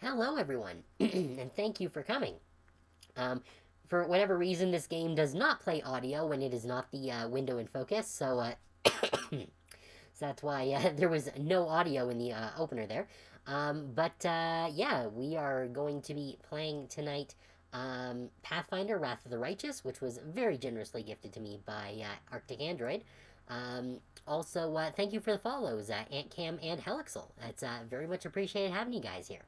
Hello, everyone, and thank you for coming. Um, for whatever reason, this game does not play audio when it is not the window in focus, so so that's why there was no audio in the opener there. But yeah, we are going to be playing tonight Pathfinder: Wrath of the Righteous, which was very generously gifted to me by Arctic Android. Also, thank you for the follows, AntCam and Helixel. It's very much appreciated having you guys here.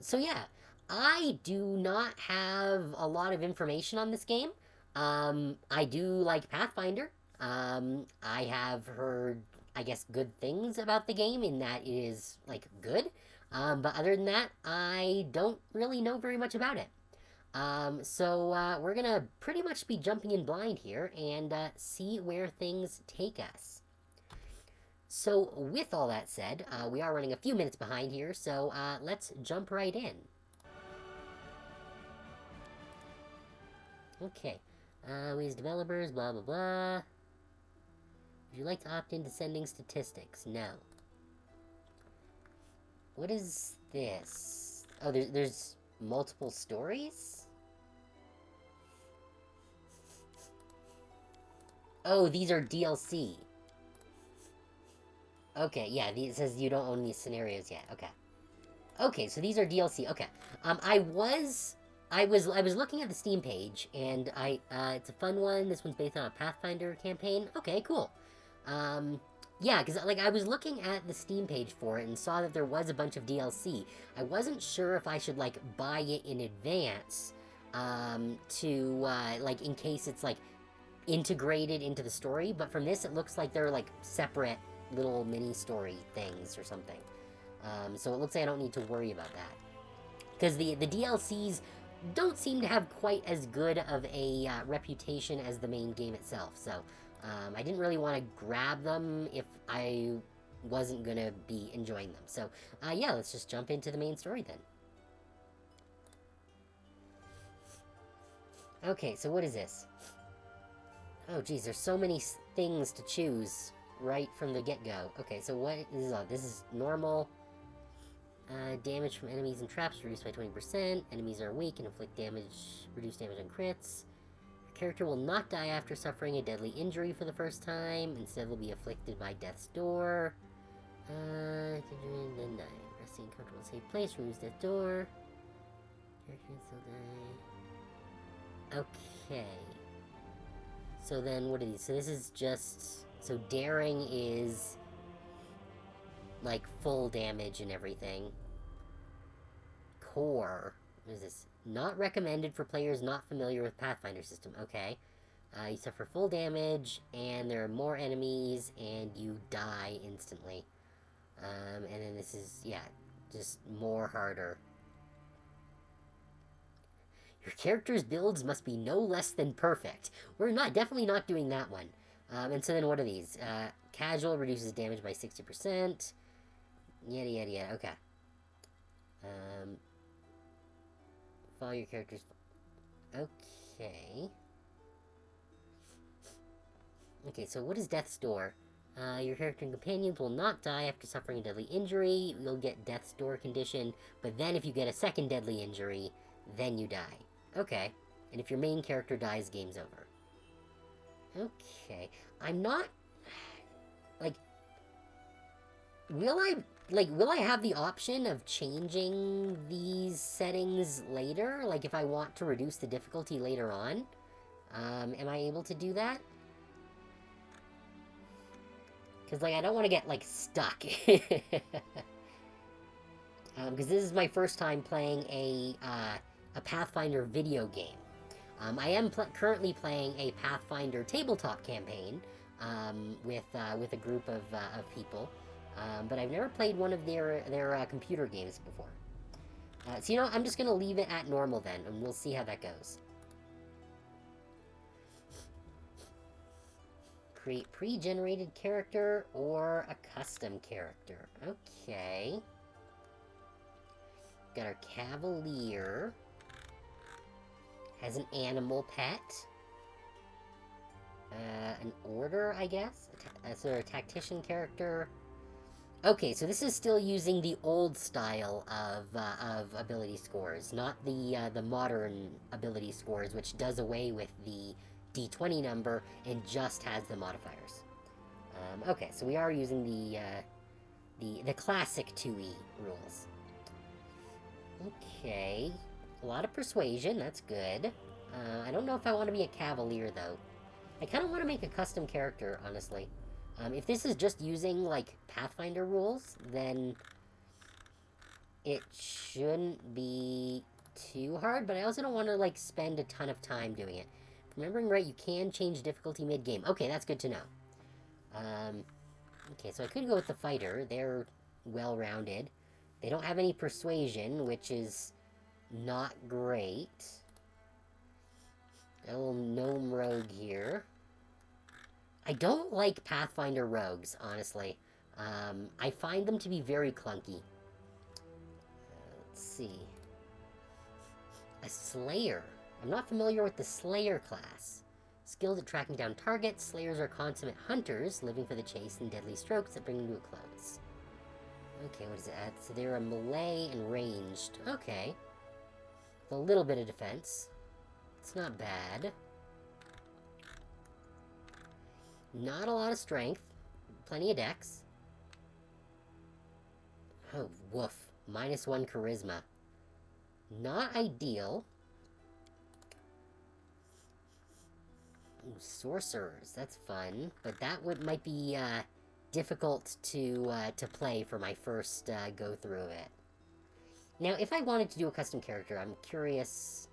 So yeah, I do not have a lot of information on this game. I do like Pathfinder. I have heard, I guess, good things about the game in that it is like good. But other than that, I don't really know very much about it. So we're gonna pretty much be jumping in blind here and see where things take us. So, with all that said, we are running a few minutes behind here, so let's jump right in. Okay. We as developers, blah blah blah. Would you like to opt into sending statistics? No. What is this? Oh, there's multiple stories? Oh, these are DLC. Okay, yeah, it says you don't own these scenarios yet. Okay. Okay, so these are DLC. Okay. I was looking at the Steam page, and it's a fun one. This one's based on a Pathfinder campaign. Okay, cool. Yeah, because like I was looking at the Steam page for it and saw that there was a bunch of DLC. I wasn't sure if I should like buy it in advance, to like in case it's like integrated into the story. But from this, it looks like they're like separate little mini story things or something. So it looks like I don't need to worry about that. Because the DLCs don't seem to have quite as good of a reputation as the main game itself. So I didn't really want to grab them if I wasn't going to be enjoying them. So yeah, let's just jump into the main story then. Okay, so what is this? Oh geez, there's so many things to choose right from the get-go. Okay, so what is on? This is normal. Damage from enemies and traps reduced by 20%. Enemies are weak and inflict damage, reduce damage on crits. Your character will not die after suffering a deadly injury for the first time. Instead, will be afflicted by death's door. Then die. Resting in a comfortable, safe place removes death's door. Character can still die. Okay. So then, what are these? So this is just... So daring is... like full damage and everything. Core. What is this? Not recommended for players not familiar with Pathfinder system. Okay. You suffer full damage, and there are more enemies, and you die instantly. And then this is, yeah, just more harder. Your character's builds must be no less than perfect. We're definitely not doing that one. And so then what are these? Casual reduces damage by 60%. Yada yada yada. Okay. Follow your character's... Okay. Okay, so what is Death's Door? Your character and companions will not die after suffering a deadly injury. You'll get Death's Door condition, but then if you get a second deadly injury, then you die. Okay. And if your main character dies, game's over. Okay. I'm not... Like... Will I have the option of changing these settings later? Like, if I want to reduce the difficulty later on? Am I able to do that? Because, like, I don't want to get, like, stuck. Because this is my first time playing a Pathfinder video game. I am currently playing a Pathfinder tabletop campaign, with a group of people. But I've never played one of their computer games before. So, you know, I'm just going to leave it at normal then, and we'll see how that goes. Create pre-generated character or a custom character. Okay. Got our Cavalier. Has an animal pet. An order, I guess? So a tactician character. Okay, so this is still using the old style of ability scores, not the modern ability scores, which does away with the D20 number and just has the modifiers. Okay, so we are using the classic 2E rules. Okay, a lot of persuasion, that's good. I don't know if I want to be a cavalier, though. I kind of want to make a custom character, honestly. If this is just using, like, Pathfinder rules, then it shouldn't be too hard, but I also don't want to, like, spend a ton of time doing it. Remembering right, you can change difficulty mid-game. Okay, that's good to know. Okay, so I could go with the fighter. They're well-rounded. They don't have any persuasion, which is not great. A little gnome rogue here. I don't like Pathfinder rogues, honestly. I find them to be very clunky. Let's see. A Slayer. I'm not familiar with the Slayer class. Skilled at tracking down targets, Slayers are consummate hunters, living for the chase and deadly strokes that bring them to a close. Okay, what is that? So they're a melee and ranged. Okay. With a little bit of defense. It's not bad. Not a lot of strength. Plenty of dex. Oh, woof. -1 charisma. Not ideal. Ooh, sorcerers. That's fun. But that might be difficult to play for my first go-through of it. Now, if I wanted to do a custom character, I'm curious...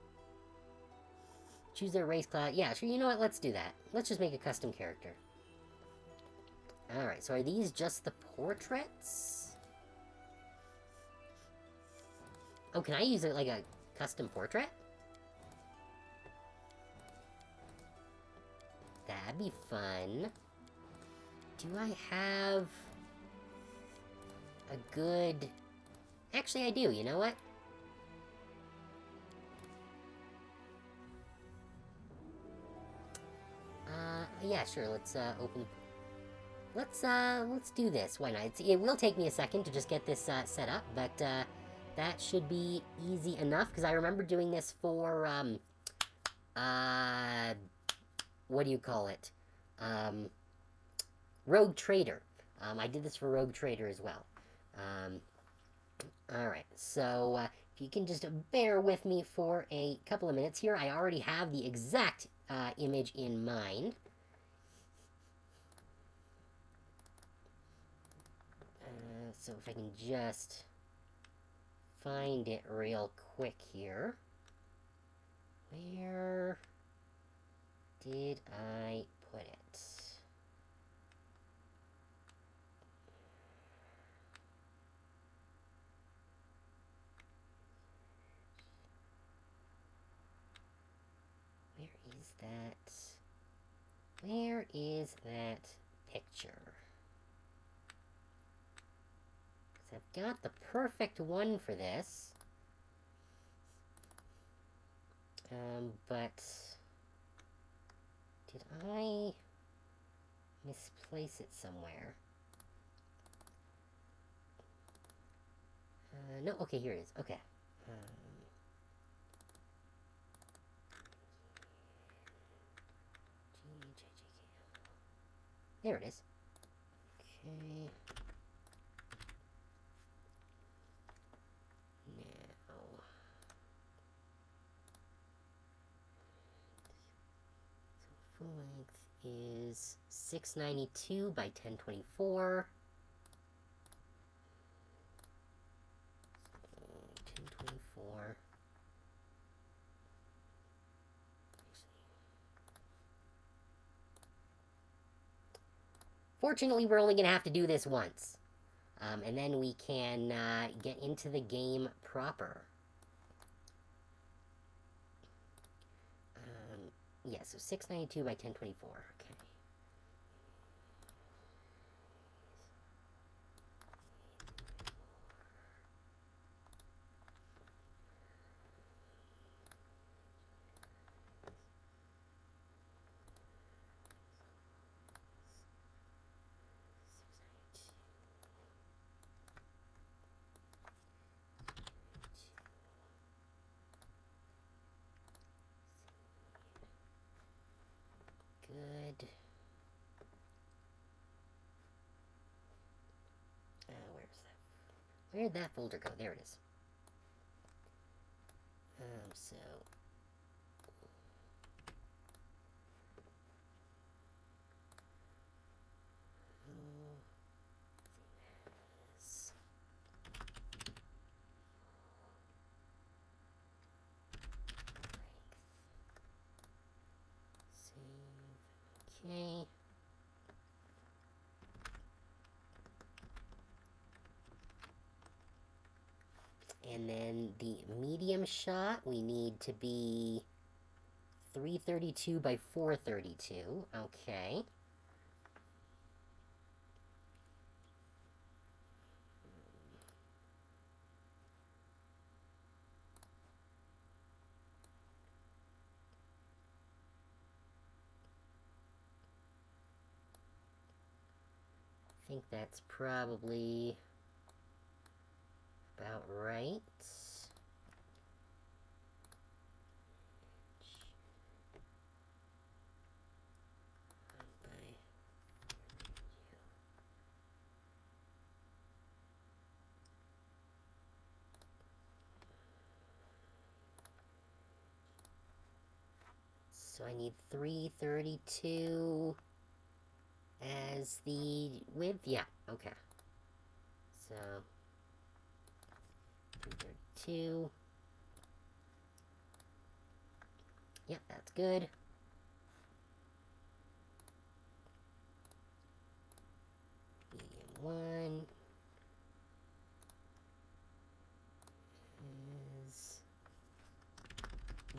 Choose their race class. Yeah, sure, you know what? Let's do that. Let's just make a custom character. Alright, so are these just the portraits? Oh, can I use it like a custom portrait? That'd be fun. Do I have a good... Actually, I do. You know what? Yeah, sure. Let's open... Let's do this. Why not? It will take me a second to just get this set up, but that should be easy enough, because I remember doing this for, what do you call it? Rogue Trader. I did this for Rogue Trader as well. Alright, so if you can just bear with me for a couple of minutes here. I already have the exact image in mind. So if I can just find it real quick here. Where did I put it? Where is that? Where is that picture? I've got the perfect one for this. But did I misplace it somewhere? No, okay, here it is. Okay. There it is. Okay. Length is 692 by 1024. 1024. Fortunately, we're only going to have to do this once. And then we can get into the game proper. Yeah, so 692 by 1024. Okay. Where did that folder go? There it is. So... Okay. And then the medium shot, we need to be 332 by 432. Okay. I think that's probably about right. So I need 332 as the width. Yeah, okay. So 332. Yep, that's good. Medium 1 is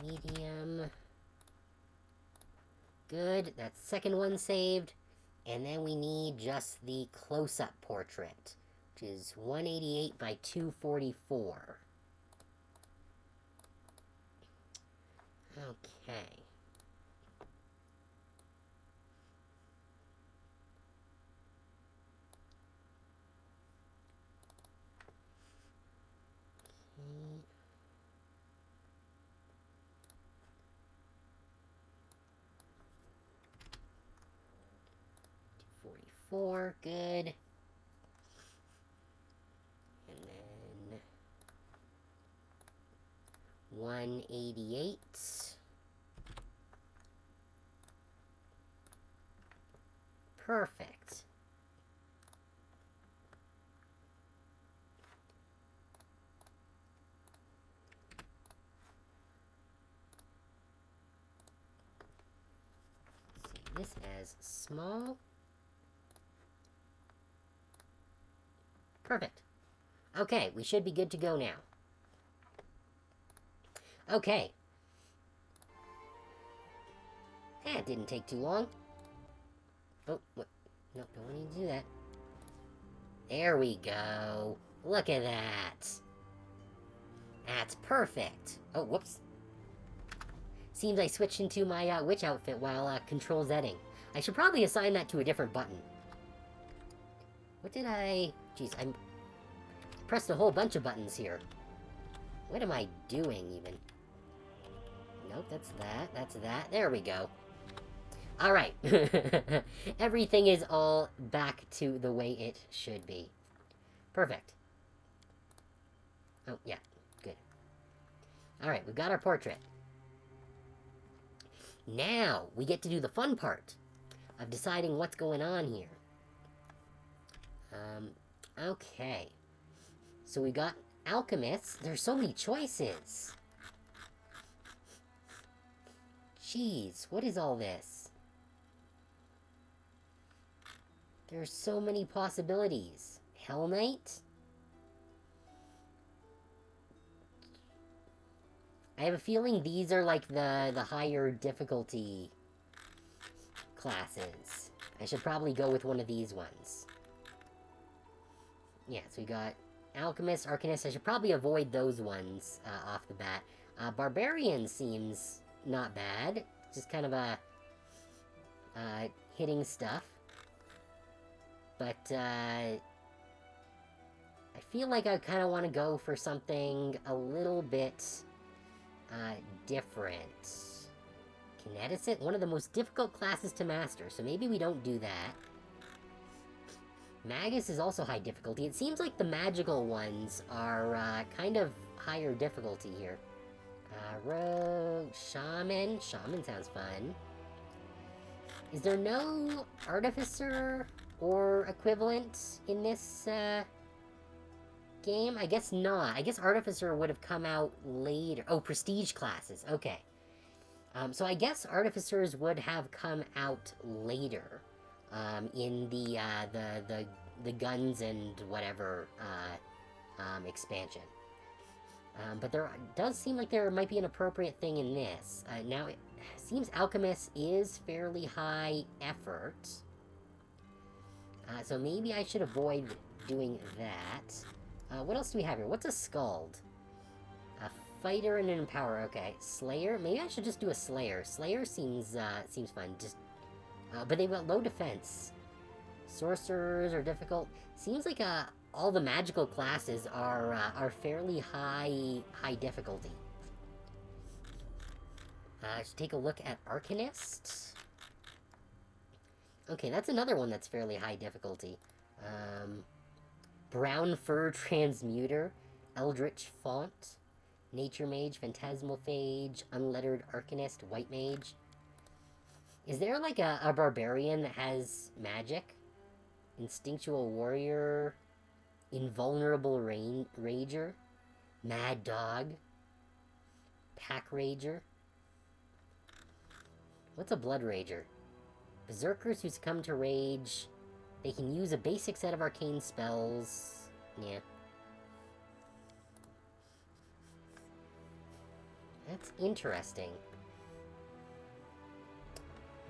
medium. Good, that's second one saved. And then we need just the close-up portrait, which is 188 by 244. Okay. Okay. 244, good. And then 188. Perfect. See this as small. Perfect. Okay, we should be good to go now. Okay. That didn't take too long. Oh, what? No, don't need to do that. There we go. Look at that. That's perfect. Oh, whoops. Seems I switched into my witch outfit while Control-Zing. I should probably assign that to a different button. What did I... Jeez, I pressed a whole bunch of buttons here. What am I doing, even? Nope, that's that. That's that. There we go. Alright. Everything is all back to the way it should be. Perfect. Oh, yeah. Good. Alright, we've got our portrait. Now, we get to do the fun part of deciding what's going on here. Okay. So we got alchemists. There's so many choices. Jeez, what is all this? There's so many possibilities. Hell Knight? I have a feeling these are like the higher difficulty classes. I should probably go with one of these ones. Yeah, so we got Alchemist, Arcanist. I should probably avoid those ones off the bat. Barbarian seems not bad. Just kind of a hitting stuff. But I feel like I kind of want to go for something a little bit different. Kineticist, one of the most difficult classes to master, so maybe we don't do that. Magus is also high difficulty. It seems like the magical ones are kind of higher difficulty here. Rogue, Shaman. Shaman sounds fun. Is there no Artificer or equivalent in this game? I guess not. I guess Artificer would have come out later. Oh, Prestige classes. Okay. So I guess Artificers would have come out later in the guns and whatever expansion. But there does seem like there might be an appropriate thing in this. Now, it seems Alchemist is fairly high effort. So maybe I should avoid doing that. What else do we have here? What's a Scald? A Fighter and an Empower. Okay. Slayer? Maybe I should just do a Slayer. Slayer seems fun. Just, but they've got low defense. Sorcerers are difficult. Seems like all the magical classes are fairly high difficulty. I should take a look at Arcanist. Okay, that's another one that's fairly high difficulty. Brown Fur Transmuter, Eldritch Font, Nature Mage, Phantasmal Phage, Unlettered Arcanist, White Mage. Is there like a barbarian that has magic? Instinctual Warrior, Invulnerable Rager, Mad Dog, Pack Rager. What's a Blood Rager? Berserkers who succumb to rage. They can use a basic set of arcane spells. Yeah. That's interesting.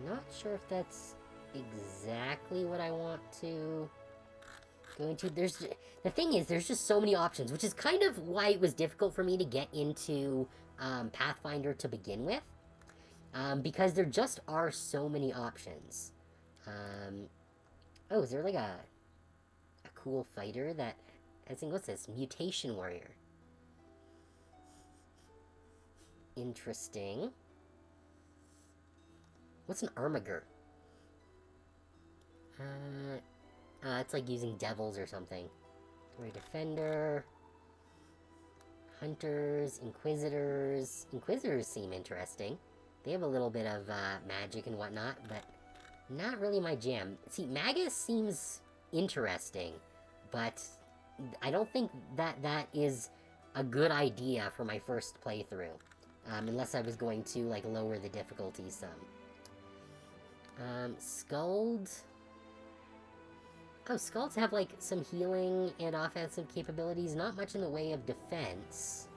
Not sure if that's exactly what I want to go into. The thing is, there's just so many options, which is kind of why it was difficult for me to get into Pathfinder to begin with. Because there just are so many options. Oh, is there like a cool fighter that... I think, what's this? Mutation Warrior. Interesting. What's an Armiger? It's like using devils or something. Glory Defender. Hunters, Inquisitors. Inquisitors seem interesting. They have a little bit of magic and whatnot, but not really my jam. See, Magus seems interesting, but I don't think that is a good idea for my first playthrough. Unless I was going to, like, lower the difficulty some. Scald... Oh, Scalds have, like, some healing and offensive capabilities. Not much in the way of defense.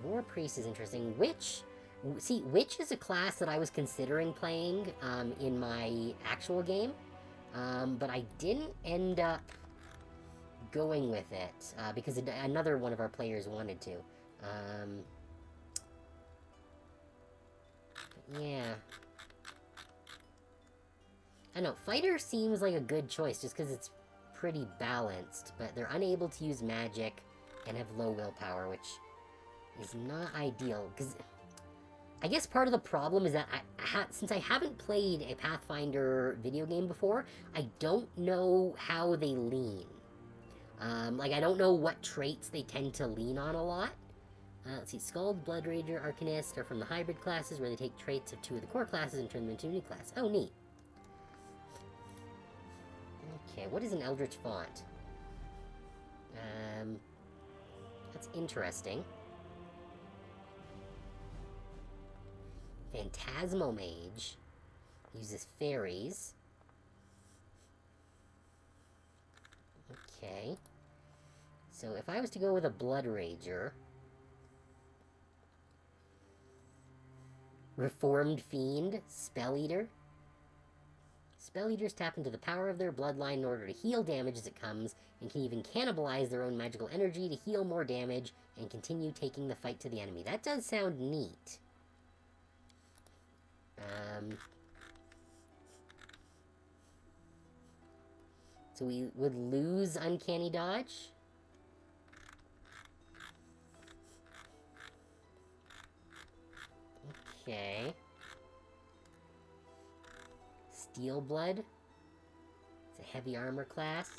War Priest is interesting. Witch... See, Witch is a class that I was considering playing in my actual game, but I didn't end up going with it, because another one of our players wanted to. Yeah. I know, Fighter seems like a good choice, just because it's pretty balanced, but they're unable to use magic and have low willpower, which is not ideal, because... I guess part of the problem is that since I haven't played a Pathfinder video game before, I don't know how they lean. Like, I don't know what traits they tend to lean on a lot. Let's see, Scald, Blood Rager, Arcanist are from the hybrid classes, where they take traits of 2 of the core classes and turn them into a new class. Oh, neat. Okay, what is an Eldritch Font? That's interesting. Phantasmal Mage uses fairies. Okay. So if I was to go with a Blood Rager... Reformed Fiend, Spell Eater. Spell Eaters tap into the power of their bloodline in order to heal damage as it comes, and can even cannibalize their own magical energy to heal more damage, and continue taking the fight to the enemy. That does sound neat. So we would lose Uncanny Dodge. Okay. Steel Blood. It's a heavy armor class.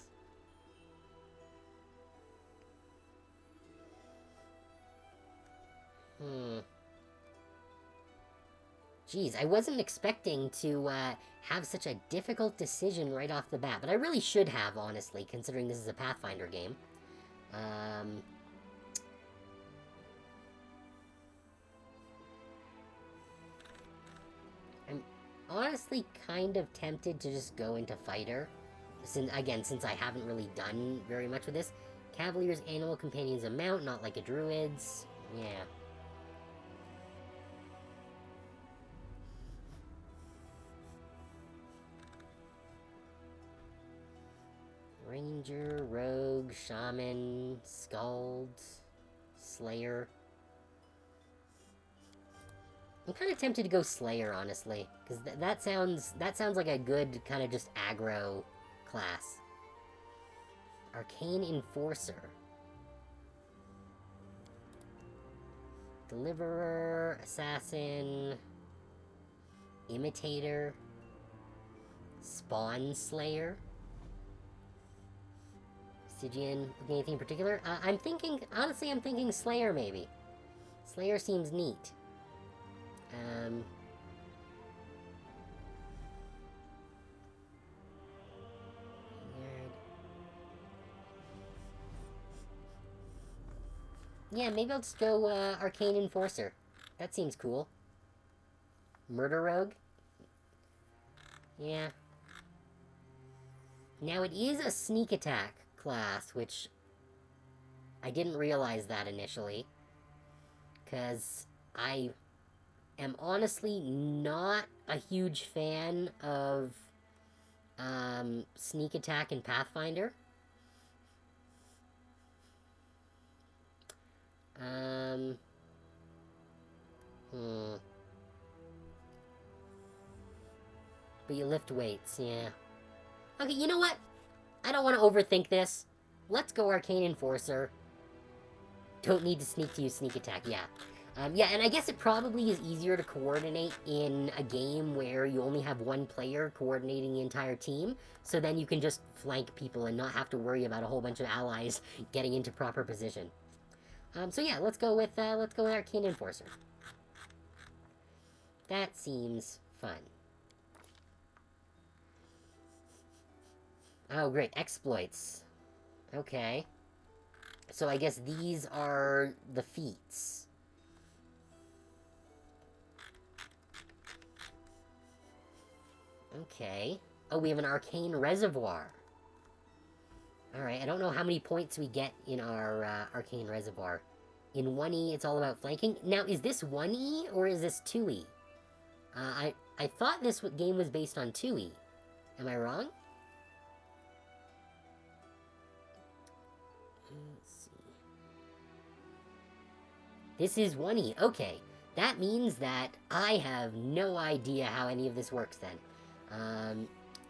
Geez, I wasn't expecting to have such a difficult decision right off the bat, but I really should have, honestly, considering this is a Pathfinder game. I'm honestly kind of tempted to just go into Fighter. Since I haven't really done very much with this. Cavalier's animal companion's a mount, not like a druid's. Yeah. Ranger, Rogue, Shaman, Skald, Slayer. I'm kind of tempted to go Slayer, honestly, because that sounds like a good kind of just aggro class. Arcane Enforcer. Deliverer, Assassin, Imitator, Spawn Slayer. Stygian, anything in particular? I'm thinking Slayer, maybe. Slayer seems neat. Yeah, maybe I'll just go Arcane Enforcer. That seems cool. Murder Rogue? Yeah. Now it is a sneak attack class, which I didn't realize that initially. Because I am honestly not a huge fan of sneak attack in Pathfinder. But you lift weights, yeah. Okay, you know what? I don't want to overthink this. Let's go Arcane Enforcer. Don't need to use sneak attack, yeah. Yeah, and I guess it probably is easier to coordinate in a game where you only have one player coordinating the entire team, so then you can just flank people and not have to worry about a whole bunch of allies getting into proper position. So yeah, let's go with Arcane Enforcer. That seems fun. Oh, great. Exploits. Okay. So I guess these are the feats. Okay. Oh, we have an Arcane Reservoir. Alright, I don't know how many points we get in our Arcane Reservoir. In 1E, it's all about flanking. Now, is this 1E or is this 2E? I thought this game was based on 2E. Am I wrong? Let's see. This is 1E. Okay. That means that I have no idea how any of this works then.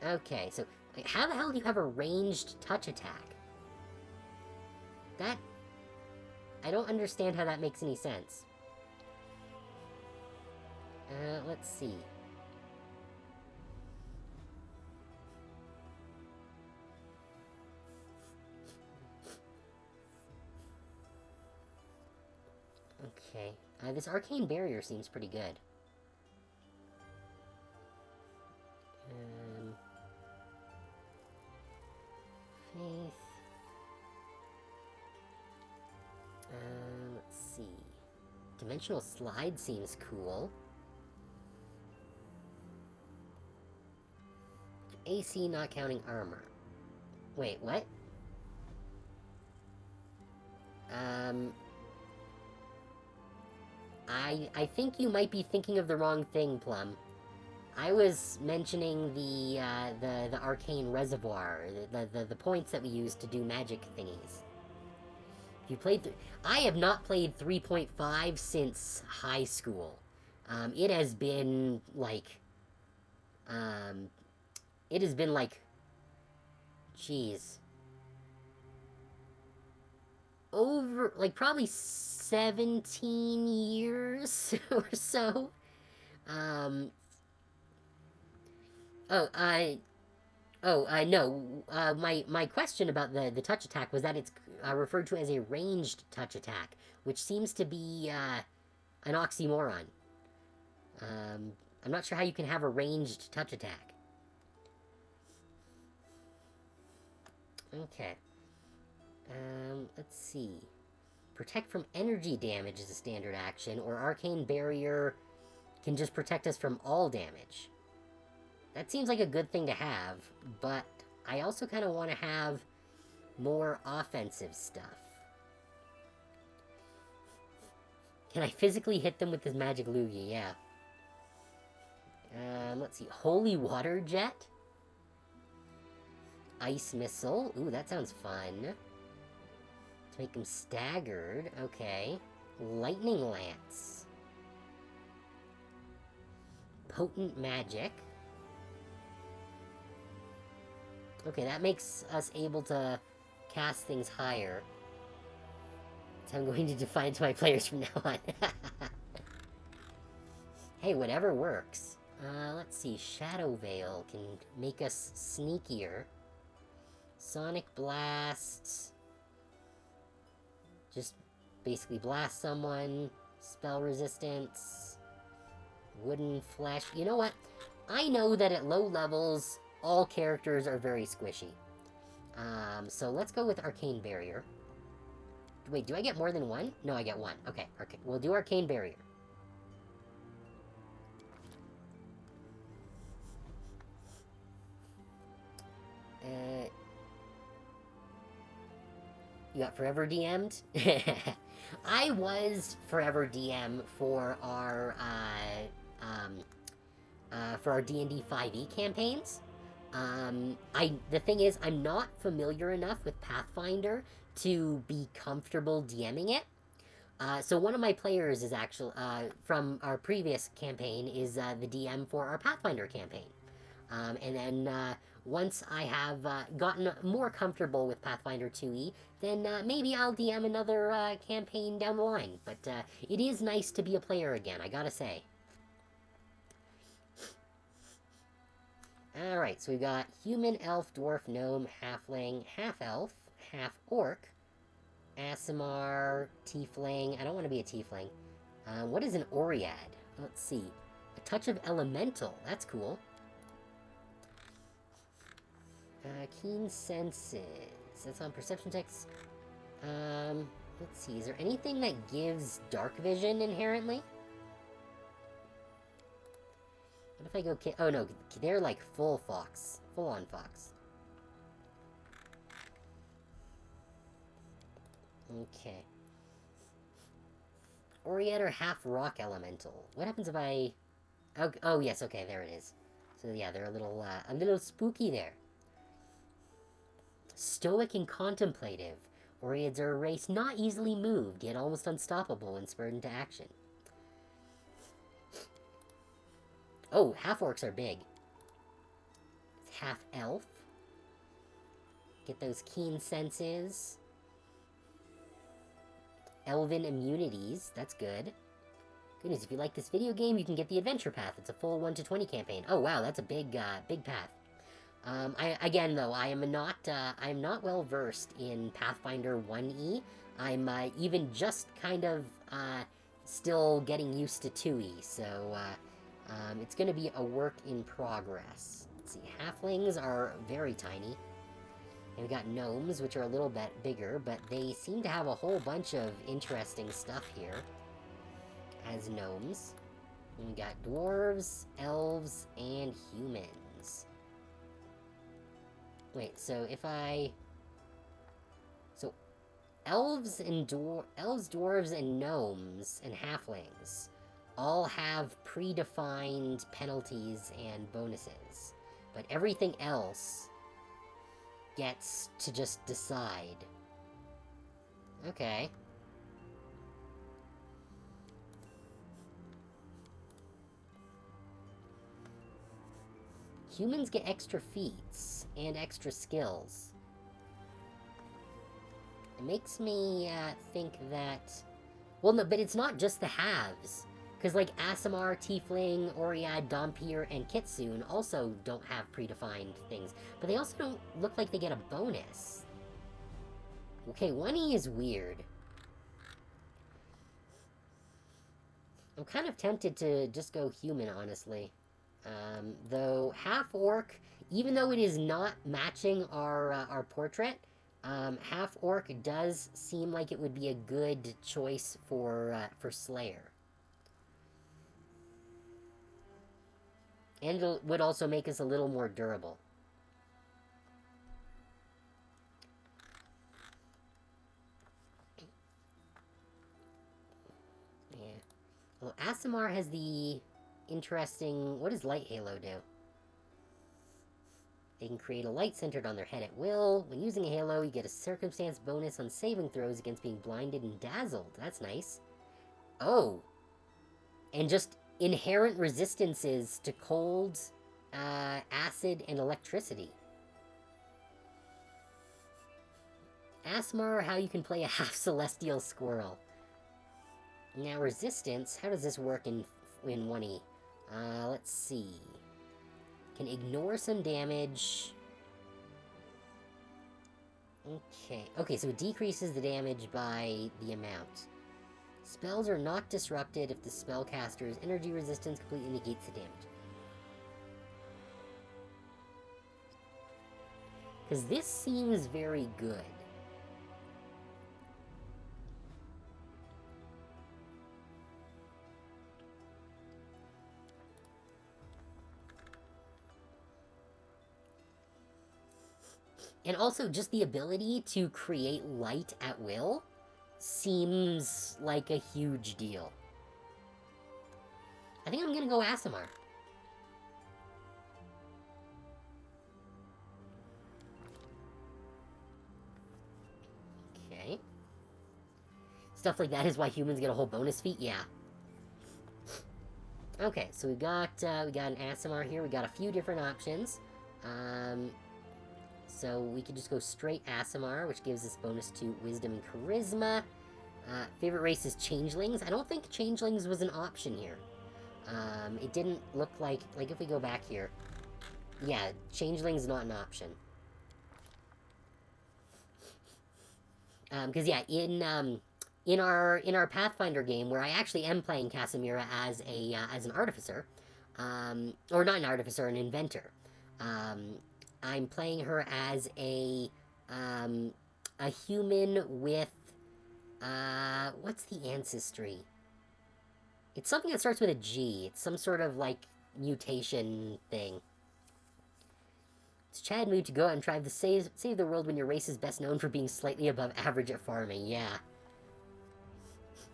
Okay, so how the hell do you have a ranged touch attack? That... I don't understand how that makes any sense. Let's see. Okay. This Arcane Barrier seems pretty good. Faith. Let's see. Dimensional Slide seems cool. AC not counting armor. Wait, what? I think you might be thinking of the wrong thing, Plum. I was mentioning the Arcane Reservoir, the points that we use to do magic thingies. If you played... I have not played 3.5 since high school. It has been, like... It has been, like... Jeez. Over, like, probably 17 years or so. Oh, no. My question about the touch attack was that it's referred to as a ranged touch attack, which seems to be an oxymoron. I'm not sure how you can have a ranged touch attack. Okay. Let's see. Protect from energy damage is a standard action, or Arcane Barrier can just protect us from all damage. That seems like a good thing to have, but I also kind of want to have more offensive stuff. Can I physically hit them with this magic loogie? Yeah. Let's see. Holy Water Jet? Ice Missile. Ooh, that sounds fun. To make them staggered. Okay. Lightning Lance. Potent Magic. Okay, that makes us able to cast things higher. So I'm going to define it to my players from now on. Hey, whatever works. Let's see. Shadow Veil can make us sneakier. Sonic Blast. Just basically blast someone. Spell resistance. Wooden Flesh. You know what? I know that at low levels, all characters are very squishy. So let's go with Arcane Barrier. Wait, do I get more than one? No, I get one. Okay, we'll do Arcane Barrier. You got Forever DM'd? I was Forever DM for our D&D 5e campaigns. The thing is, I'm not familiar enough with Pathfinder to be comfortable DMing it. So one of my players is actually, from our previous campaign, is the DM for our Pathfinder campaign. And then once I have gotten more comfortable with Pathfinder 2e, then maybe I'll DM another campaign down the line. But it is nice to be a player again, I gotta say. Alright, so we've got human, elf, dwarf, gnome, halfling, half-elf, half-orc, Aasimar, tiefling. I don't want to be a tiefling. What is an Oread? Let's see. A touch of elemental. That's cool. Keen senses. That's on perception checks. Let's see. Is there anything that gives dark vision inherently? What if I go... Oh, no. They're like full fox. Full-on fox. Okay. Oread or half-rock elemental. What happens if I... Oh, yes, okay, there it is. So, yeah, they're a little spooky there. Stoic and contemplative. Oreads are a race not easily moved, yet almost unstoppable when spurred into action. Oh, half-orcs are big. It's half-elf. Get those keen senses. Elven immunities. That's good. Goodness, if you like this video game, you can get the Adventure Path. It's a full 1 to 20 campaign. Oh, wow, that's a big path. Again, though, I'm not well versed in Pathfinder 1e. I'm even just kind of still getting used to 2e, so it's going to be a work in progress. Let's see, halflings are very tiny. And we got gnomes, which are a little bit bigger, but they seem to have a whole bunch of interesting stuff here as gnomes. And we got dwarves, elves, and humans. Wait, so if I... So, elves, dwarves, and gnomes, and halflings all have predefined penalties and bonuses. But everything else gets to just decide. Okay. Humans get extra feats and extra skills. It makes me think that... Well, no, but it's not just the halves. Because, like, Aasimar, Tiefling, Oriad, Dhampir, and Kitsune also don't have predefined things. But they also don't look like they get a bonus. Okay, 1E is weird. I'm kind of tempted to just go human, honestly. Though half-orc, even though it is not matching our portrait, half-orc does seem like it would be a good choice for Slayer. And it would also make us a little more durable. Yeah. Well, Aasimar has the interesting... What does Light Halo do? They can create a light centered on their head at will. When using a halo, you get a circumstance bonus on saving throws against being blinded and dazzled. That's nice. Oh. And just inherent resistances to cold, acid, and electricity. Aasimar, how you can play a half-celestial squirrel. Now, resistance, how does this work in 1E? Let's see. Can ignore some damage. Okay, so it decreases the damage by the amount. Spells are not disrupted if the spellcaster's energy resistance completely negates the damage. Because this seems very good. And also, just the ability to create light at will seems like a huge deal. I think I'm gonna go Aasimar. Okay. Stuff like that is why humans get a whole bonus feat? Yeah. Okay, so we got an Aasimar here. We got a few different options. So we could just go straight Aasimar, which gives us bonus to Wisdom and Charisma. Favorite race is Changelings. I don't think Changelings was an option here. It didn't look like if we go back here. Yeah, Changelings not an option. Because yeah, in our Pathfinder game, where I actually am playing Casimira as an artificer, or not an artificer, an inventor. I'm playing her as a human with, what's the ancestry? It's something that starts with a G. It's some sort of, like, mutation thing. It's Chad mood to go out and try to save the world when your race is best known for being slightly above average at farming. Yeah.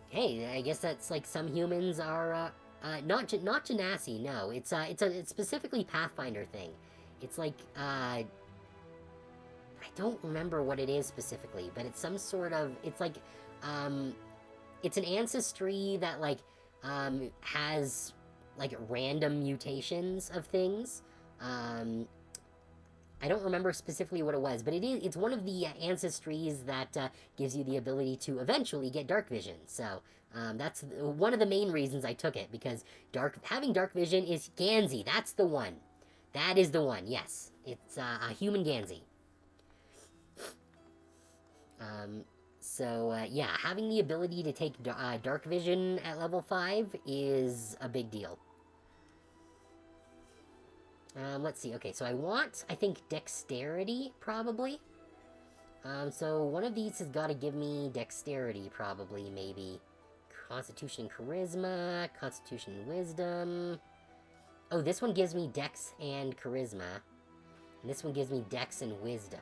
Hey, I guess that's, like, some humans are, not Genasi, no. It's specifically Pathfinder thing. It's like, I don't remember what it is specifically, but it's some sort of, it's like, it's an ancestry that, like, has, like, random mutations of things. I don't remember specifically what it was, but it's one of the ancestries that gives you the ability to eventually get dark vision. So, that's one of the main reasons I took it, because having dark vision is Gansey. That's the one. That is the one, yes. It's a human Gansey. Yeah, having the ability to take dark vision at level 5 is a big deal. Let's see. Okay, so I think, dexterity, probably. So one of these has got to give me dexterity, probably, maybe. Constitution and Charisma, Constitution and Wisdom. Oh, this one gives me Dex and Charisma. And this one gives me Dex and Wisdom.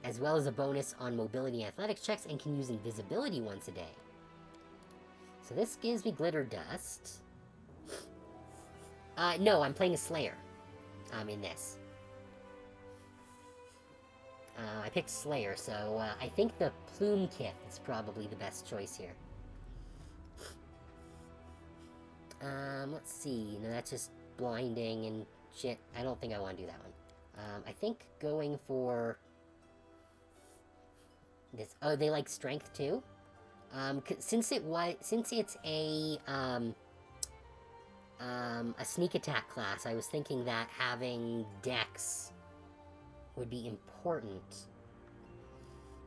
As well as a bonus on Mobility and Athletics checks, and can use Invisibility once a day. So this gives me Glitter Dust. No, I'm playing a Slayer. In this. I picked Slayer, so I think the Plume Kith is probably the best choice here. Let's see. No, that's just blinding and shit. I don't think I want to do that one. I think going for this... Oh, they like strength too? Since it's a sneak attack class, I was thinking that having Dex would be important.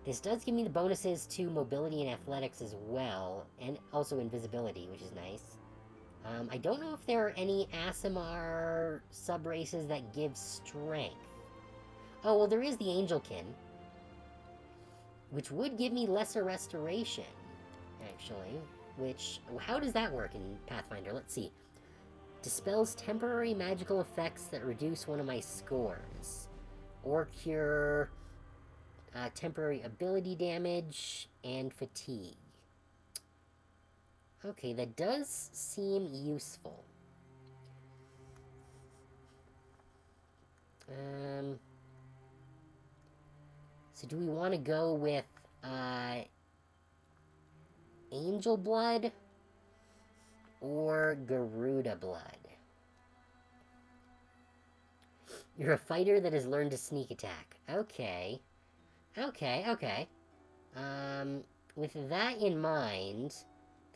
This does give me the bonuses to mobility and athletics as well, and also invisibility, which is nice. I don't know if there are any Aasimar sub-races that give strength. Oh, well, there is the Angelkin, which would give me lesser restoration, actually. Which, how does that work in Pathfinder? Let's see. Dispels temporary magical effects that reduce one of my scores. Or cure temporary ability damage and fatigue. Okay, that does seem useful. So do we want to go with Angel Blood or Garuda Blood? You're a fighter that has learned to sneak attack. Okay. Okay. With that in mind,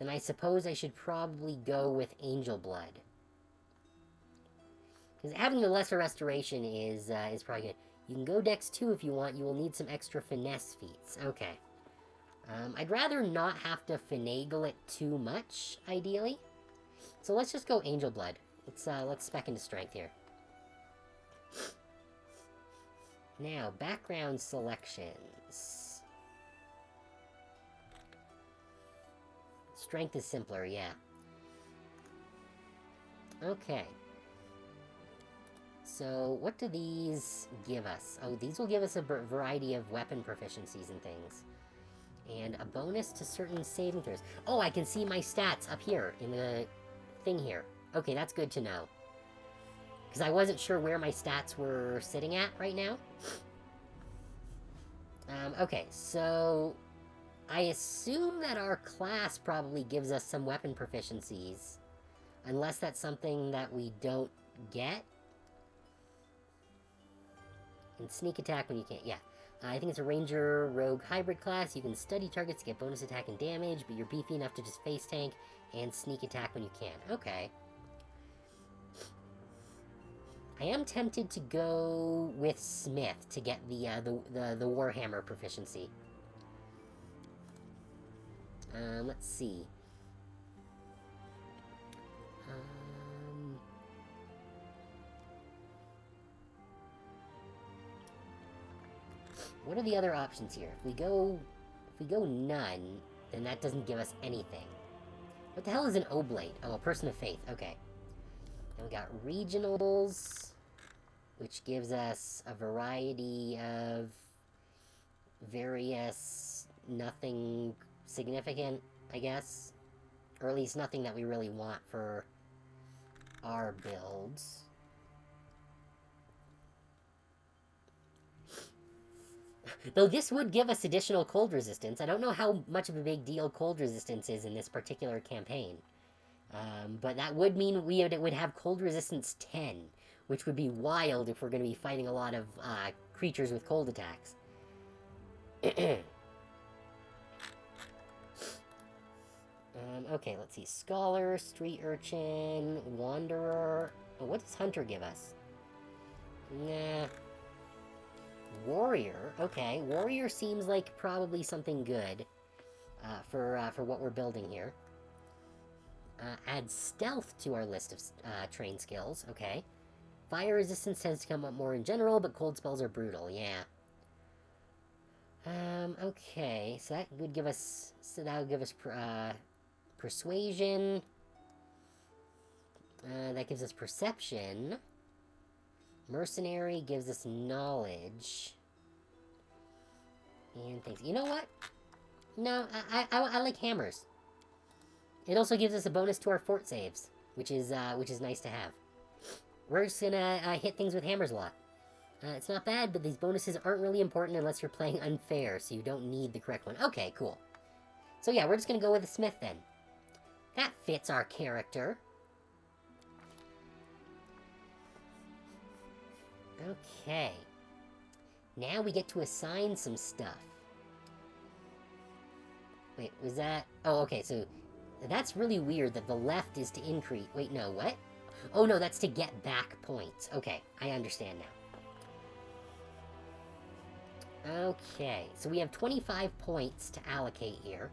then I suppose I should probably go with Angel Blood. Because having the lesser restoration is probably good. You can go Dex 2 if you want. You will need some extra finesse feats. Okay. I'd rather not have to finagle it too much, ideally. So let's just go Angel Blood. Let's spec into strength here. Now, background selections. Strength is simpler, yeah. Okay. So, what do these give us? Oh, these will give us a variety of weapon proficiencies and things. And a bonus to certain saving throws. Oh, I can see my stats up here in the thing here. Okay, that's good to know. Because I wasn't sure where my stats were sitting at right now. Okay, so I assume that our class probably gives us some weapon proficiencies. Unless that's something that we don't get. And sneak attack when you can't, yeah. I think it's a ranger rogue hybrid class. You can study targets to get bonus attack and damage, but you're beefy enough to just face tank and sneak attack when you can. Okay. I am tempted to go with Smith to get the Warhammer proficiency. Let's see. What are the other options here? If we go none, then that doesn't give us anything. What the hell is an oblate? Oh, a person of faith. Okay. Then we got regionals, which gives us a variety of various nothing significant, I guess. Or at least nothing that we really want for our builds. Though this would give us additional cold resistance. I don't know how much of a big deal cold resistance is in this particular campaign. But that would mean we would have cold resistance 10, which would be wild if we're going to be fighting a lot of creatures with cold attacks. Okay, let's see. Scholar, Street Urchin, Wanderer. Oh, what does Hunter give us? Nah. Warrior. Okay, Warrior seems like probably something good for what we're building here. Add Stealth to our list of trained skills. Okay. Fire resistance tends to come up more in general, but cold spells are brutal. Yeah. Okay, so that would give us... So that would give us Persuasion. That gives us Perception. Mercenary gives us Knowledge. And things. You know what? No, I like hammers. It also gives us a bonus to our fort saves, which is nice to have. We're just gonna hit things with hammers a lot. It's not bad, but these bonuses aren't really important unless you're playing unfair, so you don't need the correct one. Okay, cool. So yeah, we're just gonna go with a smith then. That fits our character. Okay. Now we get to assign some stuff. Wait, was that... Oh, okay, so... That's really weird that the left is to increase... Wait, no, what? Oh, no, that's to get back points. Okay, I understand now. Okay, so we have 25 points to allocate here.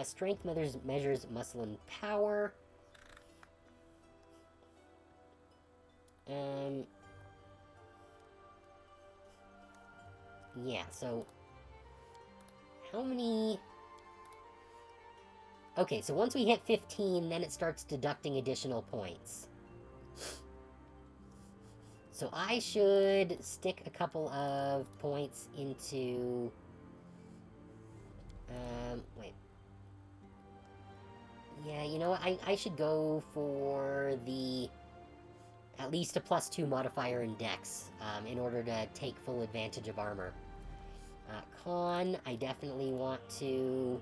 Strength measures muscle and power. Yeah, so... How many... Okay, so once we hit 15, then it starts deducting additional points. So I should stick a couple of points into... wait. Yeah, you know what? I should go for the... At least a +2 modifier in Dex, in order to take full advantage of armor. Con, I definitely want to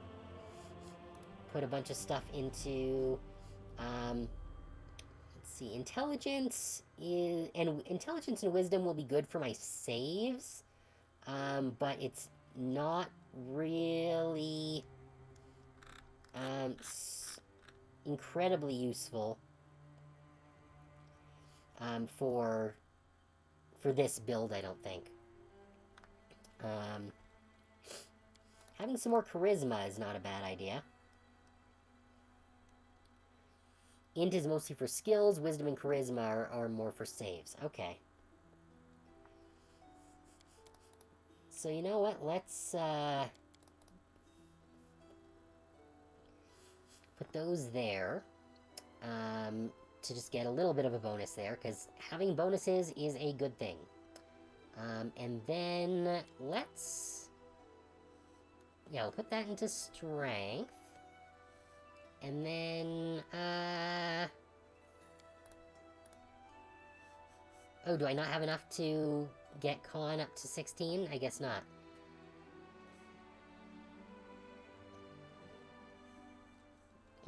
put a bunch of stuff into, let's see, intelligence and wisdom will be good for my saves, but it's not really, incredibly useful, for this build, I don't think. Having some more charisma is not a bad idea. Int is mostly for skills, wisdom and charisma are more for saves. Okay. So you know what, let's, put those there, to just get a little bit of a bonus there, because having bonuses is a good thing. And then, let's... Yeah, we'll put that into strength. And then, Oh, do I not have enough to get con up to 16? I guess not.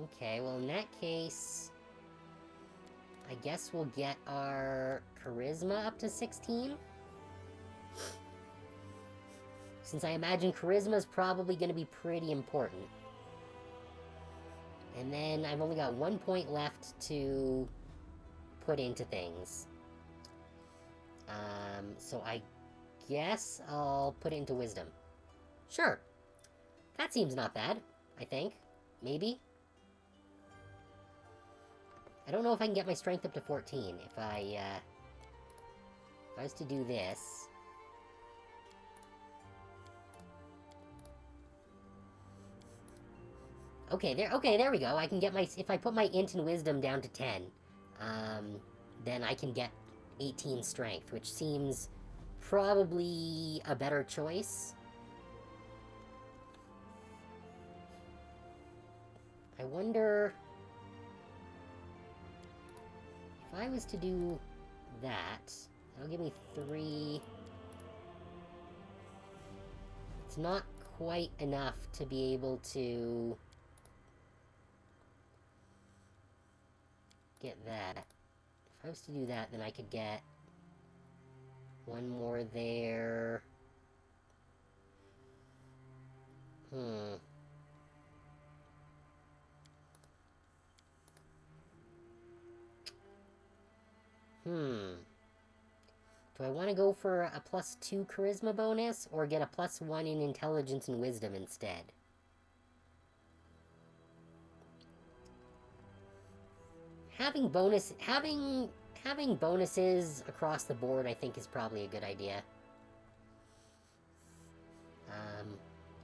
Okay, well in that case... I guess we'll get our charisma up to 16? Since I imagine charisma is probably going to be pretty important. And then I've only got 1 point left to put into things. So I guess I'll put it into wisdom. Sure. That seems not bad, I think. Maybe? I don't know if I can get my strength up to 14 if I was to do this. Okay, there we go. I can get my... If I put my int and wisdom down to 10, then I can get 18 strength, which seems probably a better choice. I wonder... If I was to do that, that'll give me 3... It's not quite enough to be able to get that. If I was to do that, then I could get one more there. Do I want to go for a +2 charisma bonus, or get a +1 in intelligence and wisdom instead? Having bonuses across the board, I think, is probably a good idea.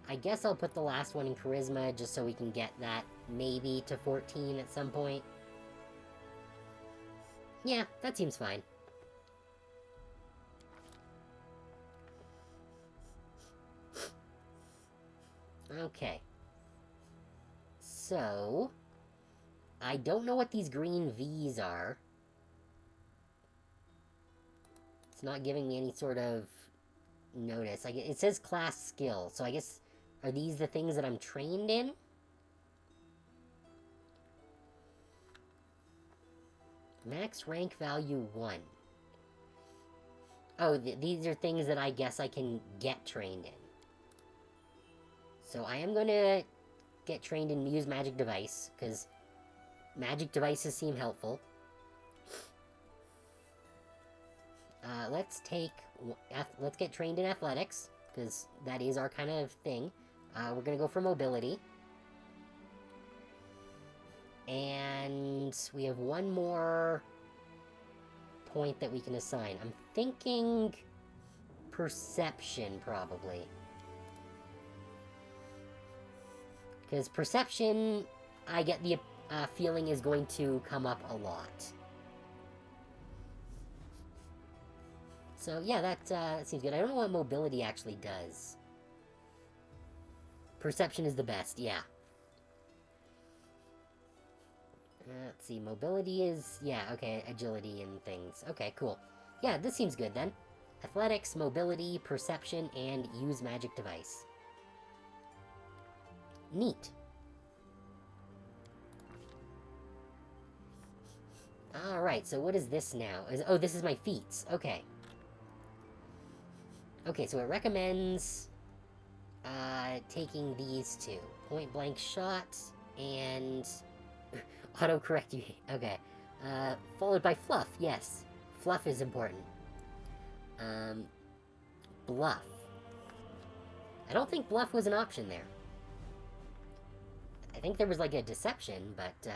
I guess I'll put the last one in charisma, just so we can get that maybe to 14 at some point. Yeah, that seems fine. Okay. So... I don't know what these green V's are. It's not giving me any sort of notice. It says class skill, so I guess... Are these the things that I'm trained in? Max rank value 1. Oh, these are things that I guess I can get trained in. So I am gonna get trained in use magic device, because magic devices seem helpful. Let's get trained in athletics, because that is our kind of thing. We're gonna go for mobility. And we have one more point that we can assign. I'm thinking perception, probably. Because perception, I get the feeling, is going to come up a lot. So, yeah, that seems good. I don't know what mobility actually does. Perception is the best, yeah. Let's see, mobility is... Yeah, okay, agility and things. Okay, cool. Yeah, this seems good, then. Athletics, mobility, perception, and use magic device. Neat. Alright, so what is this now? Oh, this is my feats. Okay. Okay, so it recommends... taking these two. Point blank shot, and... autocorrect you. Okay. Followed by fluff, yes. Fluff is important. Bluff. I don't think bluff was an option there. I think there was like a deception, but,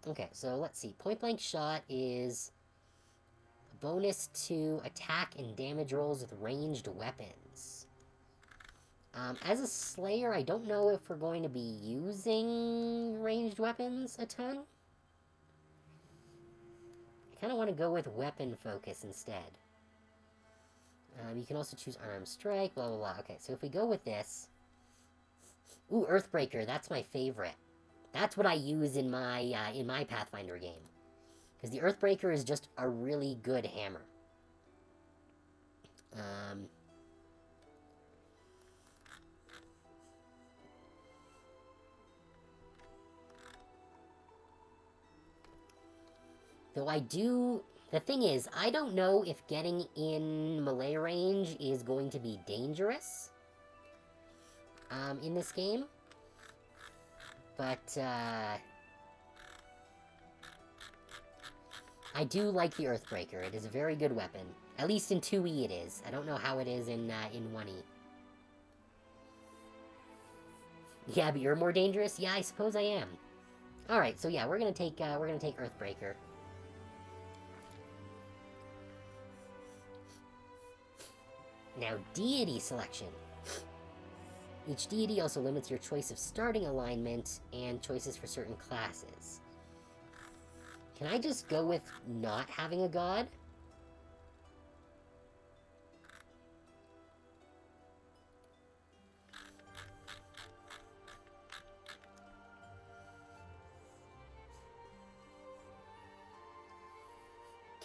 okay, so let's see. Point blank shot is a bonus to attack and damage rolls with ranged weapons. As a Slayer, I don't know if we're going to be using ranged weapons a ton. I kind of want to go with weapon focus instead. You can also choose unarmed strike, blah, blah, blah. Okay, so if we go with this... Ooh, Earthbreaker, that's my favorite. That's what I use in my Pathfinder game. Because the Earthbreaker is just a really good hammer. Though I do... The thing is, I don't know if getting in melee range is going to be dangerous. In this game. But, I do like the Earthbreaker. It is a very good weapon. At least in 2E it is. I don't know how it is in 1E. Yeah, but you're more dangerous? Yeah, I suppose I am. Alright, so yeah, we're gonna take Earthbreaker. Now, deity selection. Each deity also limits your choice of starting alignment and choices for certain classes. Can I just go with not having a god?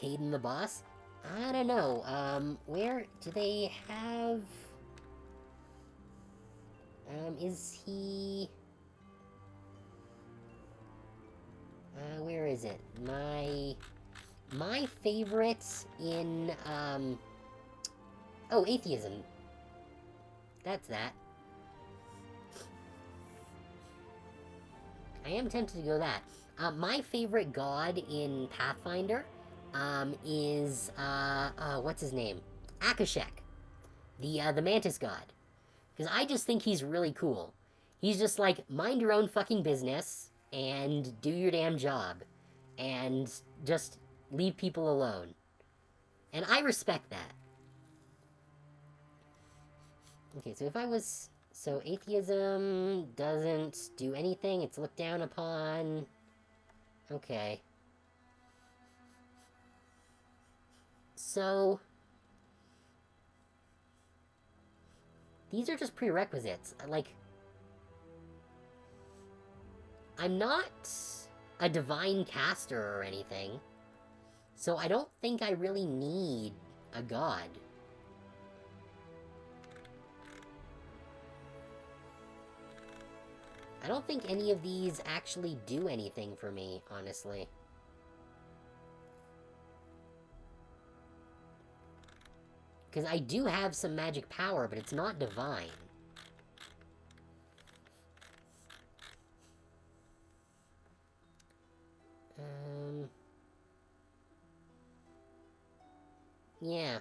Caden the boss? I don't know. Where do they have... is he... where is it? My favorite in, oh, atheism. That's that. I am tempted to go that. My favorite god in Pathfinder, is, what's his name? Akashek. The Mantis god. Because I just think he's really cool. He's just like, mind your own fucking business, and do your damn job. And just leave people alone. And I respect that. Okay, so if I was... So atheism doesn't do anything, it's looked down upon. Okay. So... these are just prerequisites. Like... I'm not a divine caster or anything, so I don't think I really need a god. I don't think any of these actually do anything for me, honestly. Because I do have some magic power, but it's not divine. Yeah.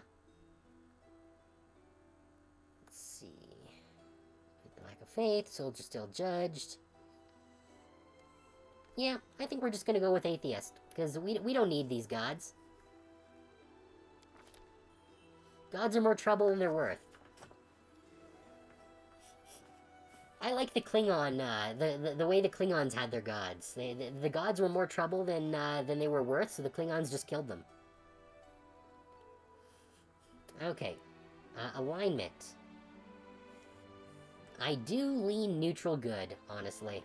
Let's see. The lack of faith, soldier still judged. Yeah, I think we're just gonna go with atheist, because we don't need these gods. Gods are more trouble than they're worth. I like the Klingon, the way the Klingons had their gods. The gods were more trouble than they were worth, so the Klingons just killed them. Okay. Alignment. I do lean neutral good, honestly.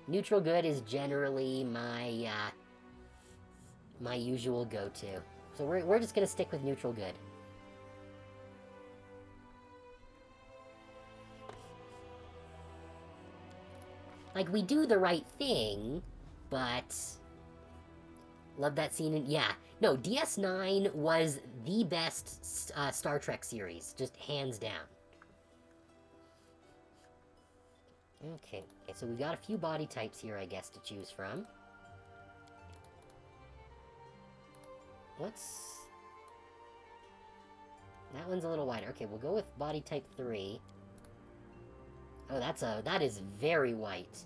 Neutral good is generally my, my usual go-to. So we're just gonna stick with neutral good. Like, we do the right thing, but... Love that scene in... Yeah. No, DS9 was the best Star Trek series. Just hands down. Okay, so we got a few body types here, I guess, to choose from. Let's... That one's a little wider. Okay, we'll go with body type 3. Oh, that is very white.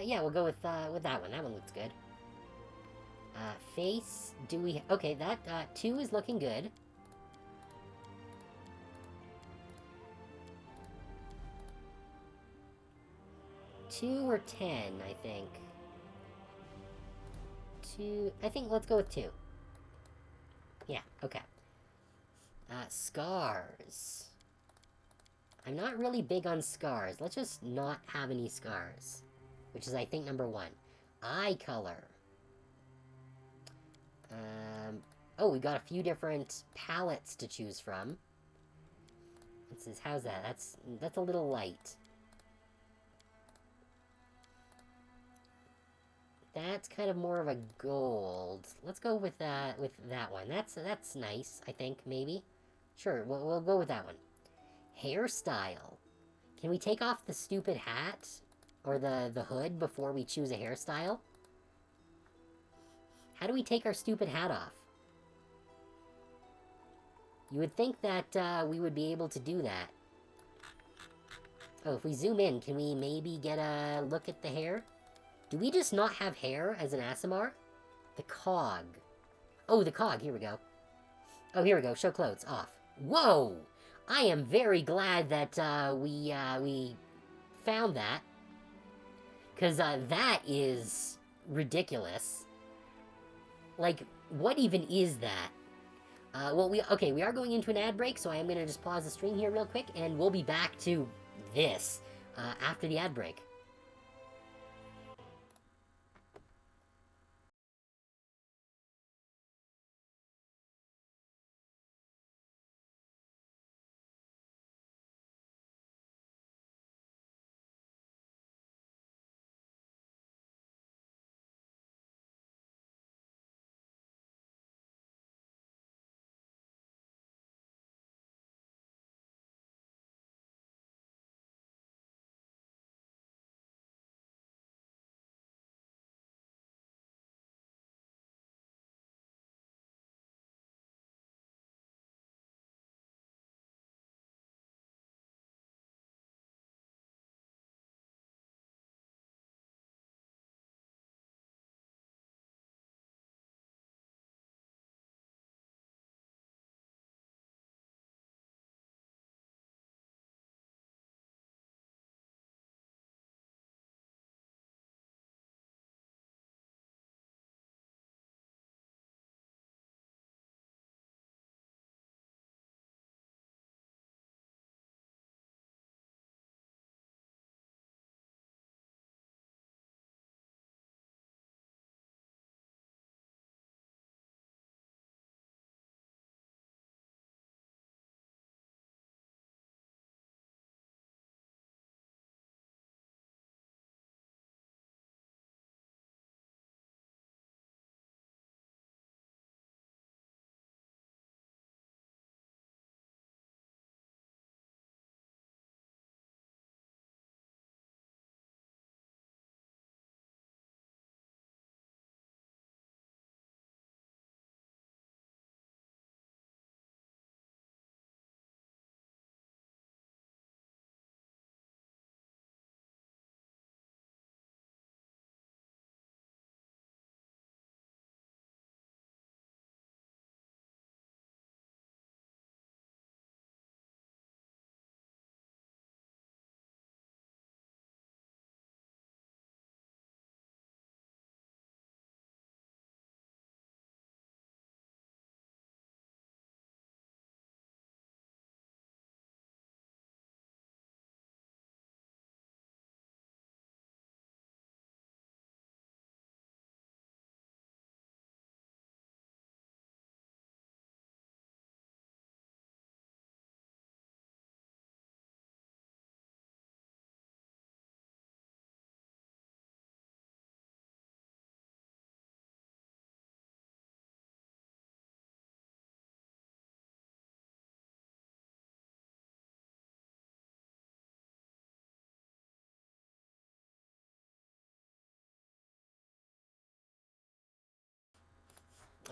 Yeah, we'll go with that one. That one looks good. Face, do we... Okay, that, 2 is looking good. Two or 10, I think. 2... I think let's go with 2. Yeah, okay. Scars. I'm not really big on scars. Let's just not have any scars. Which is, I think, number 1. Eye color. Oh, we got a few different palettes to choose from. How's that? That's a little light. That's kind of more of a gold. Let's go with that one. That's nice, I think, maybe. Sure, we'll go with that one. Hairstyle. Can we take off the stupid hat? Or the hood before we choose a hairstyle? How do we take our stupid hat off? You would think that we would be able to do that. Oh, if we zoom in, can we maybe get a look at the hair? Do we just not have hair as an Aasimar? The cog. Oh, the cog. Here we go. Oh, here we go. Show clothes. Off. Whoa! I am very glad that we found that. Because that is ridiculous. Like, what even is that? Well, we are going into an ad break, so I am going to just pause the stream here real quick, and we'll be back to this after the ad break.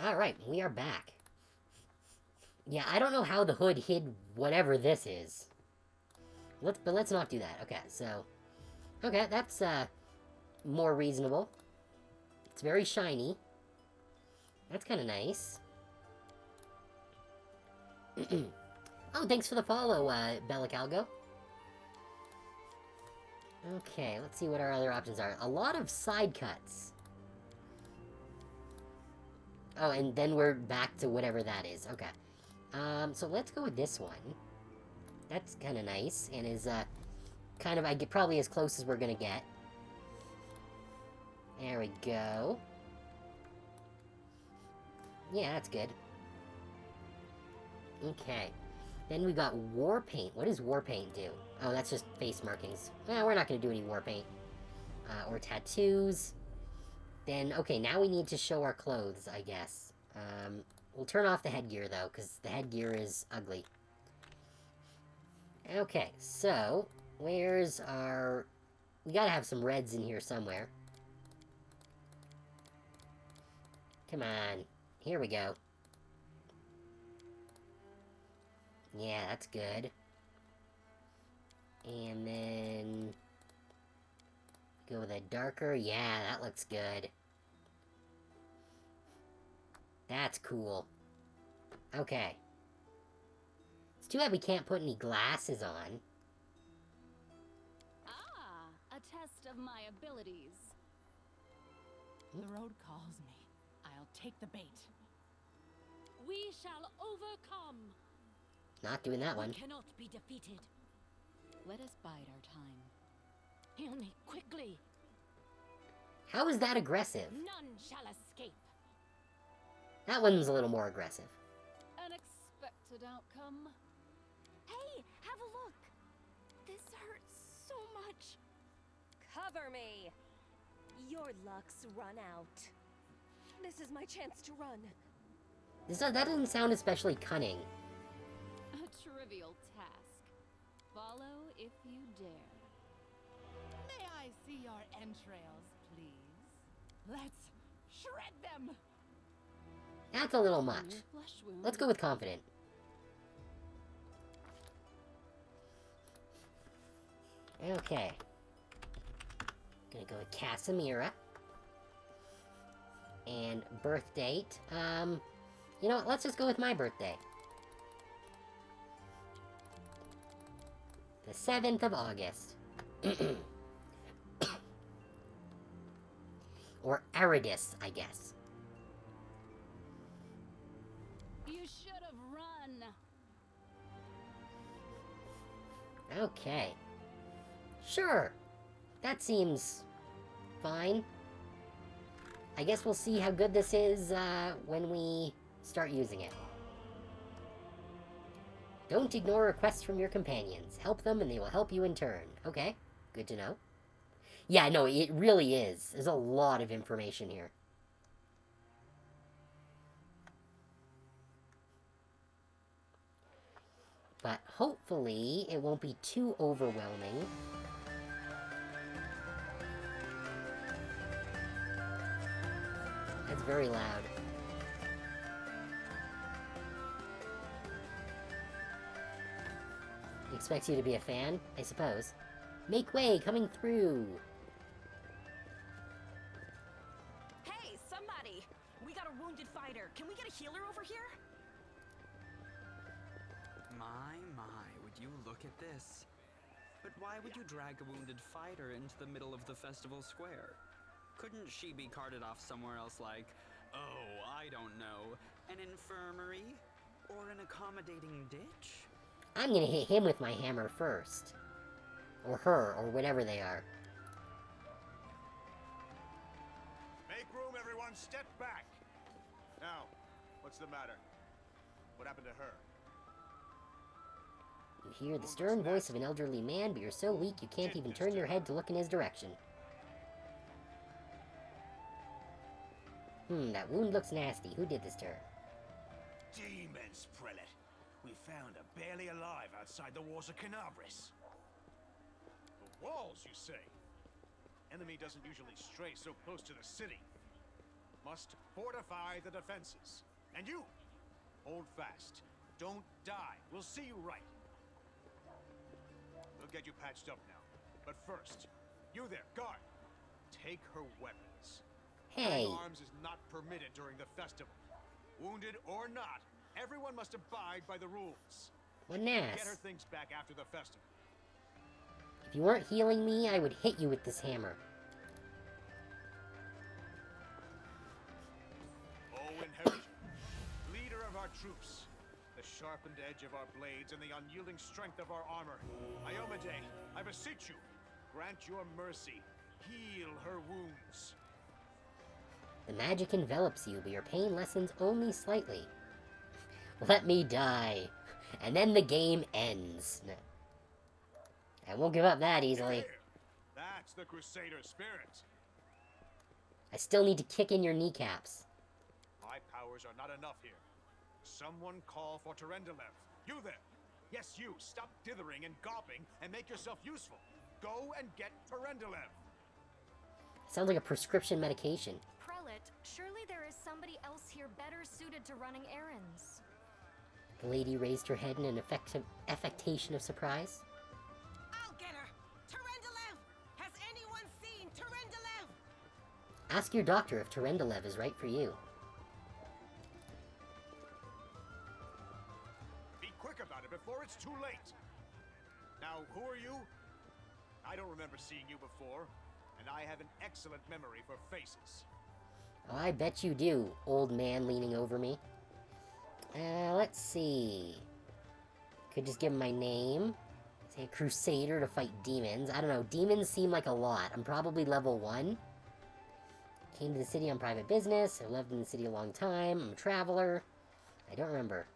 Alright, we are back. Yeah, I don't know how the hood hid whatever this is. But let's not do that. Okay, so... Okay, that's, more reasonable. It's very shiny. That's kind of nice. Oh, thanks for the follow, Bellicalgo. Okay, let's see what our other options are. A lot of side cuts. Oh, and then we're back to whatever that is. Okay. So let's go with this one. That's kind of nice, and is, kind of, probably as close as we're gonna get. There we go. Yeah, that's good. Okay. Then we got war paint. What does war paint do? Oh, that's just face markings. Well, we're not gonna do any war paint. Or tattoos. Then, okay, now we need to show our clothes, I guess. We'll turn off the headgear, though, because the headgear is ugly. Okay, so, where's our... We gotta have some reds in here somewhere. Come on. Here we go. Yeah, that's good. And then... Go with a darker. Yeah, that looks good. That's cool. Okay. It's too bad we can't put any glasses on. Ah, a test of my abilities. The road calls me. I'll take the bait. We shall overcome. Not doing that one. We cannot be defeated. Let us bide our time. Heal me quickly. How is that aggressive? None shall escape. That one's a little more aggressive. An expected outcome. Hey, have a look. This hurts so much. Cover me. Your luck's run out. This is my chance to run. That doesn't sound especially cunning. A trivial task. Follow if you dare. May I see your entrails, please? Let's shred them! That's a little much. Your flesh wound. Let's go with confident. Okay. Gonna go with Casimira. And birth date. You know what? Let's just go with my birthday. The 7th of August. Or Aridus, I guess. You should have run. Okay. Sure. That seems fine. I guess we'll see how good this is when we start using it. Don't ignore requests from your companions. Help them and they will help you in turn. Okay, good to know. Yeah, no, it really is. There's a lot of information here. But hopefully it won't be too overwhelming. That's very loud. He expects you to be a fan, I suppose. Make way, coming through. Hey, somebody! We got a wounded fighter. Can we get a healer over here? My, would you look at this? But why would you drag a wounded fighter into the middle of the festival square? Couldn't she be carted off somewhere else like, oh, I don't know, an infirmary? Or an accommodating ditch? I'm gonna hit him with my hammer first. Or her, or whatever they are. Make room, everyone. Step back. Now, what's the matter? What happened to her? You hear the stern voice of an elderly man, but you're so weak you can't even turn your head to look in his direction. That wound looks nasty. Who did this to her? Demons, prelate. We found her barely alive outside the walls of Canabris. The walls, you say? Enemy doesn't usually stray so close to the city. must fortify the defenses. And you, hold fast. Don't die. We'll see you right. We'll get you patched up now. But first, you there, guard. Take her weapons. Hey. Carrying arms is not permitted during the festival. Wounded or not, everyone must abide by the rules. What an Get her ass. things back after the festival. If you weren't healing me, I would hit you with this hammer. Owen Heritage, leader of our troops, the sharpened edge of our blades and the unyielding strength of our armor. Iomade, I beseech you, grant your mercy. Heal her wounds. The magic envelops you, but your pain lessens only slightly. Let me die. And then the game ends. No. I won't give up that easily. Here. That's the Crusader spirit. I still need to kick in your kneecaps. My powers are not enough here. Someone call for Terendelev. You there. Yes, you. Stop dithering and gawping and make yourself useful. Go and get Terendelev. Sounds like a prescription medication. Prelate, surely there is somebody else here better suited to running errands. The lady raised her head in an affectation of surprise. I'll get her! Terendelev! Has anyone seen Terendelev? Ask your doctor if Terendelev is right for you. Be quick about it before it's too late. Now, who are you? I don't remember seeing you before, and I have an excellent memory for faces. Oh, I bet you do, old man leaning over me. Let's see. Could just give him my name. Say a crusader to fight demons. I don't know, demons seem like a lot. I'm probably level 1. Came to the city on private business. I've lived in the city a long time. I'm a traveler. I don't remember.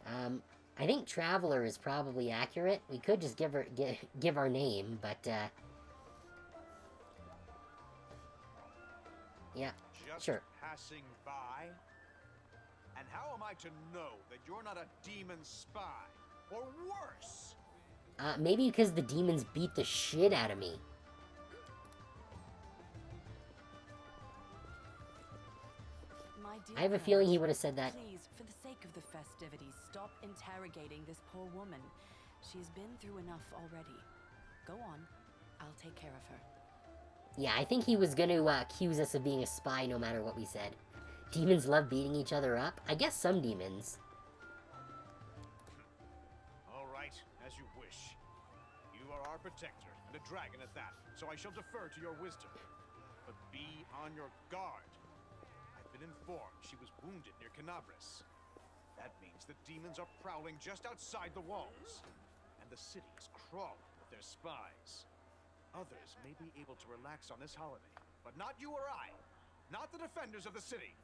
I think traveler is probably accurate. We could just give our name, but, yeah, Just sure. passing by? And how am I to know that you're not a demon spy? Or worse? Maybe because the demons beat the shit out of me. My dear I have a feeling he parents, would have said that. Please, for the sake of the festivities, stop interrogating this poor woman. She's been through enough already. Go on. I'll take care of her. Yeah, I think he was gonna accuse us of being a spy no matter what we said. Demons love beating each other up? I guess some demons. All right, as you wish. You are our protector, and a dragon at that, so I shall defer to your wisdom. But be on your guard. I've been informed she was wounded near Canabris. That means the demons are prowling just outside the walls. And the city is crawling with their spies. Others may be able to relax on this holiday, but not you or I. Not the defenders of the city.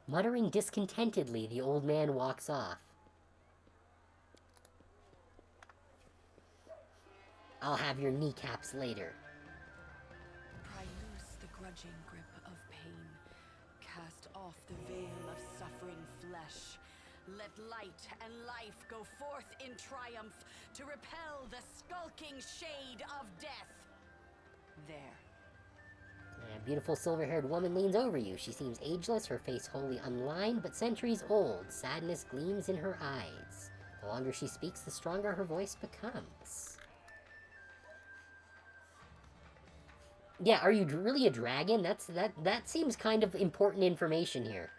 Muttering discontentedly, the old man walks off. I'll have your kneecaps later. Pry loose the grudging grip of pain. Cast off the veil of suffering flesh. Let light and life go forth in triumph to repel the skulking shade of death. There. A beautiful silver-haired woman leans over you. She seems ageless, her face wholly unlined, but centuries old. Sadness gleams in her eyes. The longer she speaks, the stronger her voice becomes. Yeah, are you really a dragon? That seems kind of important information here.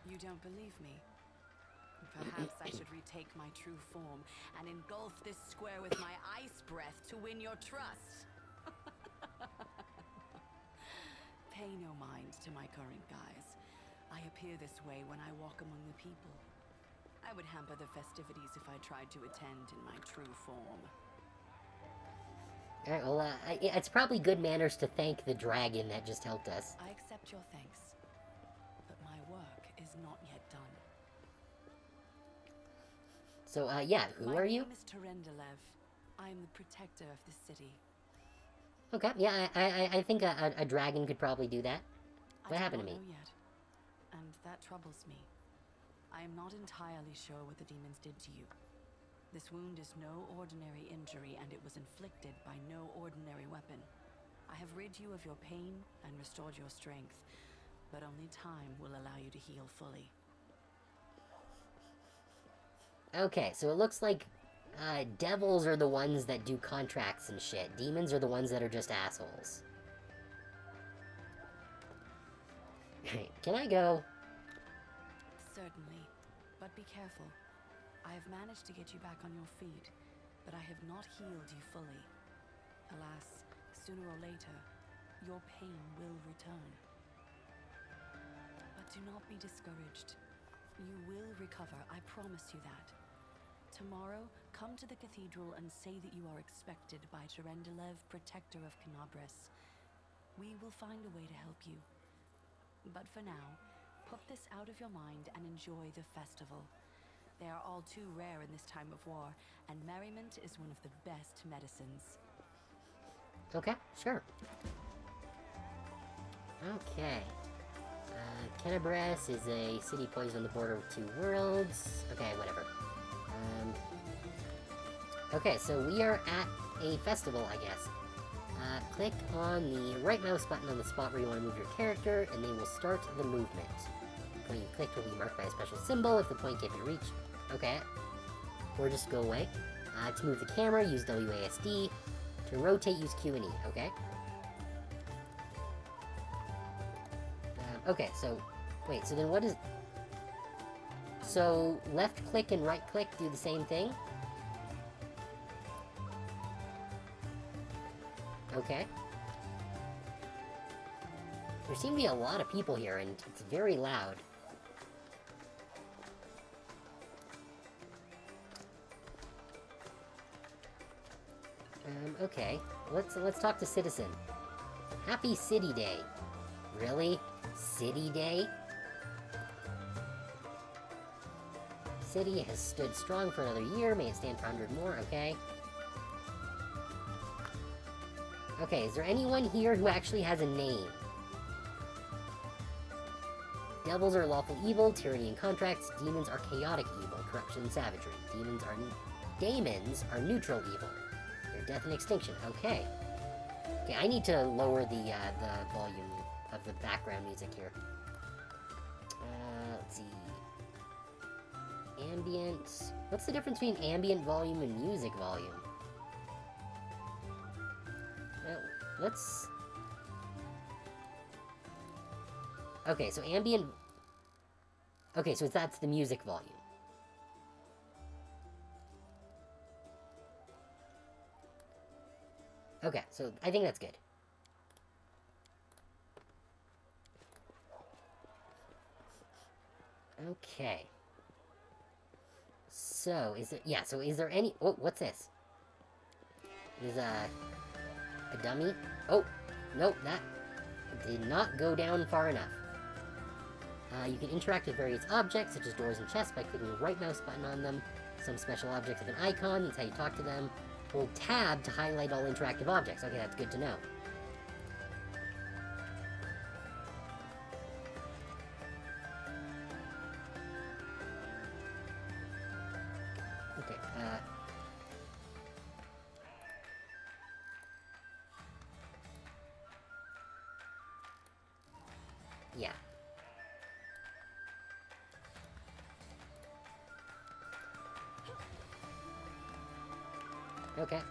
You don't believe me? Perhaps I should retake my true form and engulf this square with my ice breath to win your trust. Pay no mind to my current guise. I appear this way when I walk among the people. I would hamper the festivities if I tried to attend in my true form. Alright, well, it's probably good manners to thank the dragon that just helped us. I accept your thanks, but my work is not yet done. So, yeah, who are you? My name is Terendelev. I am the protector of the city. Okay, yeah, I think a dragon could probably do that. What happened to me? I do not know yet, and that troubles me. I am not entirely sure what the demons did to you. This wound is no ordinary injury, and it was inflicted by no ordinary weapon. I have rid you of your pain and restored your strength, but only time will allow you to heal fully. Okay, so it looks like devils are the ones that do contracts and shit. Demons are the ones that are just assholes. Can I go? Certainly, but be careful. I have managed to get you back on your feet, but I have not healed you fully. Alas, sooner or later, your pain will return. But do not be discouraged. You will recover, I promise you that. Tomorrow, come to the cathedral and say that you are expected by Terendelev, protector of Canabras. We will find a way to help you. But for now, put this out of your mind and enjoy the festival. They are all too rare in this time of war, and merriment is one of the best medicines. Okay, sure. Okay. Canabras is a city poised on the border of two worlds. Okay, whatever. Okay, so we are at a festival, I guess. Click on the right mouse button on the spot where you want to move your character, and they will start the movement. The point you clicked will be marked by a special symbol if the point can't be reached. Okay. Or just go away. To move the camera, use WASD. To rotate, use Q and E. Okay. Okay, so... Wait, so then what is... So, left click and right click do the same thing? Okay. There seem to be a lot of people here, and it's very loud. Okay. Let's talk to Citizen. Happy City Day. Really? City Day? City has stood strong for another year. May it stand for 100 more, okay? Okay, is there anyone here who actually has a name? Devils are lawful evil, tyranny and contracts. Demons are chaotic evil, corruption and savagery. Daemons are neutral evil. They're death and extinction. Okay. Okay, I need to lower the volume of the background music here. Let's see. Ambient. What's the difference between ambient volume and music volume? Well, let's... Okay, so ambient... Okay, so that's the music volume. Okay, so I think that's good. Okay. So, is there any... Oh, what's this? There's a dummy? Oh, nope, that did not go down far enough. You can interact with various objects, such as doors and chests, by clicking the right mouse button on them. Some special objects have an icon, that's how you talk to them. Hold tab to highlight all interactive objects. Okay, that's good to know. Okay, yeah. Okay.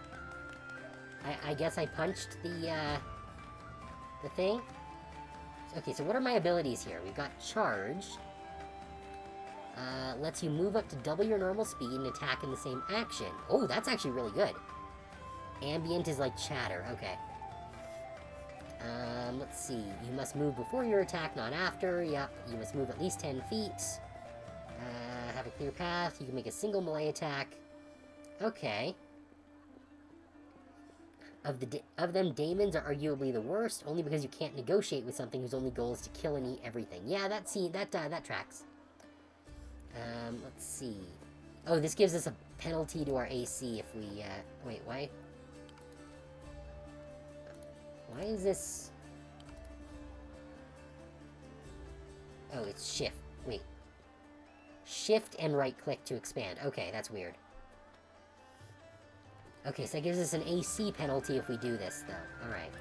I guess I punched the thing? Okay, so what are my abilities here? We've got Charge. Lets you move up to double your normal speed and attack in the same action. Oh, that's actually really good. Ambient is like chatter, okay. Let's see. You must move before your attack, not after. Yep, you must move at least 10 feet. Have a clear path. You can make a single melee attack. Okay. Of them, Daemons are arguably the worst, only because you can't negotiate with something whose only goal is to kill and eat everything. Yeah, that tracks. Let's see. Oh, this gives us a penalty to our AC if we, wait, why? Why is this... Oh, it's shift. Wait. Shift and right-click to expand. Okay, that's weird. Okay, so that gives us an AC penalty if we do this, though. Alright.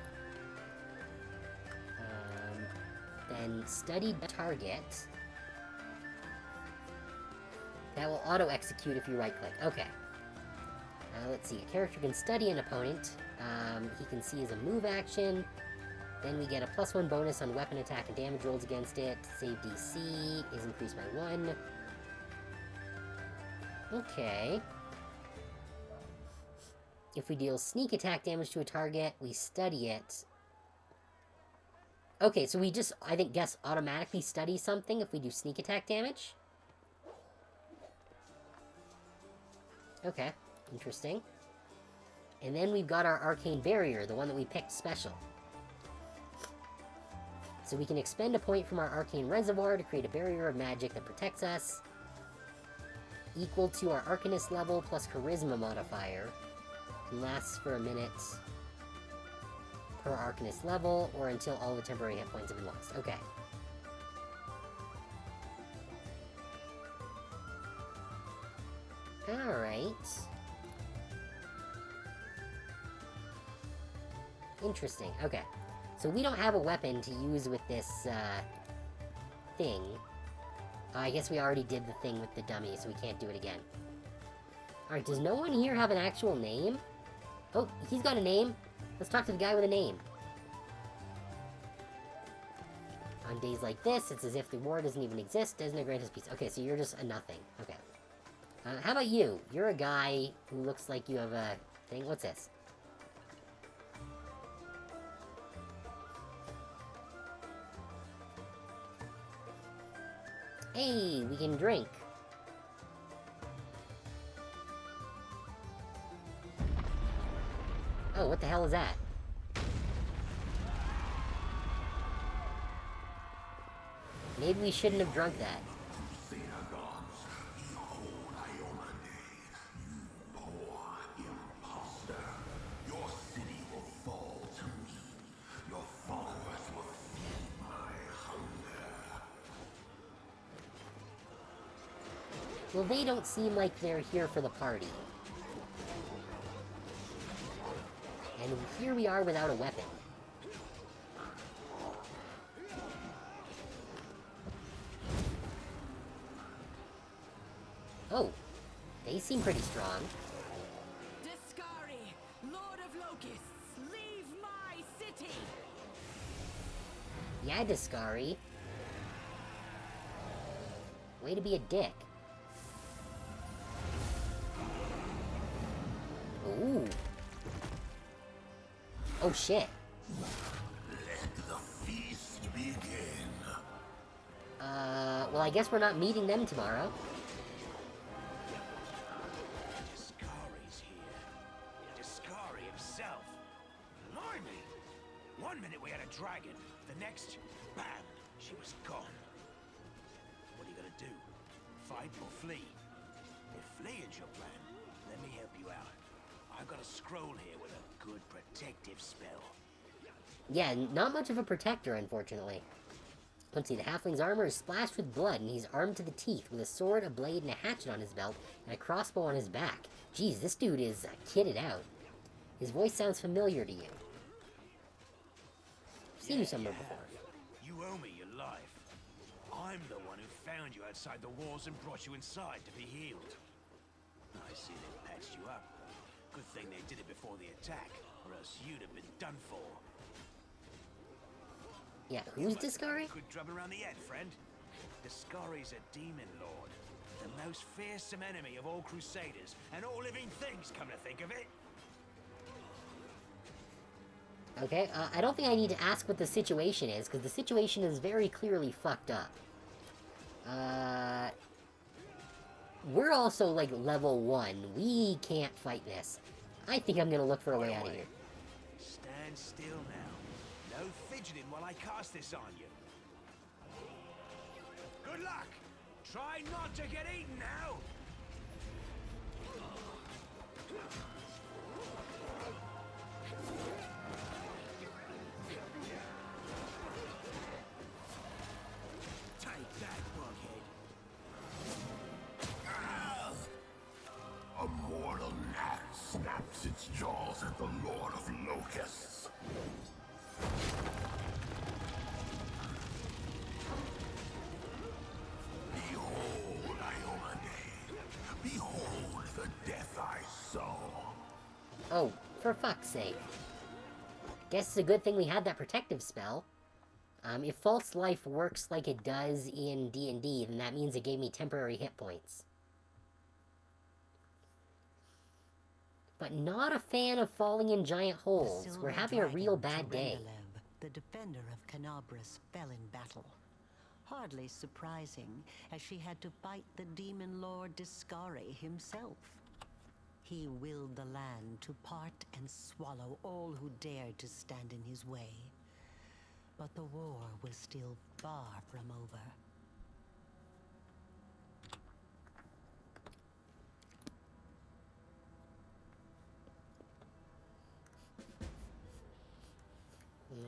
then study the target. That will auto-execute if you right-click. Okay. Let's see. A character can study an opponent. He can see as a move action. Then we get a +1 bonus on weapon attack and damage rolls against it. Save DC is increased by 1. Okay. If we deal sneak attack damage to a target, we study it. Okay, so we just, I think, guess automatically study something if we do sneak attack damage. Okay, interesting. And then we've got our arcane barrier, the one that we picked special. So we can expend a point from our arcane reservoir to create a barrier of magic that protects us, equal to our arcanist level plus charisma modifier. Can last for a minute per arcanist level, or until all the temporary hit points have been lost. Okay. Alright. Interesting. Okay. So we don't have a weapon to use with this, thing. I guess we already did the thing with the dummy, so we can't do it again. Alright, does no one here have an actual name? Oh, he's got a name. Let's talk to the guy with a name. On days like this, it's as if the war doesn't even exist. Doesn't it grant us peace? Okay, so you're just a nothing. Okay. How about you? You're a guy who looks like you have a thing. What's this? Hey, we can drink. Oh, what the hell is that? Maybe we shouldn't have drunk that. Well, they don't seem like they're here for the party. And here we are without a weapon. Oh, they seem pretty strong. Discari, Lord of Locusts, leave my city! Yeah, Discari. Way to be a dick. Ooh. Oh shit. Let the feast begin. Well, I guess we're not meeting them tomorrow. Discari's here. Discari himself. Blimey! One minute we had a dragon, the next, bam, she was gone. What are you gonna do? Fight or flee? If fleeing's your plan, let me help you out. I've got a scroll here with a good protective spell. Yeah, not much of a protector, unfortunately. Let's see, the halfling's armor is splashed with blood, and he's armed to the teeth with a sword, a blade, and a hatchet on his belt, and a crossbow on his back. Geez, this dude is kitted out. His voice sounds familiar to you. I've seen you somewhere before. You owe me your life. I'm the one who found you outside the walls and brought you inside to be healed. I see they patched you up. Good thing they did it before the attack, or else you'd have been done for. Yeah, who's Discari? Good drubbing around the head, friend. Discari's a demon lord. The most fearsome enemy of all crusaders, and all living things, come to think of it. Okay, I don't think I need to ask what the situation is, because the situation is very clearly fucked up. We're also, like, level 1. We can't fight this. I think I'm gonna look for a way out of here. Stand still now. No fidgeting while I cast this on you. Good luck! Try not to get eaten now! Take that, bughead. A mortal gnat snaps its jaws at the Lord of Locusts. Behold, Ione. Behold the death I saw. Oh, for fuck's sake. Guess it's a good thing we had that protective spell. If false life works like it does in D&D, then that means it gave me temporary hit points. But not a fan of falling in giant holes. We're having a real bad day. The defender of Canabras fell in battle. Hardly surprising, as she had to fight the demon lord Discari himself. He willed the land to part and swallow all who dared to stand in his way. But the war was still far from over.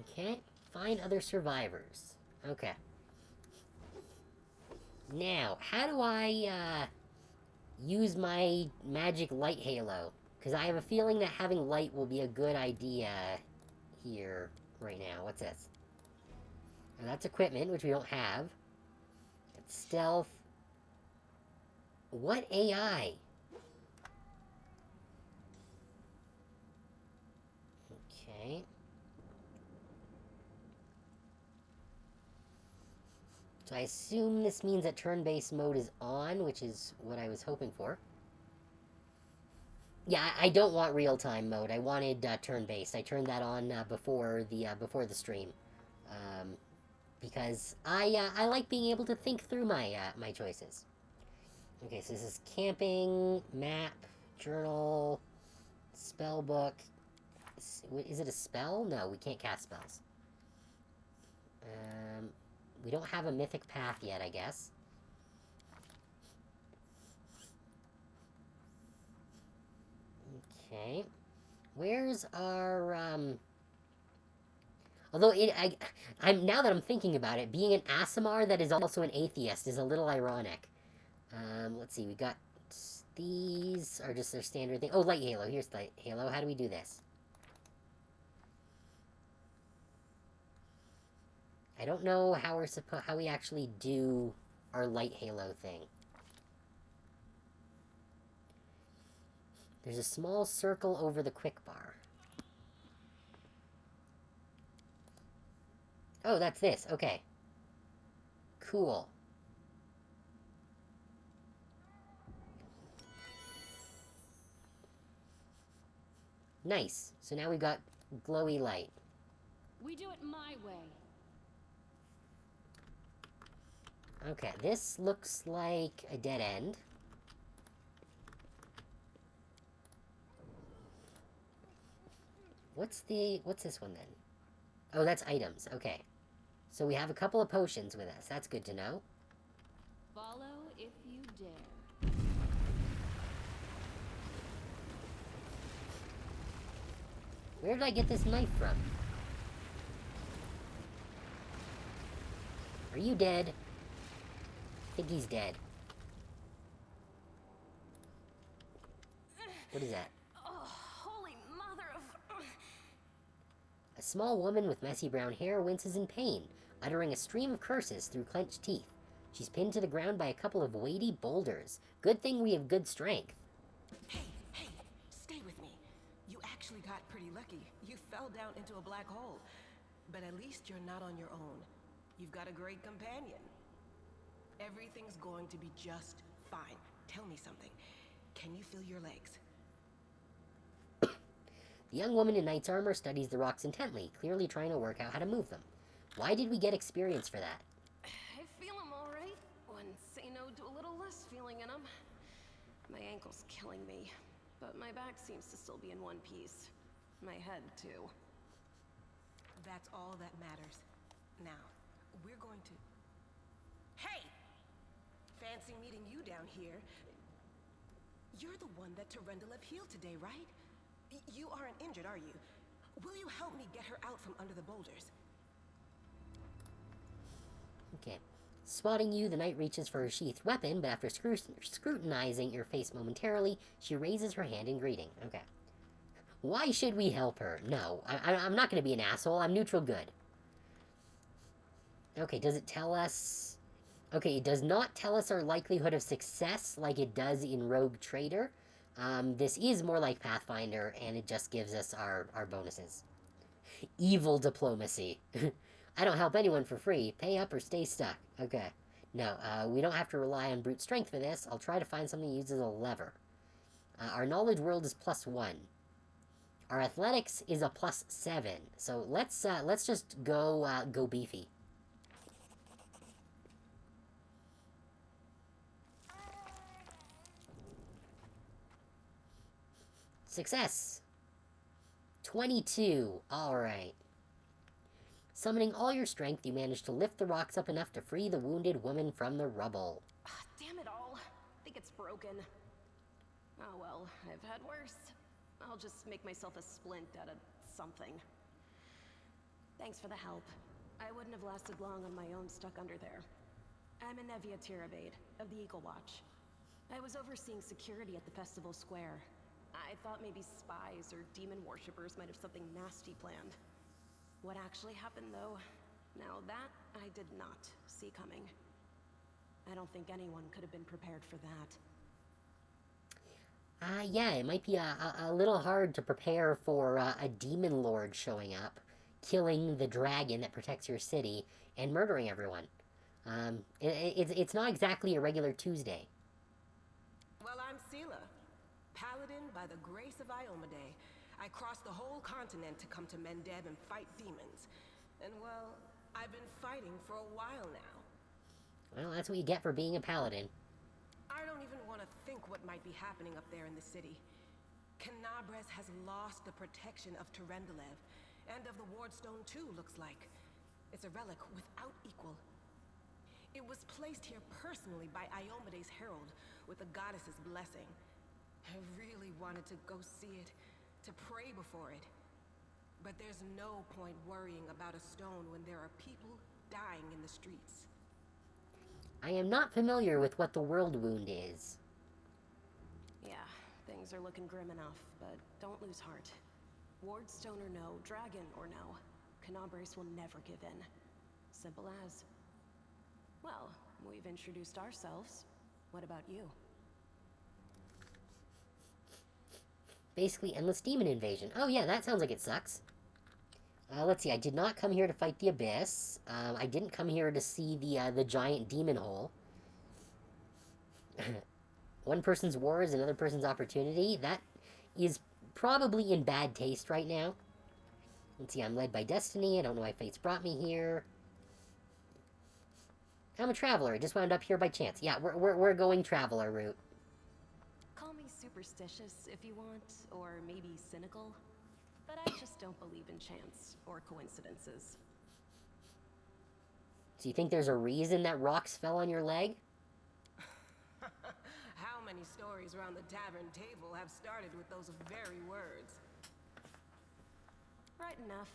Okay, find other survivors. Okay. Now, how do I, use my magic light halo? Because I have a feeling that having light will be a good idea here right now. What's this? Oh, that's equipment, which we don't have. It's stealth. What AI? Okay. So I assume this means that turn-based mode is on, which is what I was hoping for. Yeah, I don't want real-time mode. I wanted turn-based. I turned that on before the stream, because I like being able to think through my my choices. Okay, so this is camping, map, journal, spell book. Is it a spell? No, we can't cast spells. We don't have a mythic path yet, I guess. Okay. Where's our, Although, I'm now that I'm thinking about it, being an Aasimar that is also an atheist is a little ironic. Let's see, we got... These are just their standard thing. Oh, light halo. Here's light halo. How do we do this? I don't know how how we actually do our light halo thing. There's a small circle over the quick bar. Oh, that's this. Okay. Cool. Nice. So now we've got glowy light. We do it my way. Okay, this looks like a dead end. What's this one then? Oh, that's items. Okay. So we have a couple of potions with us. That's good to know. Follow if you dare. Where did I get this knife from? Are you dead? I think he's dead. What is that? Oh, holy mother of... A small woman with messy brown hair winces in pain, uttering a stream of curses through clenched teeth. She's pinned to the ground by a couple of weighty boulders. Good thing we have good strength. Hey, stay with me. You actually got pretty lucky. You fell down into a black hole. But at least you're not on your own. You've got a great companion. Everything's going to be just fine. Tell me something. Can you feel your legs? The young woman in knight's armor studies the rocks intently, clearly trying to work out how to move them. Why did we get experience for that? I feel them all right. Wouldn't say no to a little less feeling in them. My ankle's killing me, but my back seems to still be in one piece. My head, too. That's all that matters. Now, we're going to... Hey! Fancy meeting you down here. You're the one that Terendelev healed today, right? You aren't injured, are you? Will you help me get her out from under the boulders? Okay. Spotting you, the knight reaches for her sheathed weapon, but after scrutinizing your face momentarily, she raises her hand in greeting. Okay. Why should we help her? No, I'm not going to be an asshole. I'm neutral good. Okay, does it tell us... Okay, it does not tell us our likelihood of success like it does in Rogue Trader. This is more like Pathfinder, and it just gives us our bonuses. Evil diplomacy. I don't help anyone for free. Pay up or stay stuck. Okay. No, we don't have to rely on brute strength for this. I'll try to find something used as a lever. Our knowledge world is +1. Our athletics is a +7. So let's just go beefy. Success! 22. Alright. Summoning all your strength, you manage to lift the rocks up enough to free the wounded woman from the rubble. Damn it all. I think it's broken. Oh well, I've had worse. I'll just make myself a splint out of something. Thanks for the help. I wouldn't have lasted long on my own stuck under there. I'm Anevia Tirabade, of the Eagle Watch. I was overseeing security at the festival square. I thought maybe spies or demon worshippers might have something nasty planned. What actually happened, though, now that I did not see coming. I don't think anyone could have been prepared for that. Yeah, it might be a little hard to prepare for a demon lord showing up, killing the dragon that protects your city, and murdering everyone. It's not exactly a regular Tuesday. Well, I'm Sela, paladin by the grace of Iomade. I crossed the whole continent to come to Mendeb and fight demons. And well, I've been fighting for a while now. Well, that's what you get for being a paladin. I don't even want to think what might be happening up there in the city. Canabres has lost the protection of Terendelev, and of the Wardstone too, looks like. It's a relic without equal. It was placed here personally by Iomade's herald, with the goddess's blessing. I really wanted to go see it, to pray before it. But there's no point worrying about a stone when there are people dying in the streets. I am not familiar with what the world wound is. Yeah, things are looking grim enough, but don't lose heart. Wardstone or no, dragon or no, Canabres will never give in. Simple as. Well, we've introduced ourselves. What about you? Basically, endless demon invasion. Oh yeah, that sounds like it sucks. Let's see, I did not come here to fight the Abyss. I didn't come here to see the giant demon hole. One person's war is another person's opportunity. That is probably in bad taste right now. Let's see, I'm led by destiny. I don't know why fate's brought me here. I'm a traveler. I just wound up here by chance. Yeah, we're going traveler route. Call me superstitious if you want, or maybe cynical. But I just don't believe in chance or coincidences. So you think there's a reason that rocks fell on your leg? How many stories around the tavern table have started with those very words? Right enough.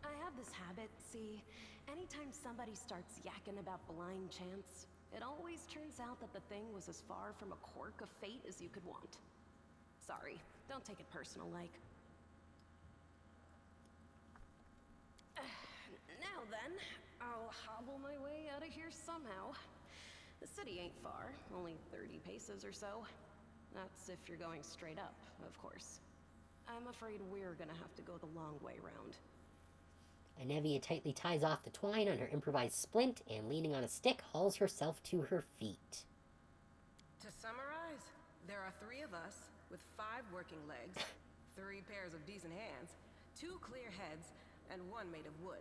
I have this habit, see, anytime somebody starts yakking about blind chance, it always turns out that the thing was as far from a quirk of fate as you could want. Sorry, don't take it personal, like. Now then, I'll hobble my way out of here somehow. The city ain't far, only 30 paces or so. That's if you're going straight up, of course. I'm afraid we're gonna have to go the long way round. Anevia tightly ties off the twine on her improvised splint and, leaning on a stick, hauls herself to her feet. To summarize, there are 3 of us with 5 working legs, 3 pairs of decent hands, 2 clear heads, and 1 made of wood.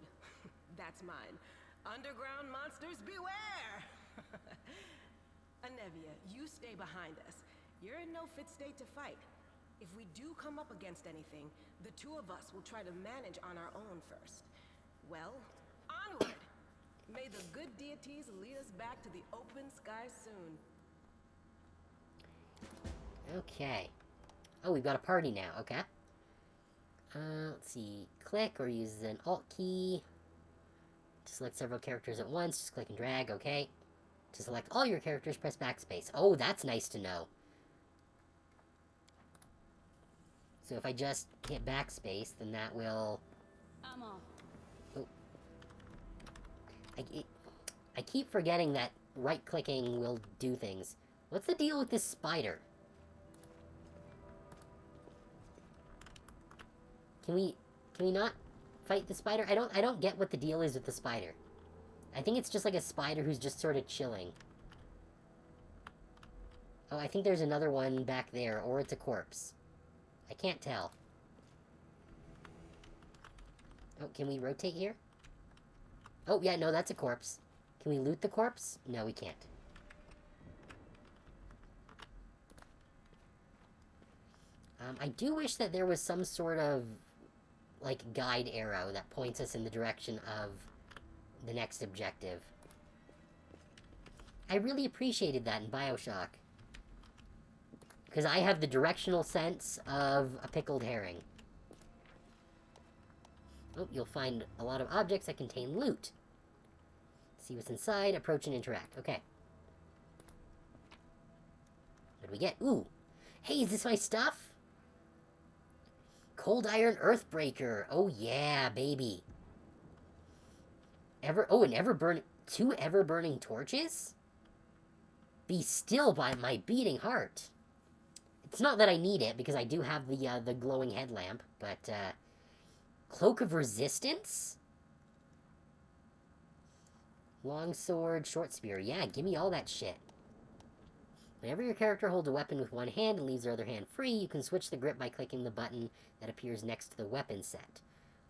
That's mine. Underground monsters beware! Anevia, you stay behind us. You're in no fit state to fight. If we do come up against anything, the 2 of us will try to manage on our own first. Well, onward! May the good deities lead us back to the open sky soon. Okay. Oh, we've got a party now. Okay. Let's see. Click or use an Alt key. To select several characters at once, just click and drag. Okay. To select all your characters, press backspace. Oh, that's nice to know. So if I just hit backspace, then that will... I'm off. Oh. I keep forgetting that right-clicking will do things. What's the deal with this spider? Can we not fight the spider? I don't get what the deal is with the spider. I think it's just like a spider who's just sort of chilling. Oh, I think there's another one back there, or it's a corpse. I can't tell. Oh, can we rotate here? Oh, yeah, no, that's a corpse. Can we loot the corpse? No, we can't. I do wish that there was some sort of, like, guide arrow that points us in the direction of the next objective. I really appreciated that in BioShock. Because I have the directional sense of a pickled herring. Oh, you'll find a lot of objects that contain loot. See what's inside, approach and interact. Okay. What do we get? Ooh! Hey, is this my stuff? Cold Iron Earthbreaker. Oh yeah, baby. Two ever-burning torches? Be still by my beating heart. It's not that I need it, because I do have the glowing headlamp, but, Cloak of Resistance? Longsword, short spear. Yeah, give me all that shit. Whenever your character holds a weapon with one hand and leaves their other hand free, you can switch the grip by clicking the button that appears next to the weapon set.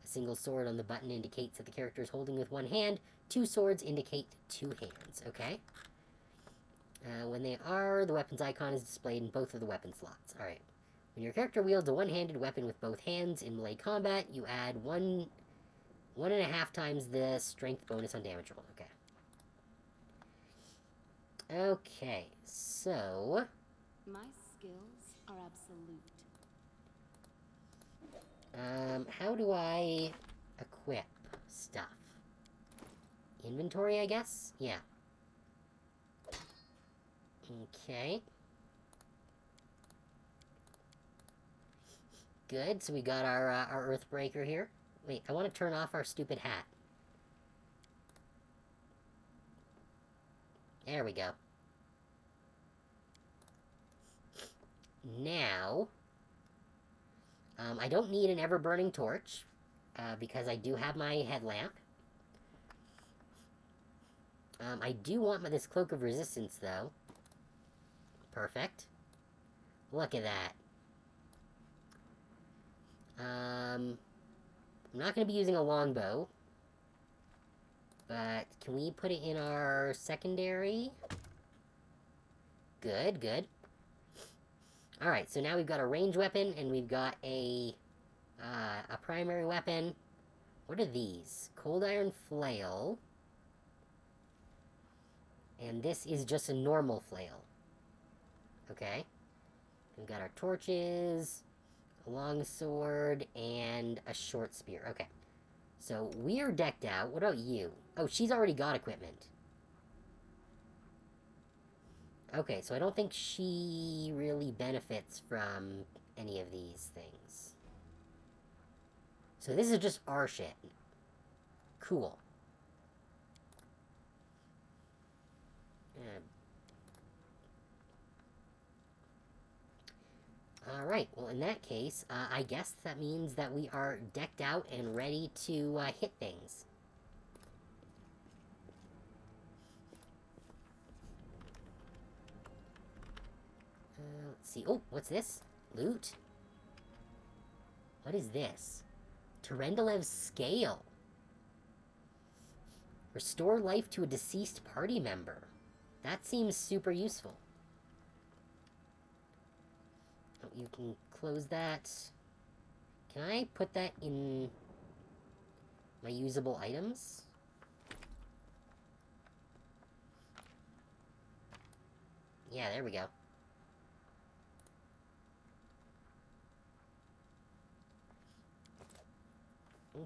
A single sword on the button indicates that the character is holding with one hand. 2 swords indicate 2 hands. Okay? When they are, the weapon's icon is displayed in both of the weapon slots. Alright. When your character wields a one-handed weapon with both hands in melee combat, you add 1.5 times the strength bonus on damage roll. Okay. Okay, so... My skills are absolute. How do I equip stuff? Inventory, I guess? Yeah. Okay. Good, so we got our Earthbreaker here. Wait, I want to turn off our stupid hat. There we go. Now, I don't need an ever-burning torch, because I do have my headlamp. I do want this Cloak of Resistance, though. Perfect. Look at that. I'm not going to be using a longbow. But can we put it in our secondary? Good, good. Alright, so now we've got a ranged weapon, and we've got a primary weapon. What are these? Cold Iron Flail. And this is just a normal flail. Okay. We've got our torches, a long sword, and a short spear. Okay. So, we're decked out. What about you? Oh, she's already got equipment. Okay, so I don't think she really benefits from any of these things. So this is just our shit. Cool. Alright, well in that case, I guess that means that we are decked out and ready to hit things. Let's see. Oh, what's this? Loot? What is this? Terendalev's Scale. Restore life to a deceased party member. That seems super useful. Oh, you can close that. Can I put that in my usable items? Yeah, there we go.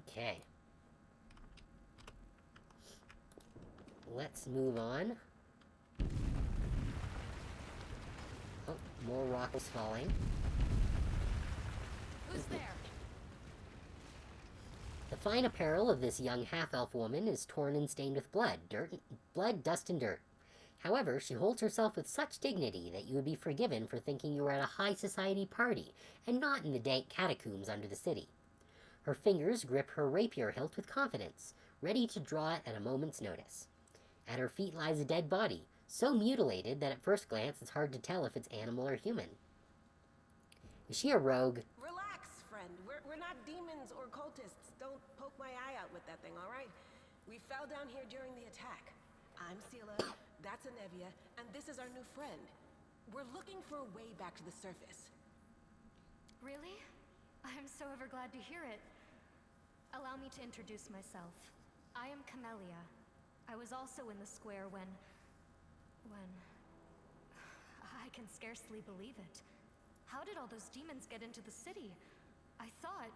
Okay. Let's move on. Oh, more rock is falling. Who's there? The fine apparel of this young half-elf woman is torn and stained with blood, dust, and dirt. However, she holds herself with such dignity that you would be forgiven for thinking you were at a high society party and not in the dank catacombs under the city. Her fingers grip her rapier hilt with confidence, ready to draw it at a moment's notice. At her feet lies a dead body, so mutilated that at first glance it's hard to tell if it's animal or human. Is she a rogue? Relax, friend. We're not demons or cultists. Don't poke my eye out with that thing, all right? We fell down here during the attack. I'm Sela, that's Anevia, and this is our new friend. We're looking for a way back to the surface. Really? I'm so ever glad to hear it. Allow me to introduce myself. I am Camellia. I was also in the square when... I can scarcely believe it. How did all those demons get into the city? I thought,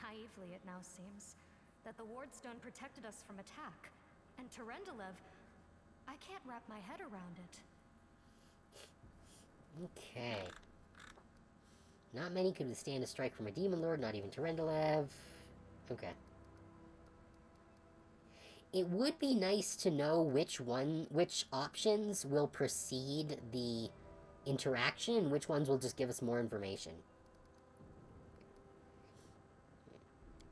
naively it now seems, that the Wardstone protected us from attack. And Terendelev, I can't wrap my head around it. Okay. Not many could withstand a strike from a demon lord, not even Terendelev. Okay. It would be nice to know which options will precede the interaction, and which ones will just give us more information.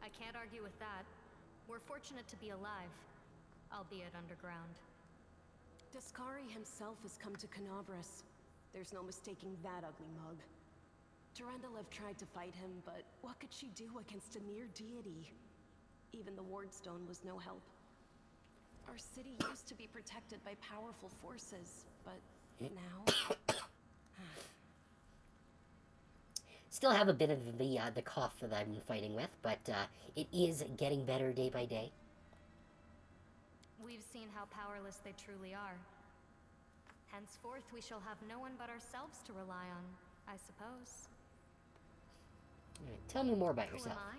I can't argue with that. We're fortunate to be alive, albeit underground. Discari himself has come to Canobras. There's no mistaking that ugly mug. Terendelev tried to fight him, but what could she do against a near deity? Even the Wardstone was no help. Our city used to be protected by powerful forces, but now... Still have a bit of the cough that I've been fighting with, but it is getting better day by day. We've seen how powerless they truly are. Henceforth, we shall have no one but ourselves to rely on, I suppose. Right, tell me more about Who yourself. am I?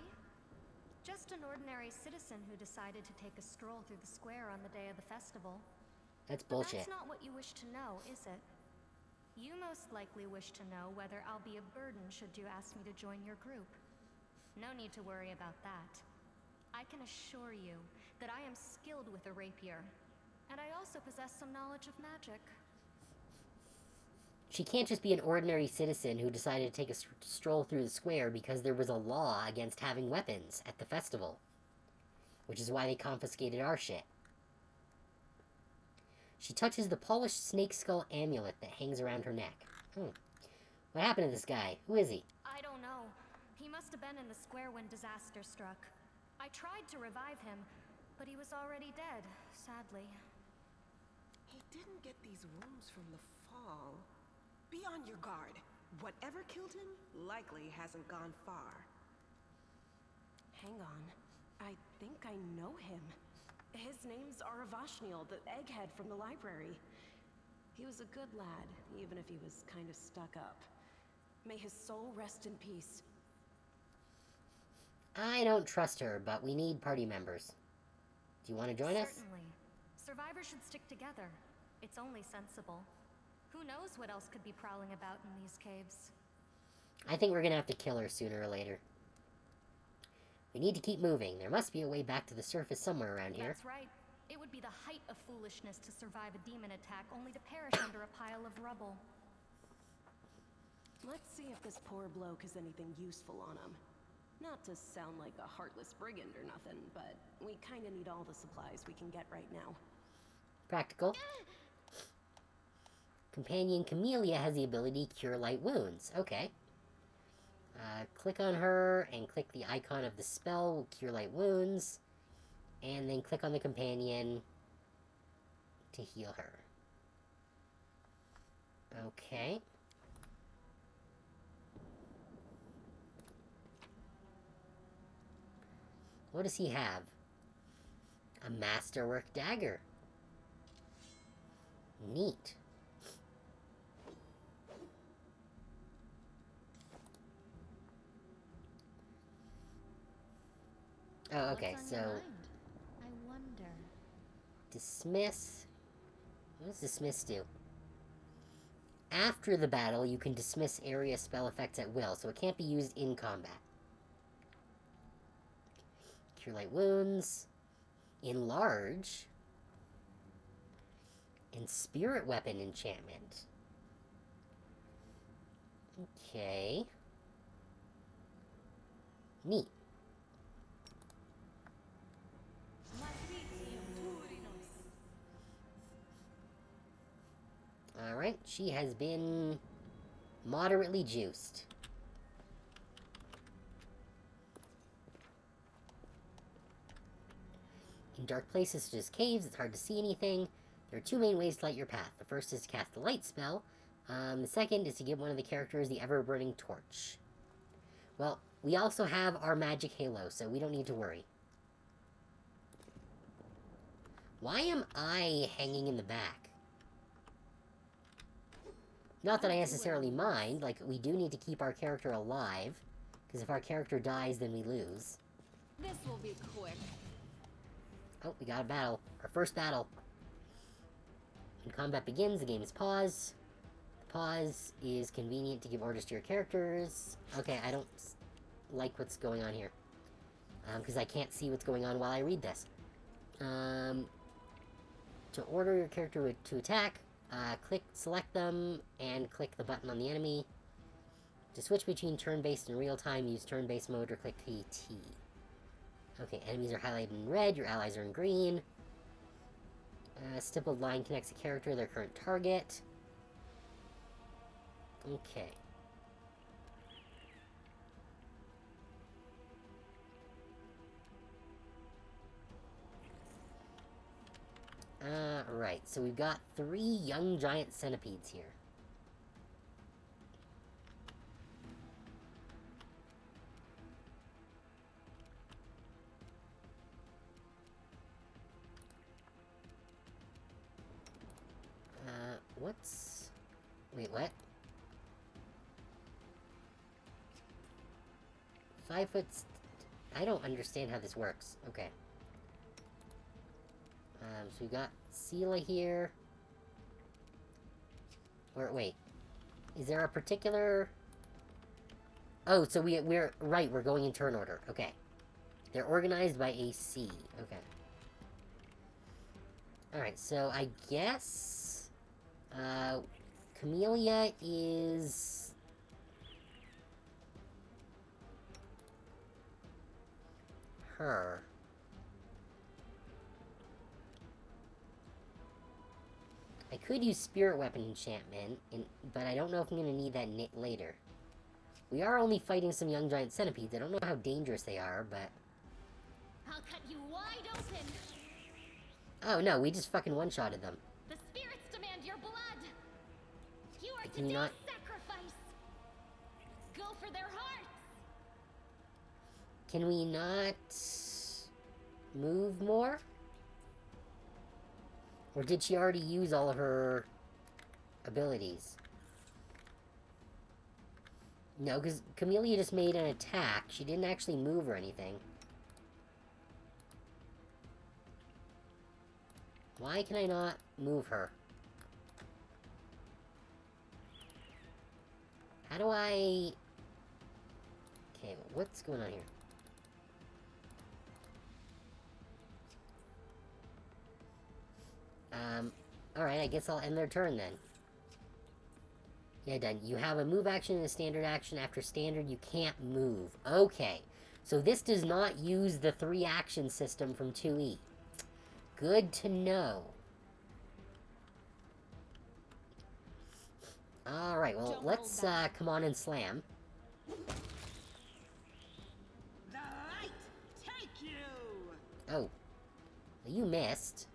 Just an ordinary citizen who decided to take a stroll through the square on the day of the festival. That's But bullshit. that's not what you wish to know, is it? You most likely wish to know whether I'll be a burden should you ask me to join your group. No need to worry about that. I can assure you that I am skilled with a rapier, and I also possess some knowledge of magic. She can't just be an ordinary citizen who decided to take a stroll through the square because there was a law against having weapons at the festival. Which is why they confiscated our shit. She touches the polished snake skull amulet that hangs around her neck. What happened to this guy? Who is he? I don't know. He must have been in the square when disaster struck. I tried to revive him, but he was already dead, sadly. He didn't get these wounds from the fall. Be on your guard. Whatever killed him likely hasn't gone far. Hang on. I think I know him. His name's Aravashniel, the egghead from the library. He was a good lad, even if he was kind of stuck up. May his soul rest in peace. I don't trust her, but we need party members. Do you want to join us? Certainly. Survivors should stick together. It's only sensible. Who knows what else could be prowling about in these caves? I think we're gonna have to kill her sooner or later. We need to keep moving. There must be a way back to the surface somewhere around here. That's right. It would be the height of foolishness to survive a demon attack only to perish under a pile of rubble. Let's see if this poor bloke has anything useful on him. Not to sound like a heartless brigand or nothing, but we kinda need all the supplies we can get right now. Practical. Companion Camellia has the ability to cure light wounds. Okay. Click on her and click the icon of the spell, cure light wounds, and then click on the companion to heal her. Okay. What does he have? A masterwork dagger. Neat. Oh, okay, What's on so your mind? I wonder. dismiss. What does dismiss do? After the battle, you can dismiss area spell effects at will, so it can't be used in combat. Cure light wounds. Enlarge. And spirit weapon enchantment. Okay. Neat. Alright, she has been moderately juiced. In dark places such as caves, it's hard to see anything. There are two main ways to light your path. The first is to cast the light spell. The second is to give one of the characters the ever-burning torch. Well, we also have our magic halo, so we don't need to worry. Why am I hanging in the back? Not that I necessarily mind, like, we do need to keep our character alive, because if our character dies, then we lose. This will be quick. Oh, we got a battle. Our first battle. When combat begins, the game is paused. The pause is convenient to give orders to your characters. Okay, I don't like what's going on here. Because I can't see what's going on while I read this. To order your character to attack, select them, and click the button on the enemy. To switch between turn-based and real-time, use turn-based mode or click PT. Okay, enemies are highlighted in red, your allies are in green. A stippled line connects a character to their current target. Okay. Right, so we've got 3 young giant centipedes here. What's... Wait, what? 5 foot... I don't understand how this works. Okay. So we got Sela here. Or, wait. Is there a particular... Oh, so we're... Right, we're going in turn order. Okay. They're organized by AC. Okay. Alright, so I guess... Camellia is... her. I could use Spirit Weapon enchantment, but I don't know if I'm going to need that later. We are only fighting some young giant centipedes. I don't know how dangerous they are, but... I'll cut you wide open. Oh, no, we just fucking one-shotted them. The spirits demand your blood. You are Can you not... sacrifice. Go for their hearts. Can we not... move more? Or did she already use all of her abilities? No, because Camellia just made an attack. She didn't actually move or anything. Why can I not move her? How do I... Okay, what's going on here? Alright, I guess I'll end their turn then. Yeah, done. You have a move action and a standard action. After standard, you can't move. Okay. So this does not use the 3-action system from 2E. Good to know. Alright, well, let's come on and slam. The light take you. Oh. Well, you missed.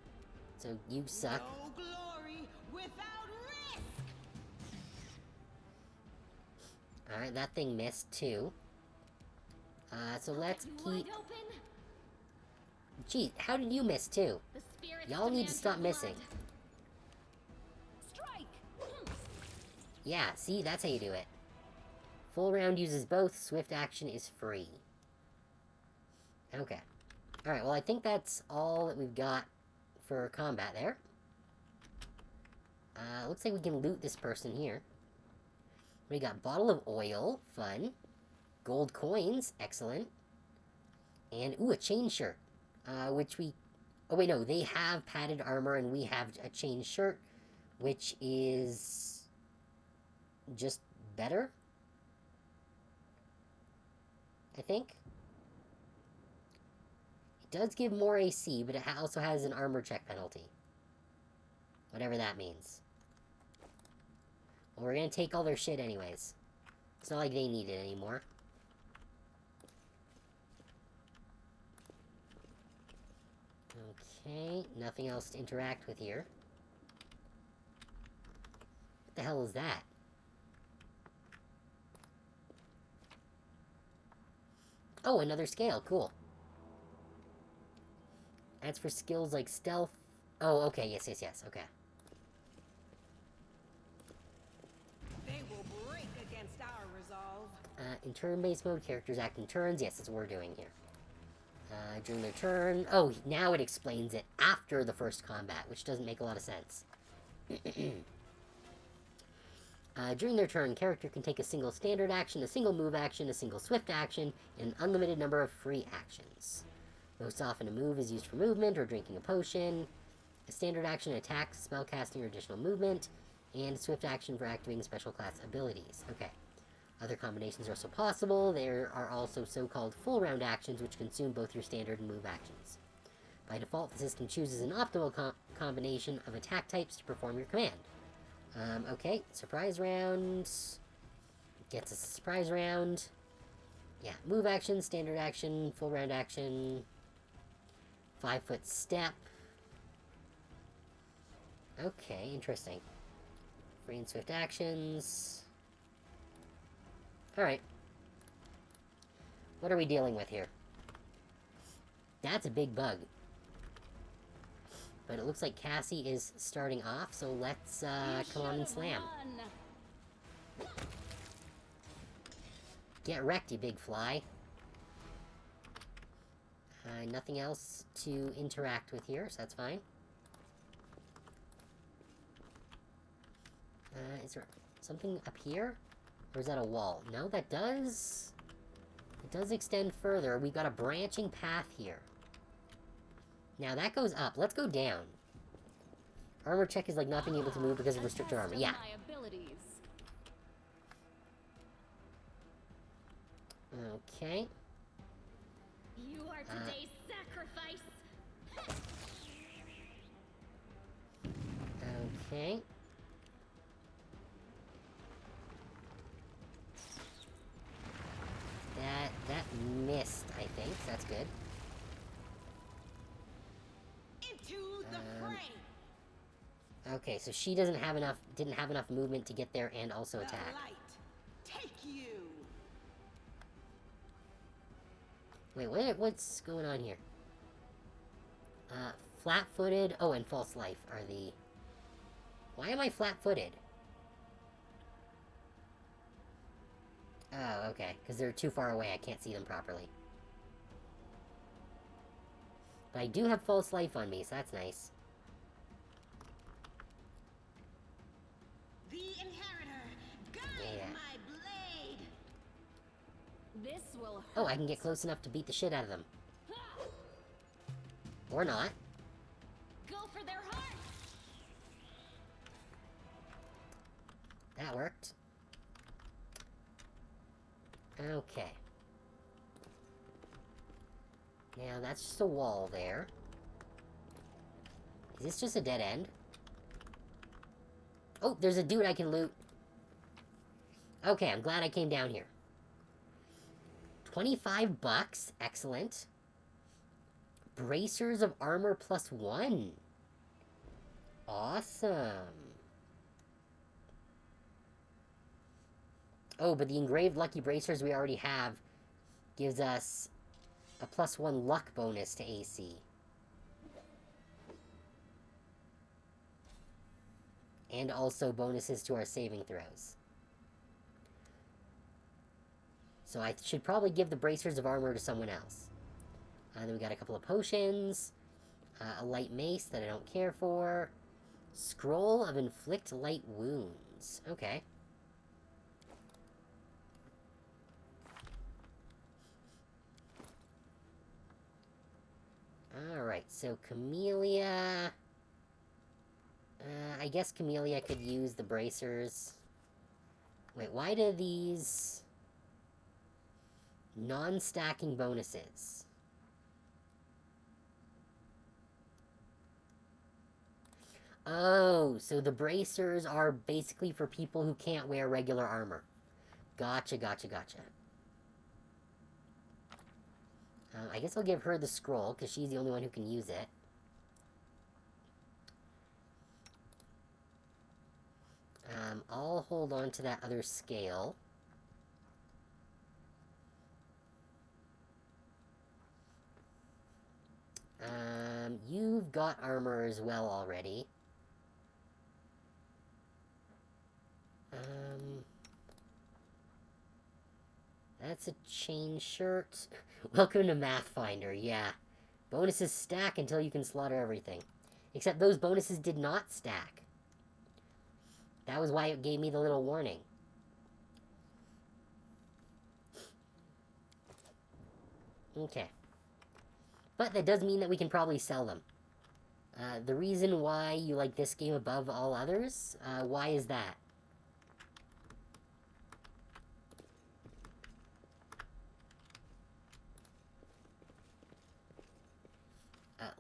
So you suck. No glory without risk. Alright, that thing missed too. So let's keep... Gee, how did you miss too? Y'all need to stop missing. Strike. Yeah, see, that's how you do it. Full round uses both, swift action is free. Okay. Alright, well I think that's all that we've got for combat there. Looks like we can loot this person here. We got bottle of oil, fun. Gold coins, excellent. And, ooh, a chain shirt. Which we... Oh, wait, no. They have padded armor, and we have a chain shirt, which is... just better? I think. It does give more AC, but it also has an armor check penalty. Whatever that means. Well, we're gonna take all their shit anyways. It's not like they need it anymore. Okay, nothing else to interact with here. What the hell is that? Oh, another scale. Cool. That's for skills like stealth. Oh, okay. Yes. Okay. They will break against our resolve. In turn-based mode, characters act in turns. Yes, that's what we're doing here. During their turn... Oh, now it explains it after the first combat, which doesn't make a lot of sense. During their turn, character can take a single standard action, a single move action, a single swift action, and an unlimited number of free actions. Most often a move is used for movement or drinking a potion, a standard action, attack, spellcasting, or additional movement, and a swift action for activating special class abilities. Okay. Other combinations are also possible. There are also so-called full-round actions, which consume both your standard and move actions. By default, the system chooses an optimal combination of attack types to perform your command. Okay, surprise round. Gets us a surprise round. Yeah, move action, standard action, full round action. 5-foot step. Okay, interesting. Free and swift actions. Alright. What are we dealing with here? That's a big bug. But it looks like Cassie is starting off, so let's, come on and slam. Get wrecked, you big fly. Nothing else to interact with here, so that's fine. Is there something up here? Or is that a wall? No, that does... It does extend further. We've got a branching path here. Now, that goes up. Let's go down. Armor check is like not being able to move because of restricted armor. Yeah. Okay. You are today's sacrifice. Okay. That missed, I think. That's good. Into the fray. Okay, so she didn't have enough movement to get there and also attack. The light. Take you. Wait, what's going on here? Flat-footed... Oh, and false life are the... Why am I flat-footed? Oh, okay. Because they're too far away. I can't see them properly. But I do have false life on me, so that's nice. The inheritor. Guide my blade. This will hurt. Oh, I can get close enough to beat the shit out of them. Or not. Go for their hearts. That worked. Okay. Now, that's just a wall there. Is this just a dead end? Oh, there's a dude I can loot. Okay, I'm glad I came down here. 25 bucks. Excellent. Bracers of armor +1. Awesome. Oh, but the engraved lucky bracers we already have gives us a +1 luck bonus to AC. And also bonuses to our saving throws. So I should probably give the bracers of armor to someone else. Then we got a couple of potions. A light mace that I don't care for. Scroll of inflict light wounds. Okay. Alright, so Camellia... I guess Camellia could use the bracers. Wait, why do these... non-stacking bonuses? Oh, so the bracers are basically for people who can't wear regular armor. Gotcha, gotcha, gotcha. I guess I'll give her the scroll, because she's the only one who can use it. I'll hold on to that other scale. You've got armor as well already. That's a chain shirt. Welcome to Pathfinder, yeah. Bonuses stack until you can slaughter everything. Except those bonuses did not stack. That was why it gave me the little warning. Okay. But that does mean that we can probably sell them. The reason why you like this game above all others, why is that?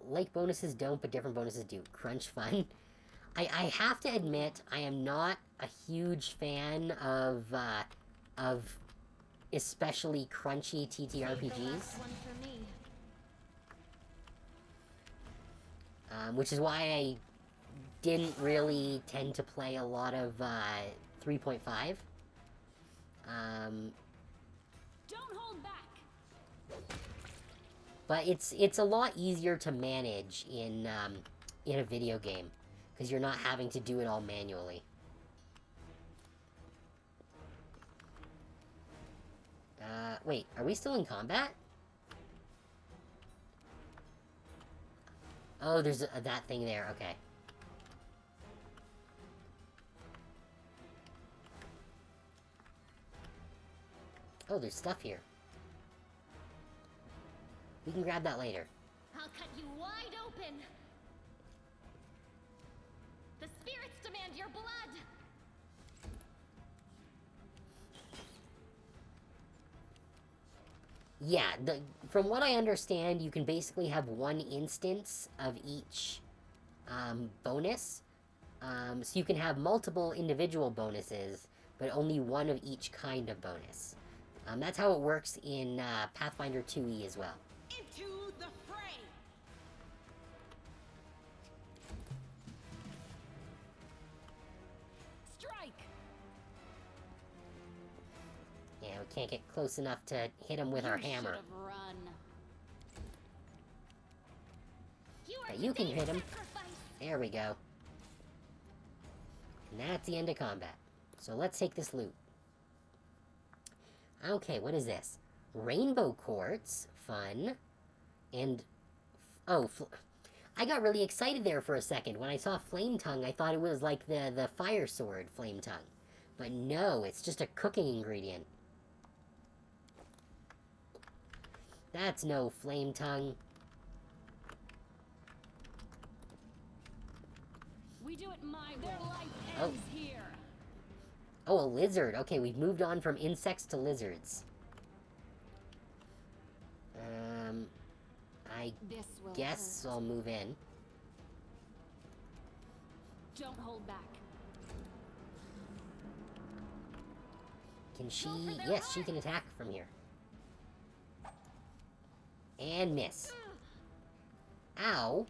Like bonuses don't, but different bonuses do. Crunch fun. I have to admit, I am not a huge fan of especially crunchy TTRPGs. Which is why I didn't really tend to play a lot of 3.5. Don't hold back. But it's a lot easier to manage in a video game, because you're not having to do it all manually. Wait, are we still in combat? Oh, there's that thing there, okay. Oh, there's stuff here. We can grab that later. I'll cut you wide open. The spirits demand your blood. Yeah, from what I understand, you can basically have one instance of each bonus. So you can have multiple individual bonuses, but only one of each kind of bonus. That's how it works in Pathfinder 2e as well. Into the fray! Strike! Yeah, we can't get close enough to hit him with our hammer. Should've run. But you can hit him. There we go. And that's the end of combat. So let's take this loot. Okay, what is this? Rainbow quartz. Fun. And... oh, I got really excited there for a second. When I saw Flame Tongue, I thought it was like the fire sword Flame Tongue. But no, it's just a cooking ingredient. That's no Flame Tongue. We do it my way. Their life Oh. ends here. Oh, a lizard. Okay, we've moved on from insects to lizards. I This will guess hurt. I'll move in. Don't hold back. Can she... Go for their yes, she heart. can attack from here. And miss. Ow.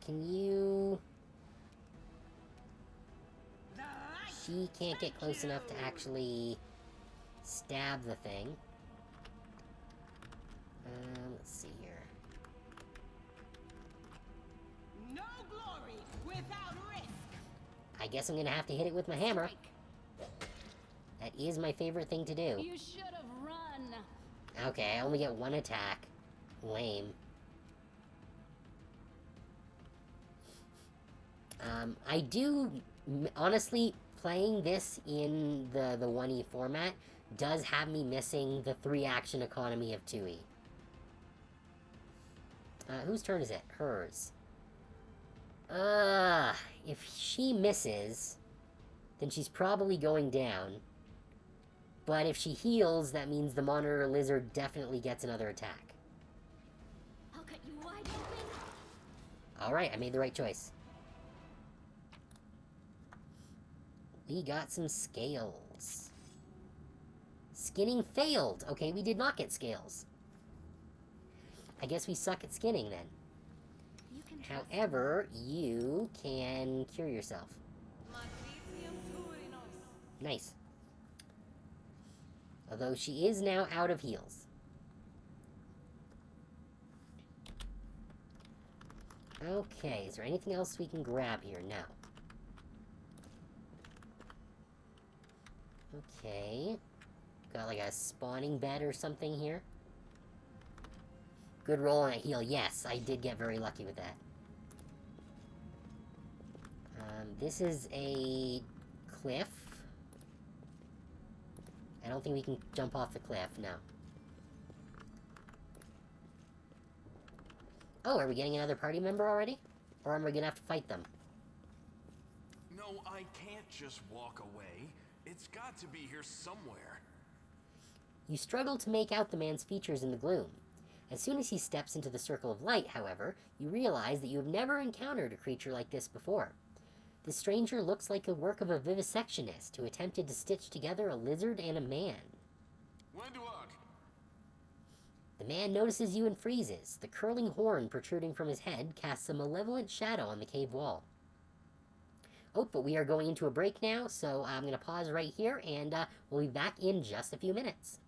Can you... she can't get close enough to actually stab the thing. Let's see here. No glory without risk! I guess I'm gonna have to hit it with my hammer. That is my favorite thing to do. You should have run. Okay, I only get one attack. Lame. I do, honestly, playing this in the 1E format does have me missing the 3-action economy of 2E. Whose turn is it? Hers. If she misses, then she's probably going down. But if she heals, that means the monitor lizard definitely gets another attack. I'll cut you wide open. Alright, I made the right choice. We got some scales. Skinning failed. Okay, we did not get scales. I guess we suck at skinning then. You can trust However, you can cure yourself. Nice. Although she is now out of heals. Okay, is there anything else we can grab here? No. Okay. Got like a spawning bed or something here. Good roll on a heal. Yes, I did get very lucky with that. This is a cliff. I don't think we can jump off the cliff, no. Oh, are we getting another party member already? Or am I gonna have to fight them? No, I can't just walk away. It's got to be here somewhere. You struggle to make out the man's features in the gloom. As soon as he steps into the circle of light, however, you realize that you have never encountered a creature like this before. The stranger looks like the work of a vivisectionist who attempted to stitch together a lizard and a man. When do I? The man notices you and freezes. The curling horn protruding from his head casts a malevolent shadow on the cave wall. Oh, but we are going into a break now, so I'm going to pause right here, and we'll be back in just a few minutes.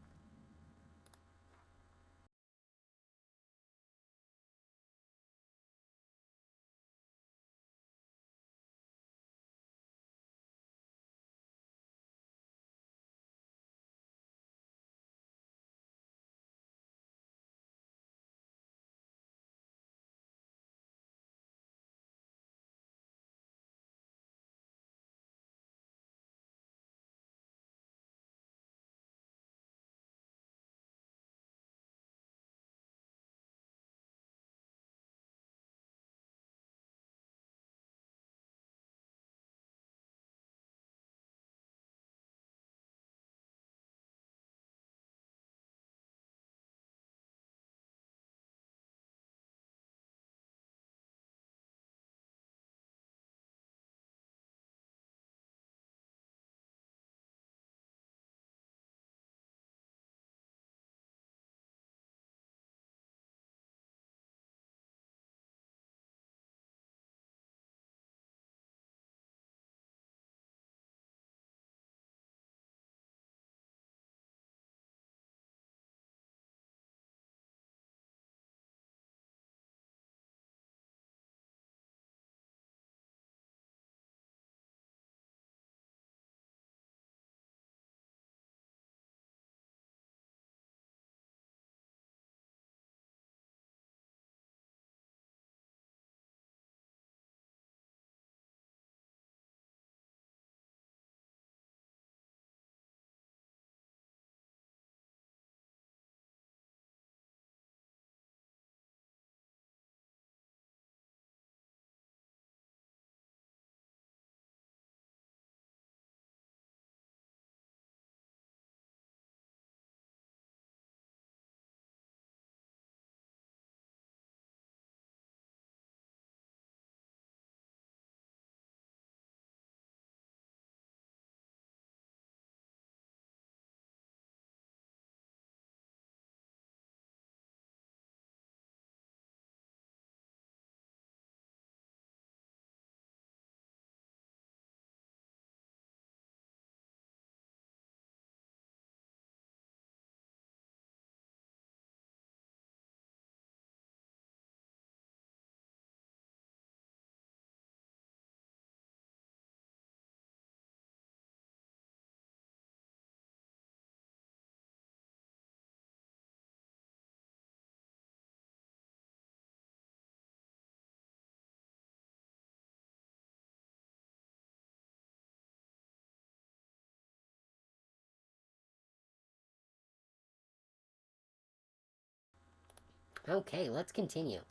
Okay, let's continue.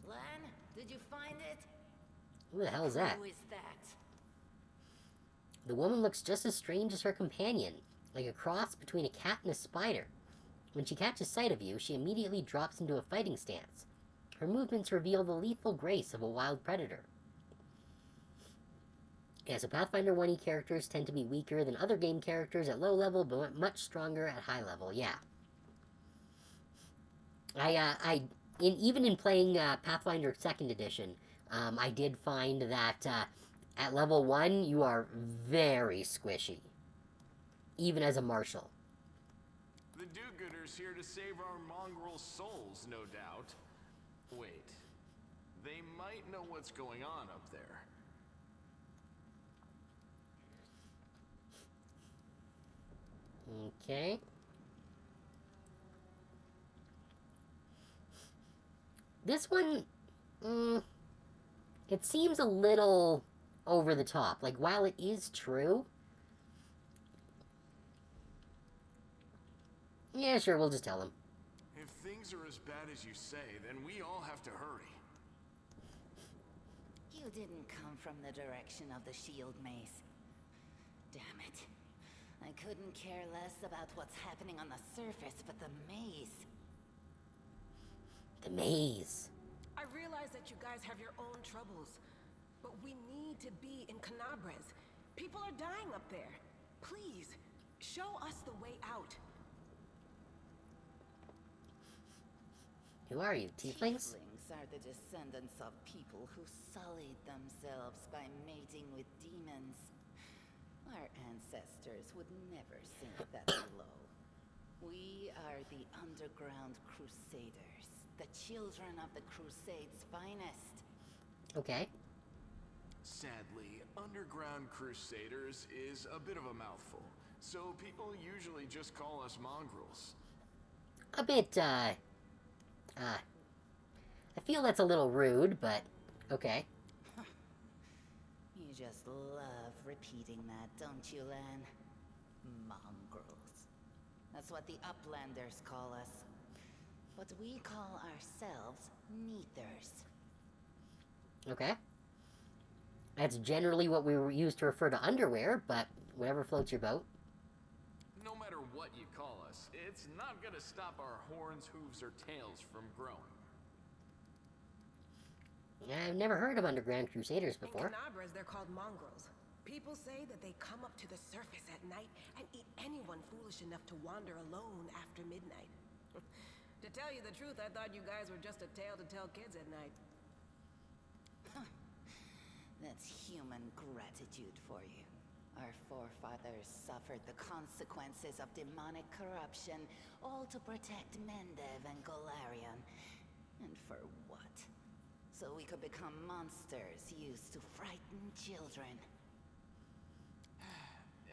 Lan, did you find it? Who the hell is that? Who is that? The woman looks just as strange as her companion, like a cross between a cat and a spider. When she catches sight of you, she immediately drops into a fighting stance. Her movements reveal the lethal grace of a wild predator. Yeah, so Pathfinder 1E characters tend to be weaker than other game characters at low level, but much stronger at high level, yeah. Even in playing Pathfinder 2nd Edition, I did find that at level 1, you are very squishy. Even as a marshal. The do-gooders here to save our mongrel souls, no doubt. Wait, they might know what's going on up there. Okay. This one, it seems a little over the top. Like, while it is true... Yeah, sure, we'll just tell him. If things are as bad as you say, then we all have to hurry. You didn't come from the direction of the shield maze. Damn it. I couldn't care less about what's happening on the surface, but the maze. The maze. I realize that you guys have your own troubles, but we need to be in Canabres. People are dying up there. Please, show us the way out. Who are you, tieflings? Tieflings are the descendants of people who sullied themselves by mating with demons. Our ancestors would never sink that low. We are the Underground Crusaders, the children of the Crusades' finest. Okay. Sadly, Underground Crusaders is a bit of a mouthful, so people usually just call us mongrels. A bit, I feel that's a little rude, but okay. You just love repeating that, don't you, Lan? Mongrels. That's what the Uplanders call us. But we call ourselves Neathers. Okay. That's generally what we use to refer to underwear, but whatever floats your boat. No matter what you call us, it's not gonna stop our horns, hooves, or tails from growing. I've never heard of Underground Crusaders before. In Canabres, they're called mongrels. People say that they come up to the surface at night and eat anyone foolish enough to wander alone after midnight. To tell you the truth, I thought you guys were just a tale to tell kids at night. That's human gratitude for you. Our forefathers suffered the consequences of demonic corruption, all to protect Mendev and Golarion. And for what? So we could become monsters used to frighten children.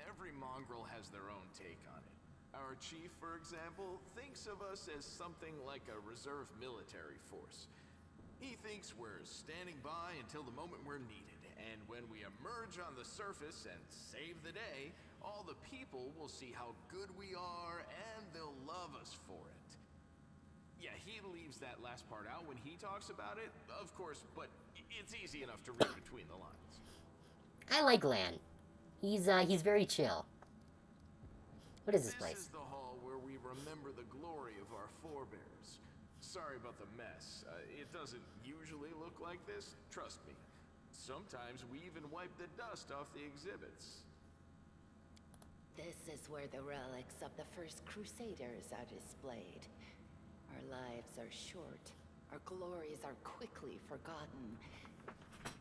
Every mongrel has their own take on it. Our chief, for example, thinks of us as something like a reserve military force. He thinks we're standing by until the moment we're needed, and when we emerge on the surface and save the day, all the people will see how good we are, and they'll love us for it. Yeah, he leaves that last part out when he talks about it, of course, but it's easy enough to read between the lines. I like Lan. He's very chill. What is this place? This is the hall where we remember the glory of our forebears. Sorry about the mess. It doesn't usually look like this, trust me. Sometimes we even wipe the dust off the exhibits. This is where the relics of the first Crusaders are displayed. Our lives are short. Our glories are quickly forgotten.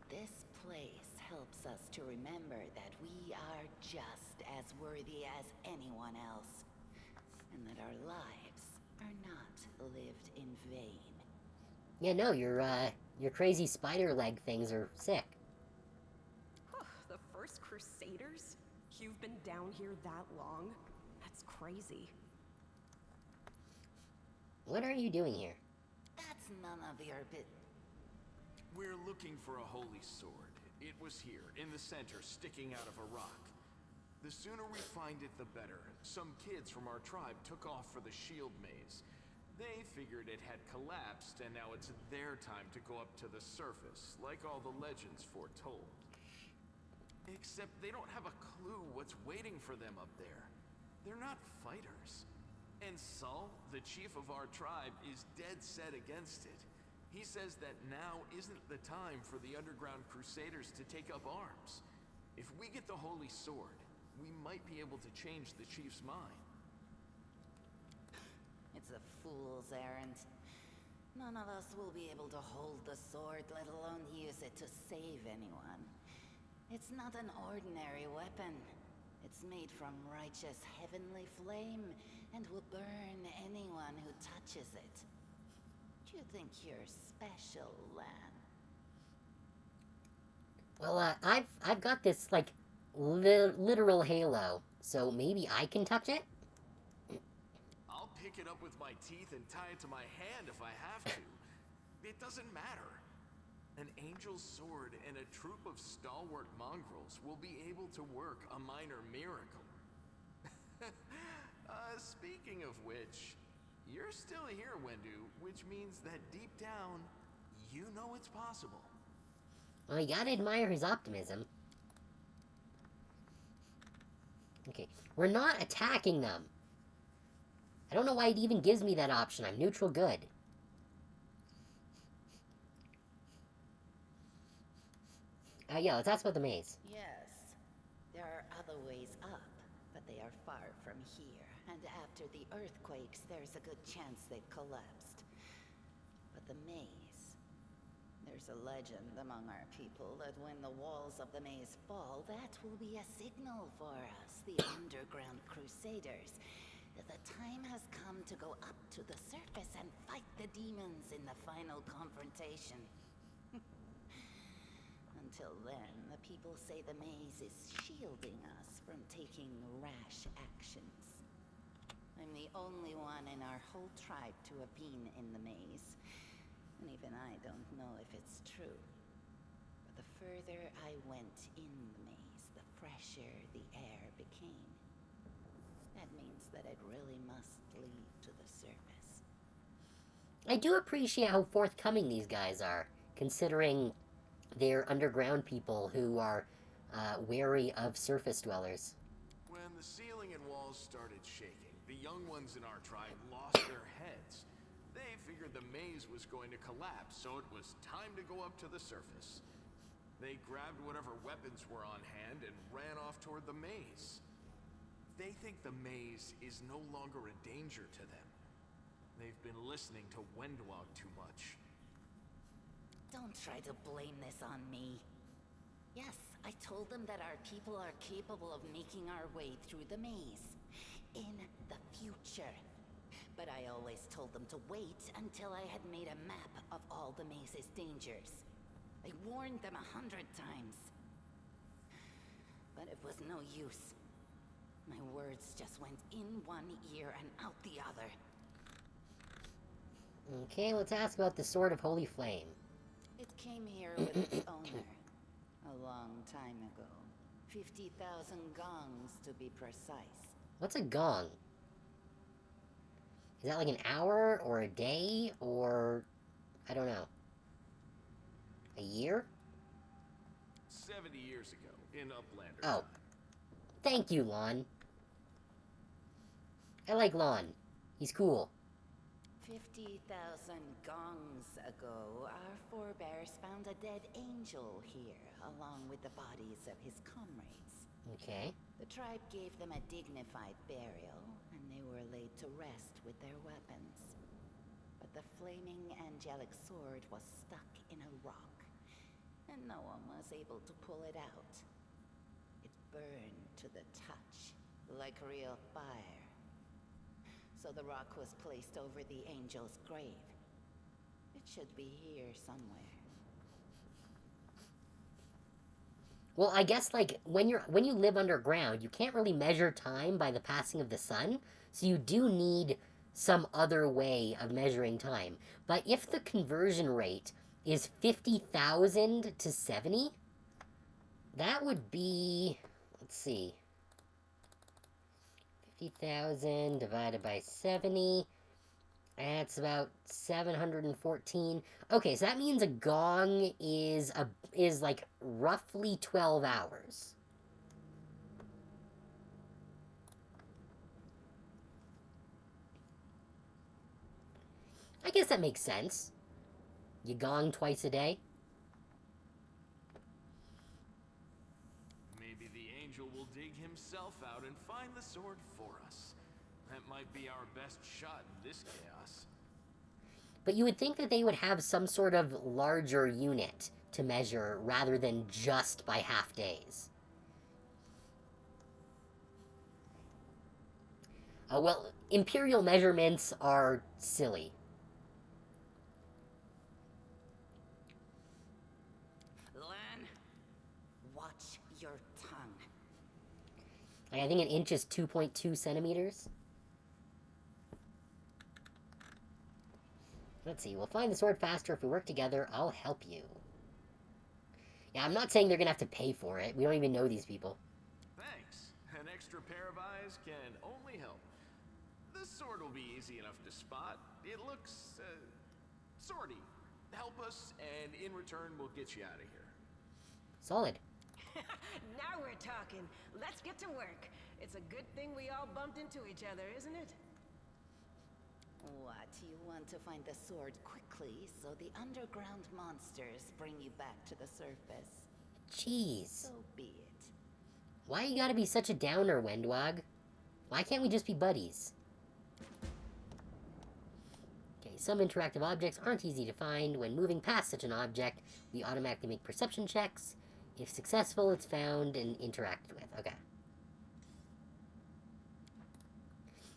This place helps us to remember that we are just as worthy as anyone else. And that our lives are not lived in vain. Yeah, no, your crazy spider leg things are sick. The first Crusaders? You've been down here that long? That's crazy. What are you doing here? That's none of your We're looking for a holy sword. It was here, in the center, sticking out of a rock. The sooner we find it, the better. Some kids from our tribe took off for the shield maze. They figured it had collapsed, and now it's their time to go up to the surface, like all the legends foretold. Except they don't have a clue what's waiting for them up there. They're not fighters. And Saul, the chief of our tribe, is dead set against it. He says that now isn't the time for the underground crusaders to take up arms. If we get the holy sword, we might be able to change the chief's mind. It's a fool's errand. None of us will be able to hold the sword, let alone use it to save anyone. It's not an ordinary weapon. It's made from righteous heavenly flame and will burn anyone who touches it. Do you think you're special, Lan? Well, I've got this, like, literal halo, so maybe I can touch it? I'll pick it up with my teeth and tie it to my hand if I have to. It doesn't matter. An angel's sword and a troop of stalwart mongrels will be able to work a minor miracle. Speaking of which, you're still here, Wendu, which means that deep down, you know it's possible. Well, you gotta admire his optimism. Okay, we're not attacking them. I don't know why it even gives me that option. I'm neutral good. Yeah, let's ask about the maze. Yes. There are other ways up, but they are far from here. And after the earthquakes, there's a good chance they've collapsed. But the maze... There's a legend among our people that when the walls of the maze fall, that will be a signal for us, the underground crusaders, that the time has come to go up to the surface and fight the demons in the final confrontation. Until then, the people say the maze is shielding us from taking rash actions. I'm the only one in our whole tribe to have been in the maze. And even I don't know if it's true. But the further I went in the maze, the fresher the air became. That means that it really must lead to the surface. I do appreciate how forthcoming these guys are, considering they're underground people who are wary of surface dwellers. When the ceiling and walls started shaking, the young ones in our tribe lost their heads. They figured the maze was going to collapse, so it was time to go up to the surface. They grabbed whatever weapons were on hand and ran off toward the maze. They think the maze is no longer a danger to them. They've been listening to Wendwog too much. Don't try to blame this on me. Yes, I told them that our people are capable of making our way through the maze. In the future. But I always told them to wait until I had made a map of all the maze's dangers. I warned them 100 times. But it was no use. My words just went in one ear and out the other. Okay, let's ask about the Sword of Holy Flame. It came here with its owner. A long time ago. 50,000 gongs to be precise. What's a gong? Is that like an hour, or a day, or... I don't know. A year? 70 years ago, in Uplander. Oh. Thank you, Lon. I like Lon. He's cool. 50,000 gongs ago, our forebears found a dead angel here, along with the bodies of his comrades. Okay. The tribe gave them a dignified burial, and they were laid to rest with their weapons. But the flaming angelic sword was stuck in a rock, and no one was able to pull it out. It burned to the touch, like real fire. So the rock was placed over the angel's grave. It should be here somewhere. Well, I guess, like, when you live underground, you can't really measure time by the passing of the sun, so you do need some other way of measuring time. But if the conversion rate is 50,000 to 70, that would be, let's see, 50,000 divided by 70. That's about 714. Okay, so that means a gong is like roughly 12 hours. I guess that makes sense. You gong twice a day. Maybe the angel will dig himself out and find the sword for us. That might be our best shot in this chaos. But you would think that they would have some sort of larger unit to measure rather than just by half days. Well, imperial measurements are silly. Lan, watch your tongue. I think an inch is 2.2 centimeters. Let's see, we'll find the sword faster if we work together. I'll help you. Yeah, I'm not saying they're gonna have to pay for it. We don't even know these people. Thanks. An extra pair of eyes can only help. The sword will be easy enough to spot. It looks, sorty. Help us, and in return, we'll get you out of here. Solid. Now we're talking. Let's get to work. It's a good thing we all bumped into each other, isn't it? What, you want to find the sword quickly so the underground monsters bring you back to the surface? Jeez. So be it. Why you gotta be such a downer, Wendwag? Why can't we just be buddies? Okay, some interactive objects aren't easy to find. When moving past such an object, we automatically make perception checks. If successful, it's found and interacted with. Okay.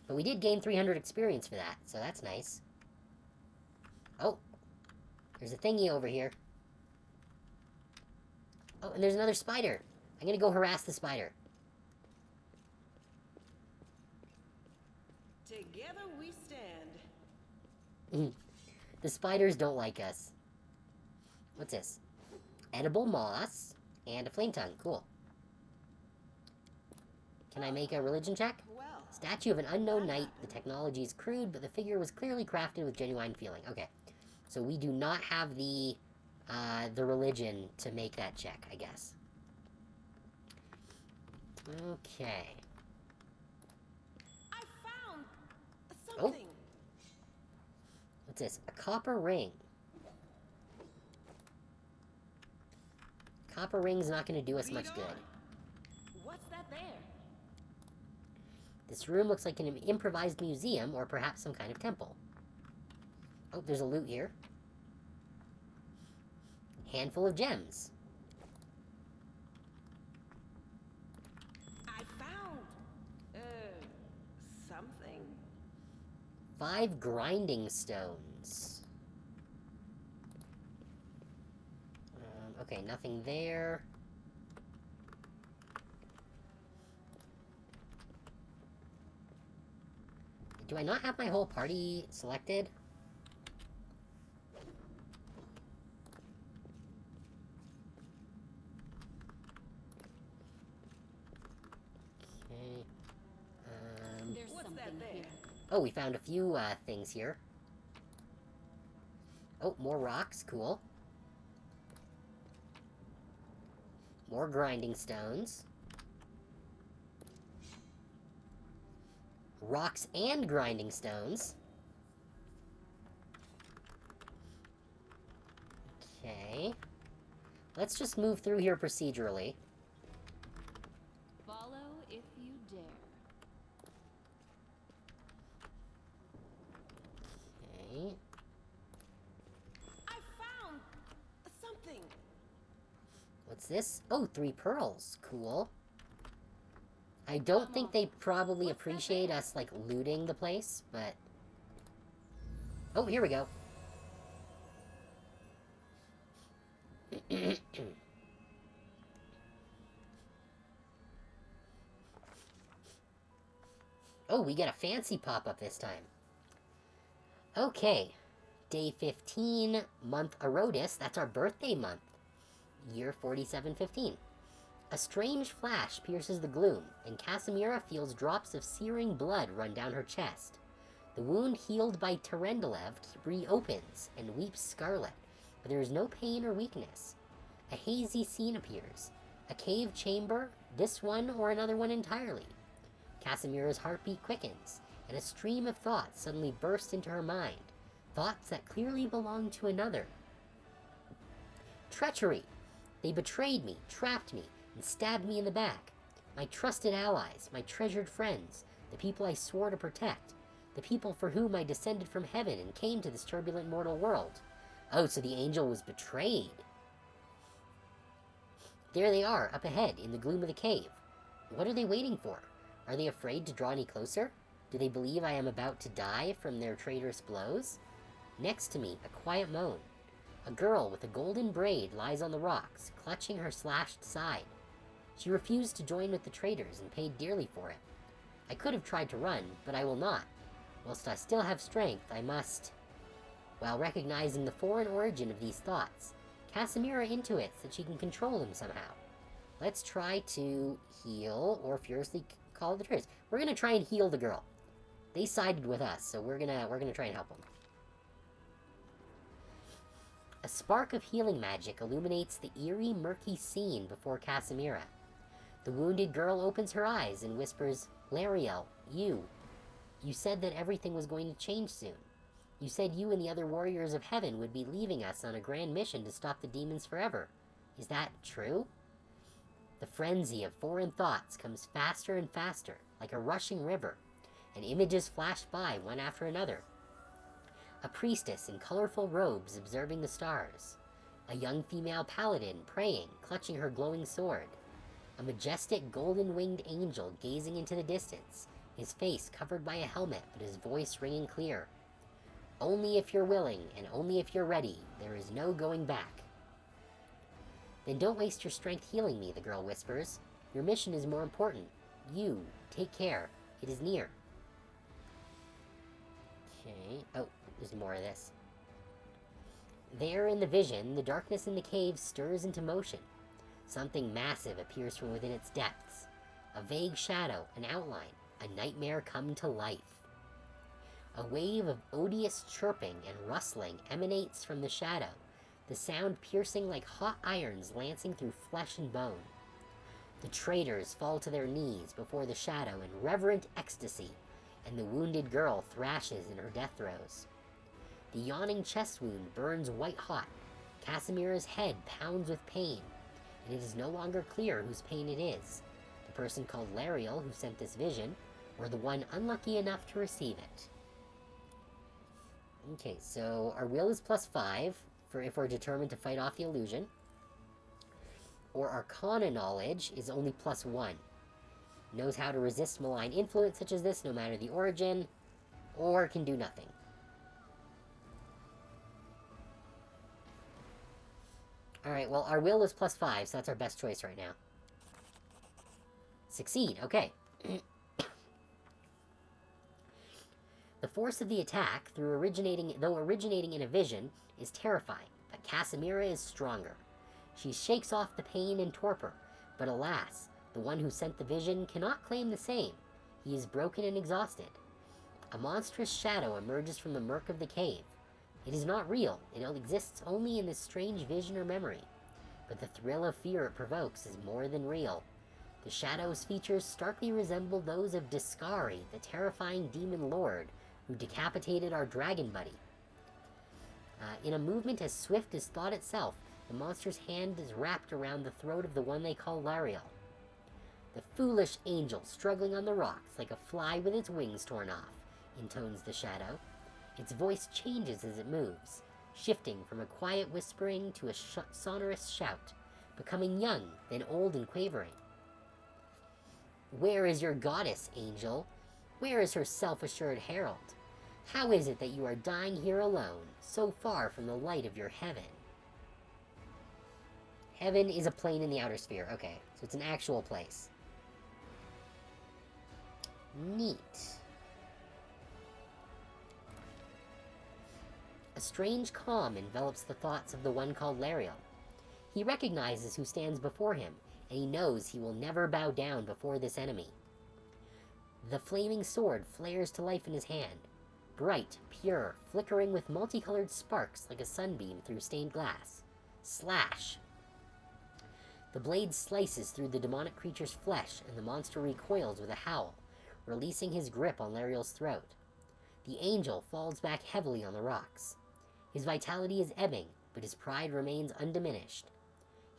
But we did gain 300 experience for that, so that's nice. Oh. There's a thingy over here. Oh, and there's another spider. I'm gonna go harass the spider. Together we stand. The spiders don't like us. What's this? Edible moss and a flame tongue. Cool. Can I make a religion check? Well, Statue of an unknown knight. The technology is crude, but the figure was clearly crafted with genuine feeling. Okay. So we do not have the religion to make that check, I guess. Okay. I found something. What's this? A copper ring. Copper ring's not going to do us much good. What's that there? This room looks like an improvised museum, or perhaps some kind of temple. Oh, there's a loot here. Handful of gems. I found something. 5 grinding stones. Okay, nothing there. Do I not have my whole party selected? Okay. There's What's something that there? here. Oh, we found a few things here. Oh, more rocks. Cool. More grinding stones. Rocks and grinding stones. Okay. Let's just move through here procedurally. Follow if you dare. Okay. I found something. What's this? Oh, 3 pearls. Cool. I don't think they probably appreciate us, like, looting the place, but... Oh, here we go. Oh, we get a fancy pop-up this time. Okay. Day 15, month Erodus. That's our birthday month. Year 4715. A strange flash pierces the gloom, and Casimira feels drops of searing blood run down her chest. The wound healed by Terendelev reopens and weeps scarlet, but there is no pain or weakness. A hazy scene appears. A cave chamber, this one or another one entirely. Casimira's heartbeat quickens, and a stream of thoughts suddenly bursts into her mind. Thoughts that clearly belong to another. Treachery! They betrayed me, trapped me, and stabbed me in the back. My trusted allies, my treasured friends, the people I swore to protect, the people for whom I descended from heaven and came to this turbulent mortal world. Oh, so the angel was betrayed. There they are, up ahead, in the gloom of the cave. What are they waiting for? Are they afraid to draw any closer? Do they believe I am about to die from their traitorous blows? Next to me, a quiet moan. A girl with a golden braid lies on the rocks, clutching her slashed side. She refused to join with the traitors and paid dearly for it. I could have tried to run, but I will not. Whilst I still have strength, I must... While recognizing the foreign origin of these thoughts, Casimira intuits that she can control them somehow. Let's try to heal, or furiously call the traitors. We're gonna try and heal the girl. They sided with us, so we're gonna try and help them. A spark of healing magic illuminates the eerie, murky scene before Casimira. The wounded girl opens her eyes and whispers, "Lariel, you said that everything was going to change soon. You said you and the other warriors of heaven would be leaving us on a grand mission to stop the demons forever. Is that true?" The frenzy of foreign thoughts comes faster and faster, like a rushing river, and images flash by one after another. A priestess in colorful robes observing the stars. A young female paladin praying, clutching her glowing sword. A majestic golden-winged angel gazing into the distance, his face covered by a helmet but his voice ringing clear. Only if you're willing, and only if you're ready, there is no going back. Then don't waste your strength healing me, the girl whispers. Your mission is more important. You, take care. It is near. Okay. Oh, there's more of this. There in the vision, the darkness in the cave stirs into motion. Something massive appears from within its depths. A vague shadow, an outline, a nightmare come to life. A wave of odious chirping and rustling emanates from the shadow, the sound piercing like hot irons lancing through flesh and bone. The traitors fall to their knees before the shadow in reverent ecstasy, and the wounded girl thrashes in her death throes. The yawning chest wound burns white hot. Casimira's head pounds with pain, and it is no longer clear whose pain it is, the person called Lariel who sent this vision, or the one unlucky enough to receive it. Okay, so our will is +5 for if we're determined to fight off the illusion. Or Arcana knowledge is only +1. Knows how to resist malign influence such as this, no matter the origin, or can do nothing. Alright, well, our will is +5, so that's our best choice right now. Succeed, okay. The force of the attack, though originating in a vision, is terrifying, but Casimira is stronger. She shakes off the pain and torpor, but alas, the one who sent the vision cannot claim the same. He is broken and exhausted. A monstrous shadow emerges from the murk of the cave. It is not real, it exists only in this strange vision or memory. But the thrill of fear it provokes is more than real. The shadow's features starkly resemble those of Discari, the terrifying demon lord, who decapitated our dragon buddy. In a movement as swift as thought itself, the monster's hand is wrapped around the throat of the one they call Lariel. The foolish angel struggling on the rocks like a fly with its wings torn off, intones the shadow. Its voice changes as it moves, shifting from a quiet whispering to a sonorous shout, becoming young, then old and quavering. Where is your goddess, angel? Where is her self-assured herald? How is it that you are dying here alone, so far from the light of your heaven? Heaven is a plane in the outer sphere. Okay, so it's an actual place. Neat. A strange calm envelops the thoughts of the one called Lariel. He recognizes who stands before him, and he knows he will never bow down before this enemy. The flaming sword flares to life in his hand, bright, pure, flickering with multicolored sparks like a sunbeam through stained glass. Slash! The blade slices through the demonic creature's flesh, and the monster recoils with a howl, releasing his grip on Lariel's throat. The angel falls back heavily on the rocks. His vitality is ebbing, but his pride remains undiminished.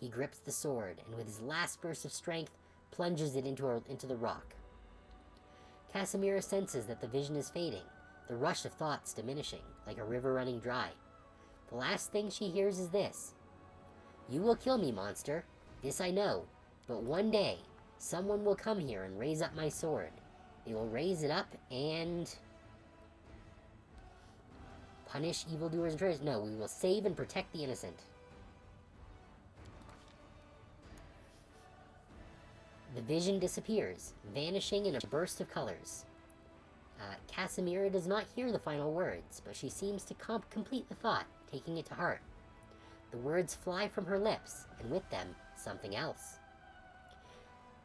He grips the sword, and with his last burst of strength, plunges it into the rock. Casimira senses that the vision is fading, the rush of thoughts diminishing, like a river running dry. The last thing she hears is this: "You will kill me, monster. This I know. But one day, someone will come here and raise up my sword. They will raise it up and punish evildoers and traitors. No, we will save and protect the innocent." The vision disappears, vanishing in a burst of colors. Casimira does not hear the final words, but she seems to complete the thought, taking it to heart. The words fly from her lips, and with them, something else.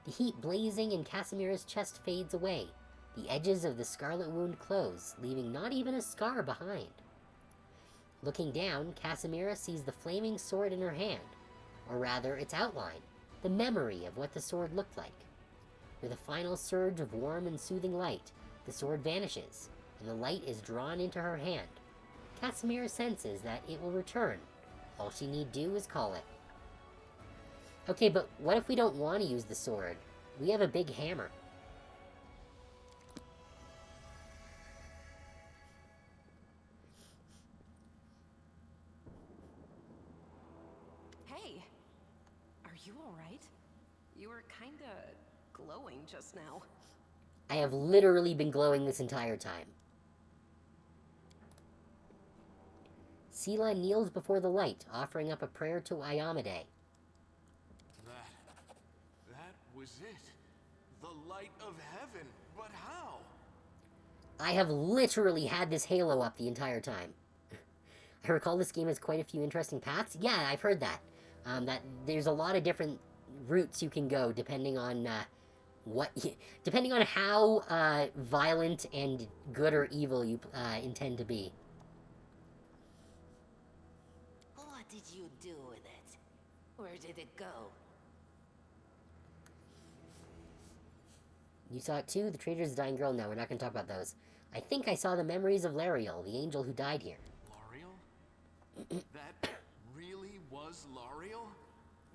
The heat blazing in Casimira's chest fades away. The edges of the scarlet wound close, leaving not even a scar behind. Looking down, Casimira sees the flaming sword in her hand, or rather, its outline, the memory of what the sword looked like. With a final surge of warm and soothing light, the sword vanishes, and the light is drawn into her hand. Casimira senses that it will return. All she need do is call it. Okay, but what if we don't want to use the sword? We have a big hammer. Hey, are you alright? You were kinda glowing just now. I have literally been glowing this entire time. Sela kneels before the light, offering up a prayer to Iamade. That was it. The light of heaven. But how? I have literally had this halo up the entire time. I recall this game has quite a few interesting paths. Yeah, I've heard that. That there's a lot of different routes you can go depending on depending on how violent and good or evil you intend to be. What did you do with it? Where did it go? You saw it too? The Traitor's Dying Girl? No, we're not going to talk about those. I think I saw the memories of Lariel, the angel who died here. Lariel? That really was Lariel?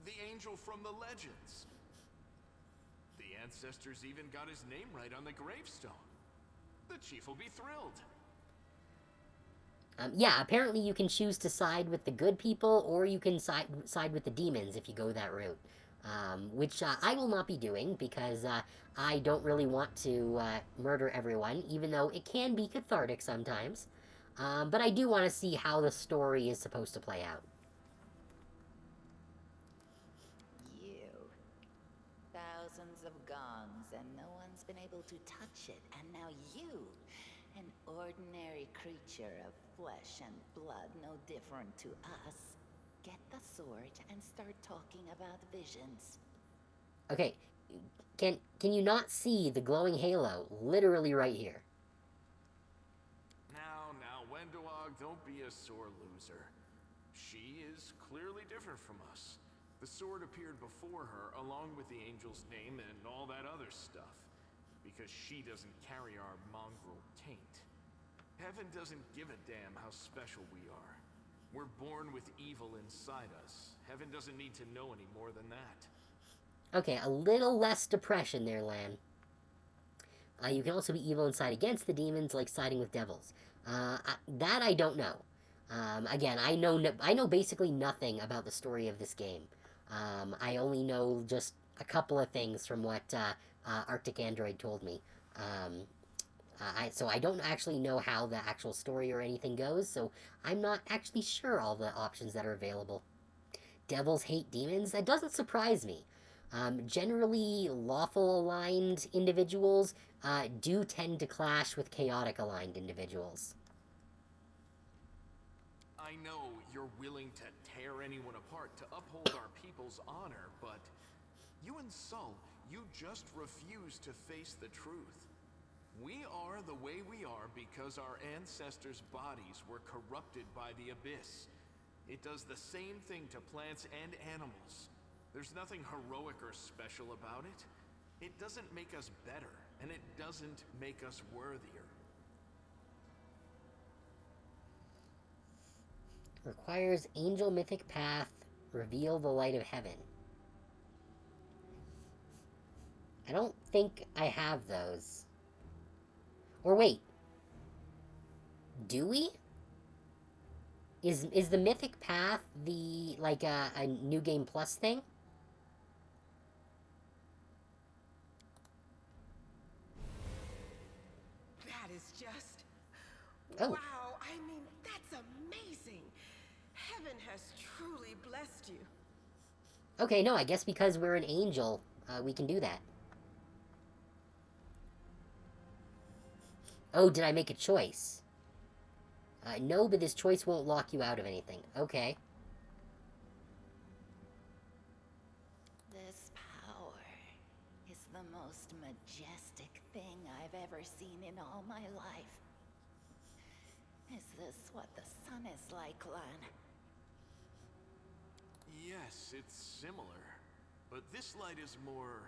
The angel from the legends. The ancestors even got his name right on the gravestone. The chief will be thrilled. Yeah, apparently you can choose to side with the good people, or you can side with the demons if you go that route. Which I will not be doing, because I don't really want to murder everyone, even though it can be cathartic sometimes. But I do want to see how the story is supposed to play out. You. Thousands of gongs, and no one's been able to touch it. And now you, an ordinary creature of flesh and blood, no different to us, get the sword and start talking about visions. Okay, can you not see the glowing halo literally right here? Now, Wendowog, don't be a sore loser. She is clearly different from us. The sword appeared before her, along with the angel's name and all that other stuff, because she doesn't carry our mongrel taint. Heaven doesn't give a damn how special we are. We're born with evil inside us. Heaven doesn't need to know any more than that. Okay, a little less depression there, Lan. You can also be evil inside against the demons, like siding with devils. That I don't know. Again, I know basically nothing about the story of this game. I only know just a couple of things from what Arctic Android told me. So I don't actually know how the actual story or anything goes, so I'm not actually sure all the options that are available. Devils hate demons? That doesn't surprise me. Generally, lawful-aligned individuals do tend to clash with chaotic-aligned individuals. I know you're willing to tear anyone apart to uphold our people's honor, but You and Sol, you just refuse to face the truth. We are the way we are because our ancestors' bodies were corrupted by the Abyss. It does the same thing to plants and animals. There's nothing heroic or special about it. It doesn't make us better, and it doesn't make us worthier. Requires angel mythic path, reveal the light of heaven. I don't think I have those. Or wait. Do we? Is the mythic path the, like, a New Game Plus thing? That is just... Oh. Wow, I mean, that's amazing. Heaven has truly blessed you. Okay, no, I guess because we're an angel, we can do that. Oh, did I make a choice? No, but this choice won't lock you out of anything. Okay. This power is the most majestic thing I've ever seen in all my life. Is this what the sun is like, Lan? Yes, it's similar. But this light is more...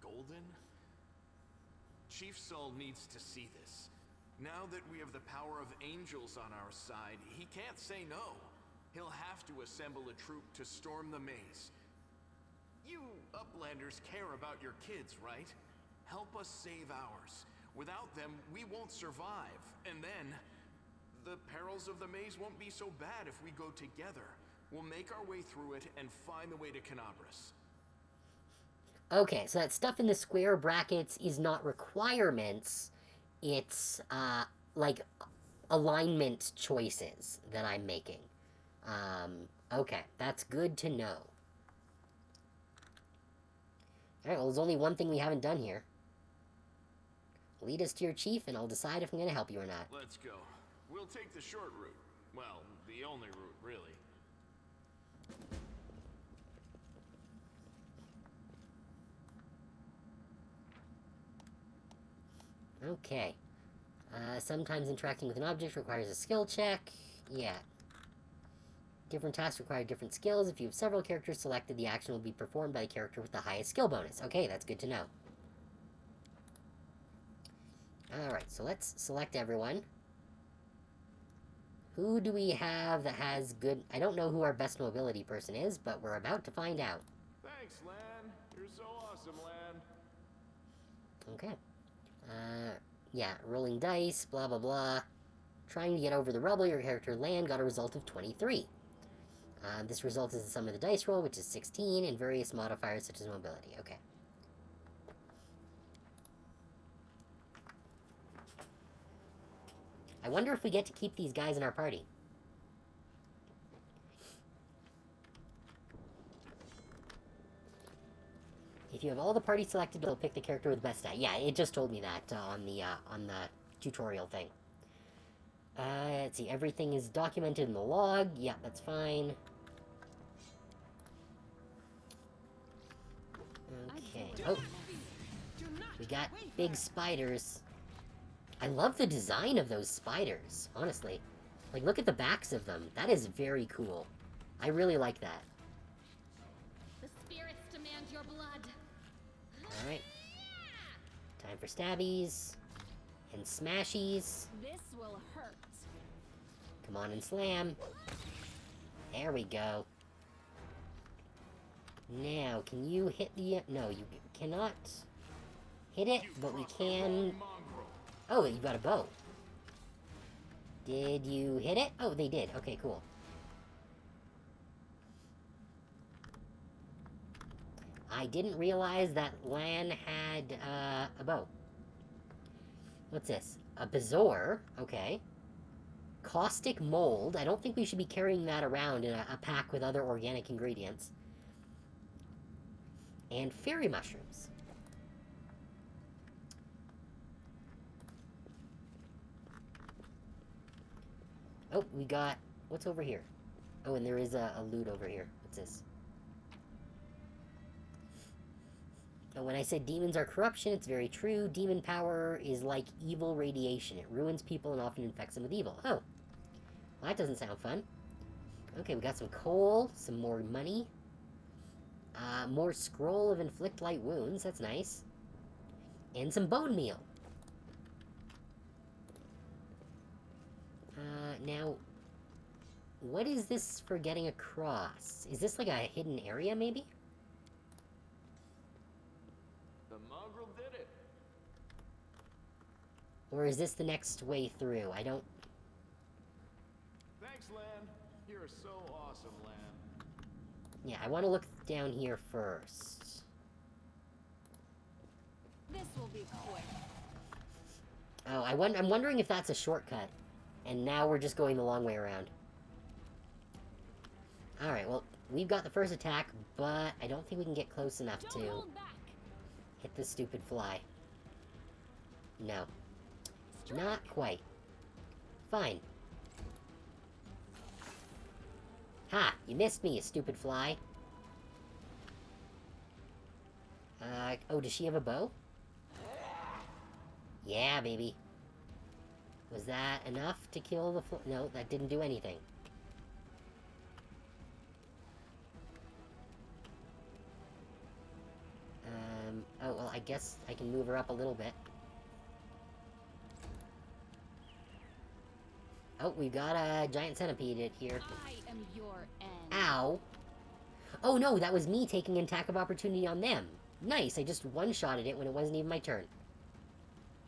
golden? Chief Sol needs to see this. Now that we have the power of angels on our side, he can't say no. He'll have to assemble a troop to storm the maze. You Uplanders care about your kids, right? Help us save ours. Without them, we won't survive. And then, the perils of the maze won't be so bad if we go together. We'll make our way through it and find the way to Canabras. Okay, so that stuff in the square brackets is not requirements. It's, like, alignment choices that I'm making. Okay, that's good to know. Alright, well, there's only one thing we haven't done here. Lead us to your chief, and I'll decide if I'm going to help you or not. Let's go. We'll take the short route. Well, the only route, really. Okay. Sometimes interacting with an object requires a skill check. Yeah. Different tasks require different skills. If you have several characters selected, the action will be performed by the character with the highest skill bonus. Okay, that's good to know. Alright, so let's select everyone. Who do we have that has good... I don't know who our best mobility person is, but we're about to find out. Thanks, Lan. You're so awesome, Lan. Okay. Yeah, rolling dice, blah blah blah. Trying to get over the rubble, your character Lan got a result of 23. This result is the sum of the dice roll, which is 16, and various modifiers such as mobility. Okay. I wonder if we get to keep these guys in our party. If you have all the party selected, it'll pick the character with the best stat. Yeah, it just told me that on the tutorial thing. Let's see, everything is documented in the log. Yeah, that's fine. Okay. Oh, we got big spiders. I love the design of those spiders, honestly. Like, look at the backs of them. That is very cool. I really like that. The spirits demand your blood. Alright. Time for stabbies. And smashies. This will hurt. Come on and slam. There we go. Now, can you hit the... No, you cannot hit it, but we can... Oh, you got a bow. Did you hit it? Oh, they did. Okay, cool. I didn't realize that Lan had, a bow. What's this? A Bazaar. Okay. Caustic mold. I don't think we should be carrying that around in a pack with other organic ingredients. And fairy mushrooms. Oh, we got... What's over here? Oh, and there is a loot over here. What's this? When I said demons are corruption, it's very true. Demon power is like evil radiation. It ruins people and often infects them with evil. Oh. Well, that doesn't sound fun. Okay, we got some coal, some more money. More scroll of inflict light wounds. That's nice. And some bone meal. Now, what is this for getting across? Is this like a hidden area, maybe? The mongrel did it. Or is this the next way through? I don't... Thanks, Lan. You're so awesome, Lan. Yeah, I want to look down here first. This will be quick. Oh, I'm wondering if that's a shortcut. And now we're just going the long way around. Alright, well, we've got the first attack, but I don't think we can get close enough to hit this stupid fly. No. Not quite. Fine. Ha! You missed me, you stupid fly. Oh, does she have a bow? Yeah, baby. Was that enough to kill the fly? No, that didn't do anything. Oh, well, I guess I can move her up a little bit. Oh, we got a giant centipede here. I am your end. Ow. Oh, no, that was me taking an attack of opportunity on them. Nice, I just one-shotted it when it wasn't even my turn.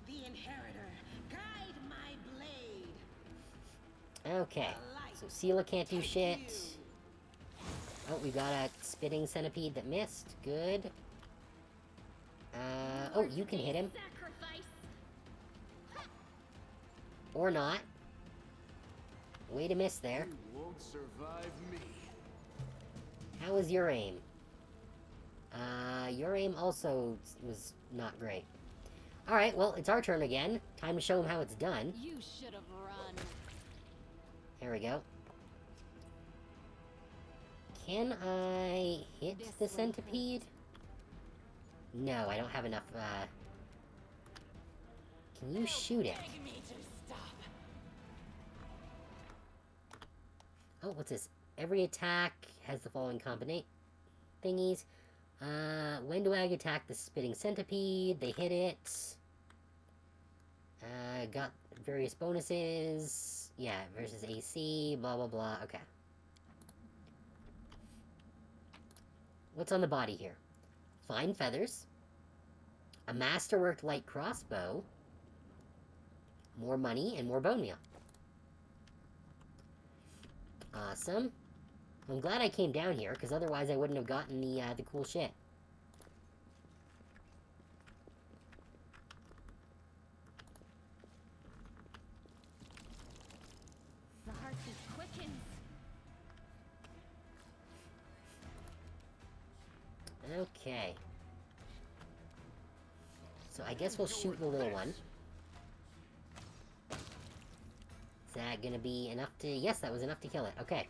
The Inheritor, guide my blade. Okay, so Sela can't do shit. Oh, we got a spitting centipede that missed. Good. Oh, you can hit him. Or not. Way to miss there. You won't survive me. How was your aim? Your aim also was not great. Alright, well, it's our turn again. Time to show him how it's done. You should have run. There we go. Can I hit the centipede? No, I don't have enough, Can you shoot it? Oh, what's this? Every attack has the following combination thingies. When do I attack the spitting centipede? They hit it. Got various bonuses. Yeah, versus AC, blah, blah, blah. Okay. What's on the body here? Fine feathers. A masterworked light crossbow. More money and more bone meal. Awesome. I'm glad I came down here, because otherwise I wouldn't have gotten the cool shit. The heartbeat quickens. Okay. So I guess we'll shoot the little one. Is that gonna be enough to... Yes, that was enough to kill it. Okay.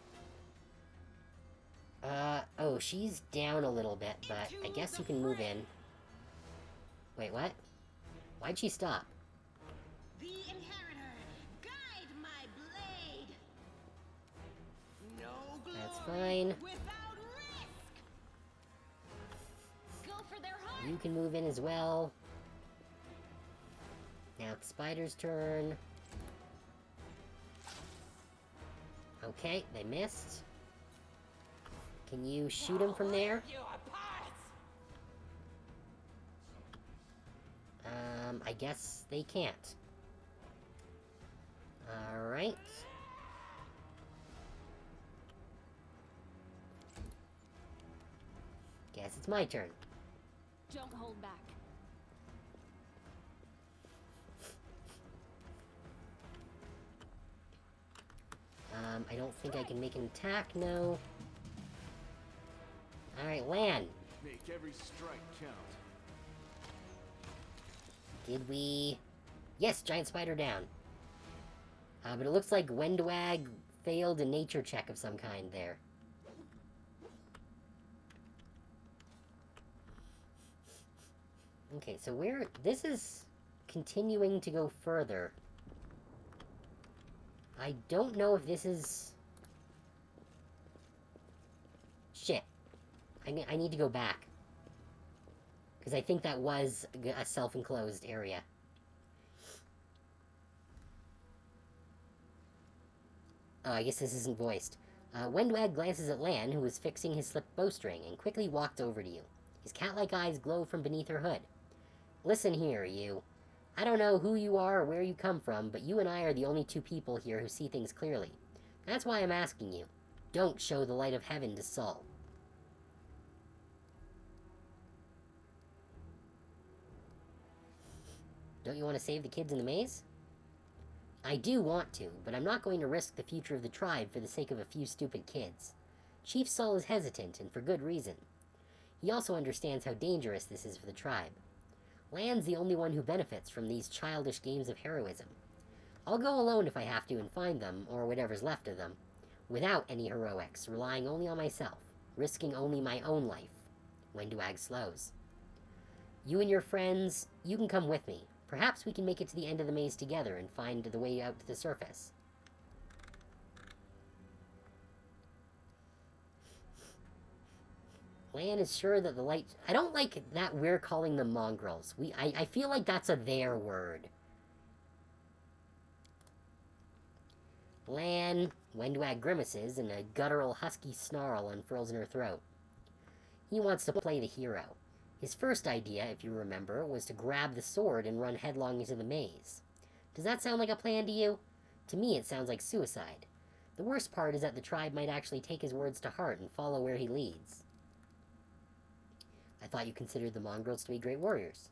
Oh, she's down a little bit, but I guess you can move in. Wait, what? Why'd she stop? The Inheritor, guide my blade. No glory That's fine. without risk. Go for their heart. You can move in as well. Now it's Spider's turn. Okay, they missed. Can you shoot him from there? I guess they can't. Alright. Guess it's my turn. Don't hold back. I don't think I can make an attack, no. Alright, land. Make every strike count. Did we... Yes, giant spider down. But it looks like Wendwag failed a nature check of some kind there. Okay, so this is continuing to go further. I don't know if this is... Shit. I need to go back. Because I think that was a self-enclosed area. Oh, I guess this isn't voiced. Wendwag glances at Lan, who was fixing his slipped bowstring, and quickly walked over to you. His cat-like eyes glow from beneath her hood. Listen here, you. I don't know who you are or where you come from, but you and I are the only two people here who see things clearly. That's why I'm asking you. Don't show the light of heaven to Saul. Don't you want to save the kids in the maze? I do want to, but I'm not going to risk the future of the tribe for the sake of a few stupid kids. Chief Saul is hesitant, and for good reason. He also understands how dangerous this is for the tribe. Lan's the only one who benefits from these childish games of heroism. I'll go alone if I have to and find them, or whatever's left of them, without any heroics, relying only on myself, risking only my own life. Wenduag slows. You and your friends, you can come with me. Perhaps we can make it to the end of the maze together and find the way out to the surface. Lan is sure that the light... I don't like that we're calling them mongrels. I feel like that's a their word. Lan... Wenduag grimaces, and a guttural husky snarl unfurls in her throat. He wants to play the hero. His first idea, if you remember, was to grab the sword and run headlong into the maze. Does that sound like a plan to you? To me, it sounds like suicide. The worst part is that the tribe might actually take his words to heart and follow where he leads. I thought you considered the mongrels to be great warriors.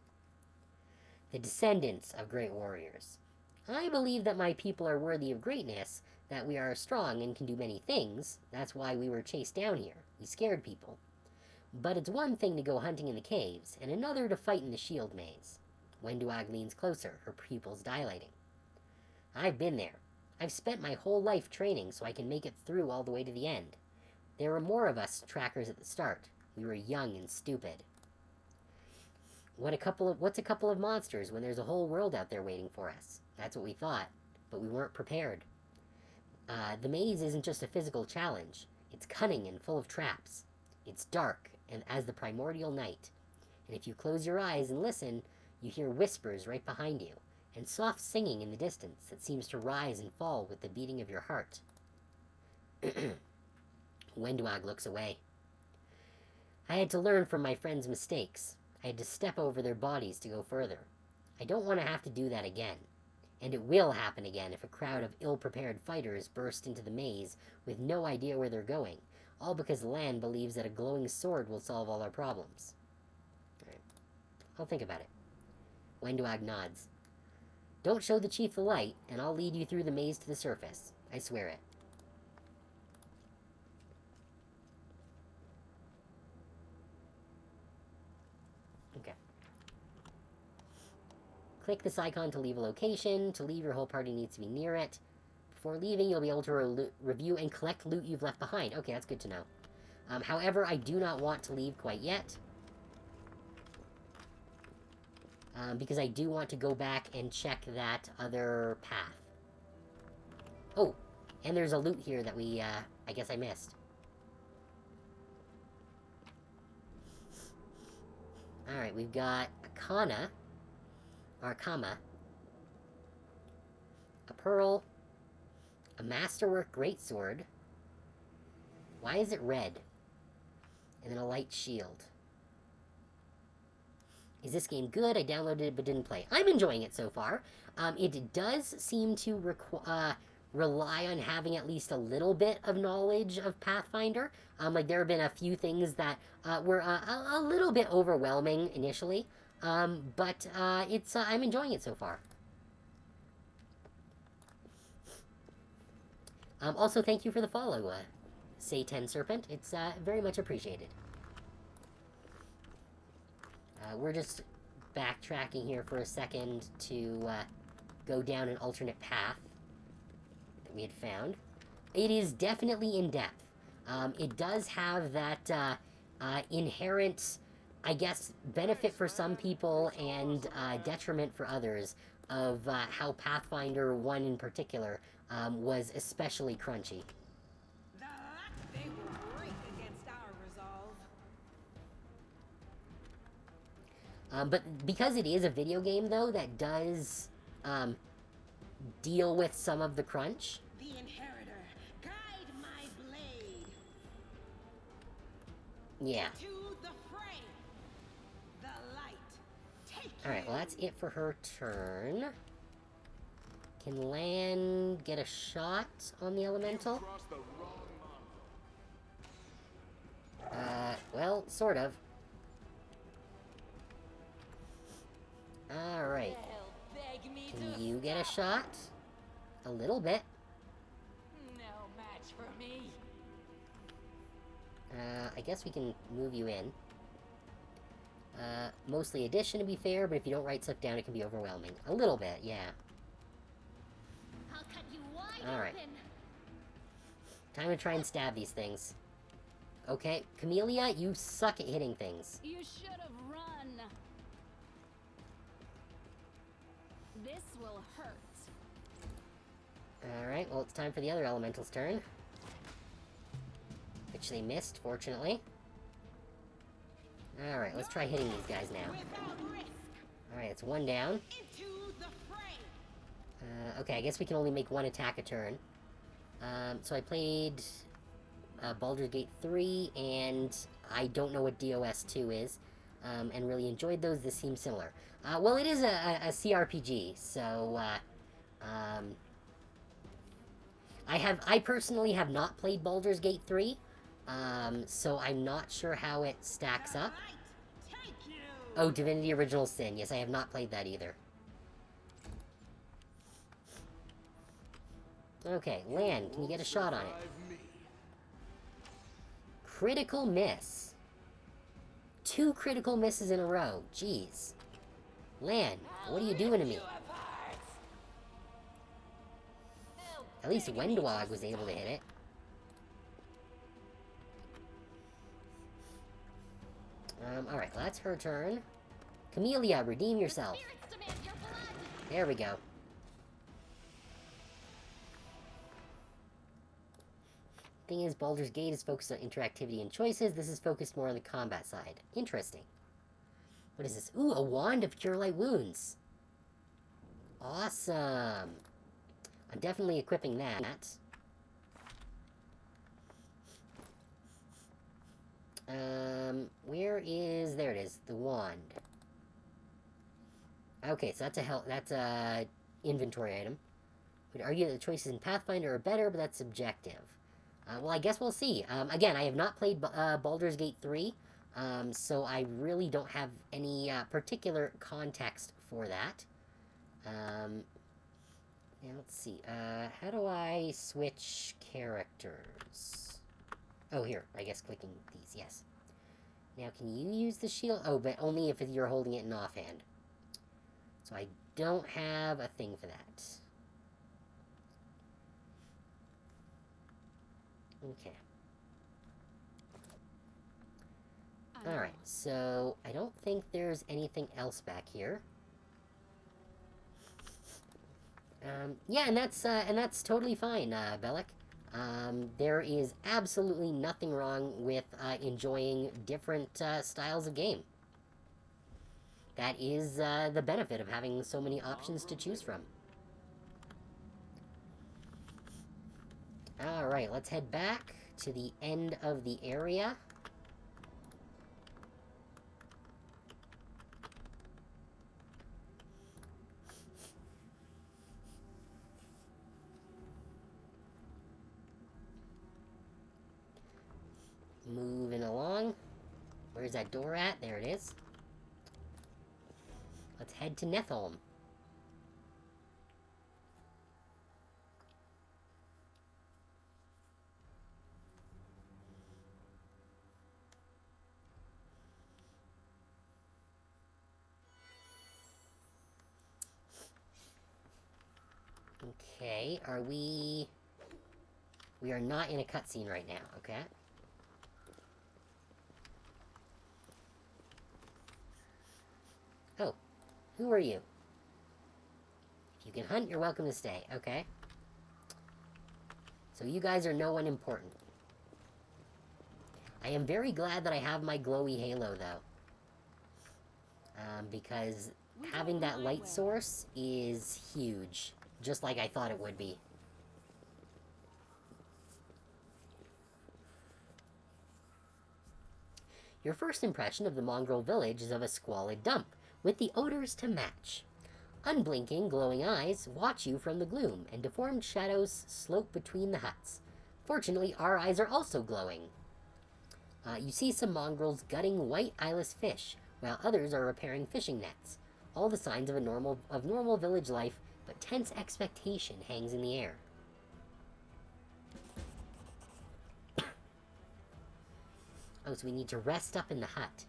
The descendants of great warriors. I believe that my people are worthy of greatness, that we are strong and can do many things. That's why we were chased down here. We scared people. But it's one thing to go hunting in the caves, and another to fight in the shield maze. Wenduag leans closer, her pupils dilating. I've been there. I've spent my whole life training so I can make it through all the way to the end. There were more of us trackers at the start. We were young and stupid. What's a couple of monsters when there's a whole world out there waiting for us? That's what we thought, but we weren't prepared. The maze isn't just a physical challenge. It's cunning and full of traps. It's dark, and as the primordial night. And if you close your eyes and listen, you hear whispers right behind you, and soft singing in the distance that seems to rise and fall with the beating of your heart. Wenduag looks away. I had to learn from my friends' mistakes. I had to step over their bodies to go further. I don't want to have to do that again. And it will happen again if a crowd of ill-prepared fighters burst into the maze with no idea where they're going, all because Lan believes that a glowing sword will solve all our problems. All right. I'll think about it. Wenduag nods. Don't show the chief the light, and I'll lead you through the maze to the surface. I swear it. Okay. Click this icon to leave a location. To leave, your whole party needs to be near it. Before leaving, you'll be able to review and collect loot you've left behind. Okay, that's good to know. However, I do not want to leave quite yet. Because I do want to go back and check that other path. Oh, and there's a loot here that we, I guess I missed. Alright, we've got Arcama, a pearl, a masterwork greatsword. Why is it red? And then a light shield. Is this game good? I downloaded it but didn't play. I'm enjoying it so far. It does seem to rely on having at least a little bit of knowledge of Pathfinder. Like there have been a few things that were a little bit overwhelming initially. But I'm enjoying it so far. Also, thank you for the follow, Satan Serpent. It's very much appreciated. We're just backtracking here for a second to go down an alternate path that we had found. It is definitely in depth. It does have that inherent I guess, benefit for some people and detriment for others of how Pathfinder 1 in particular was especially crunchy. They will break against our resolve. But because it is a video game, though, that does deal with some of the crunch. The Inheritor, guide my blade. Yeah. To the fray. The light. Take Alright, well, that's it for her turn. Can Lan get a shot on the elemental? Well, sort of. Alright. Can you get a shot? A little bit. No match for me. I guess we can move you in. Mostly addition to be fair, but if you don't write stuff down, it can be overwhelming. A little bit, yeah. I'll cut you wide Alright. open. Time to try and stab these things. Okay, Camellia, you suck at hitting things. You should have run. This will hurt. Alright, well, it's time for the other elemental's turn. Which they missed, fortunately. Alright, let's try hitting these guys now. Alright, it's one down. Okay, I guess we can only make one attack a turn. So I played Baldur's Gate 3, and I don't know what DOS 2 is, and really enjoyed those. This seems similar. Well, it is a CRPG, so, I personally have not played Baldur's Gate 3, so I'm not sure how it stacks up. Oh, Divinity Original Sin. Yes, I have not played that either. Okay, Lan, can you get a shot on it? Critical miss. 2 critical misses in a row. Jeez. Lan, what are you doing to me? At least Wendwog was able to hit it. Alright, well, that's her turn. Camellia, redeem yourself. Spirits demand your blood. There we go. Thing is, Baldur's Gate is focused on interactivity and choices. This is focused more on the combat side. Interesting. What is this? Ooh, a wand of Cure Light Wounds. Awesome. I'm definitely equipping that. Where is... There it is. The wand. Okay, so that's a inventory item. Would argue that the choices in Pathfinder are better, but that's subjective. Well, I guess we'll see. Again, I have not played Baldur's Gate 3, so I really don't have any particular context for that. Now, let's see. How do I switch characters? Oh, here. I guess clicking these, yes. Now, can you use the shield? Oh, but only if you're holding it in offhand. So I don't have a thing for that. Okay. Alright, so I don't think there's anything else back here. Yeah, and that's totally fine, Bellic. There is absolutely nothing wrong with enjoying different styles of game. That is the benefit of having so many options to choose from. Alright, let's head back to the end of the area. Moving along. Where's that door at? There it is. Let's head to Netholm. Okay, are we... We are not in a cutscene right now, okay? Who are you? If you can hunt, you're welcome to stay. Okay. So you guys are no one important. I am very glad that I have my glowy halo, though. Because having that light source is huge. Just like I thought it would be. Your first impression of the mongrel village is of a squalid dump, with the odors to match. Unblinking, glowing eyes watch you from the gloom, and deformed shadows slope between the huts. Fortunately, our eyes are also glowing. You see some mongrels gutting white eyeless fish, while others are repairing fishing nets. All the signs of normal village life, but tense expectation hangs in the air. Oh, so we need to rest up in the hut.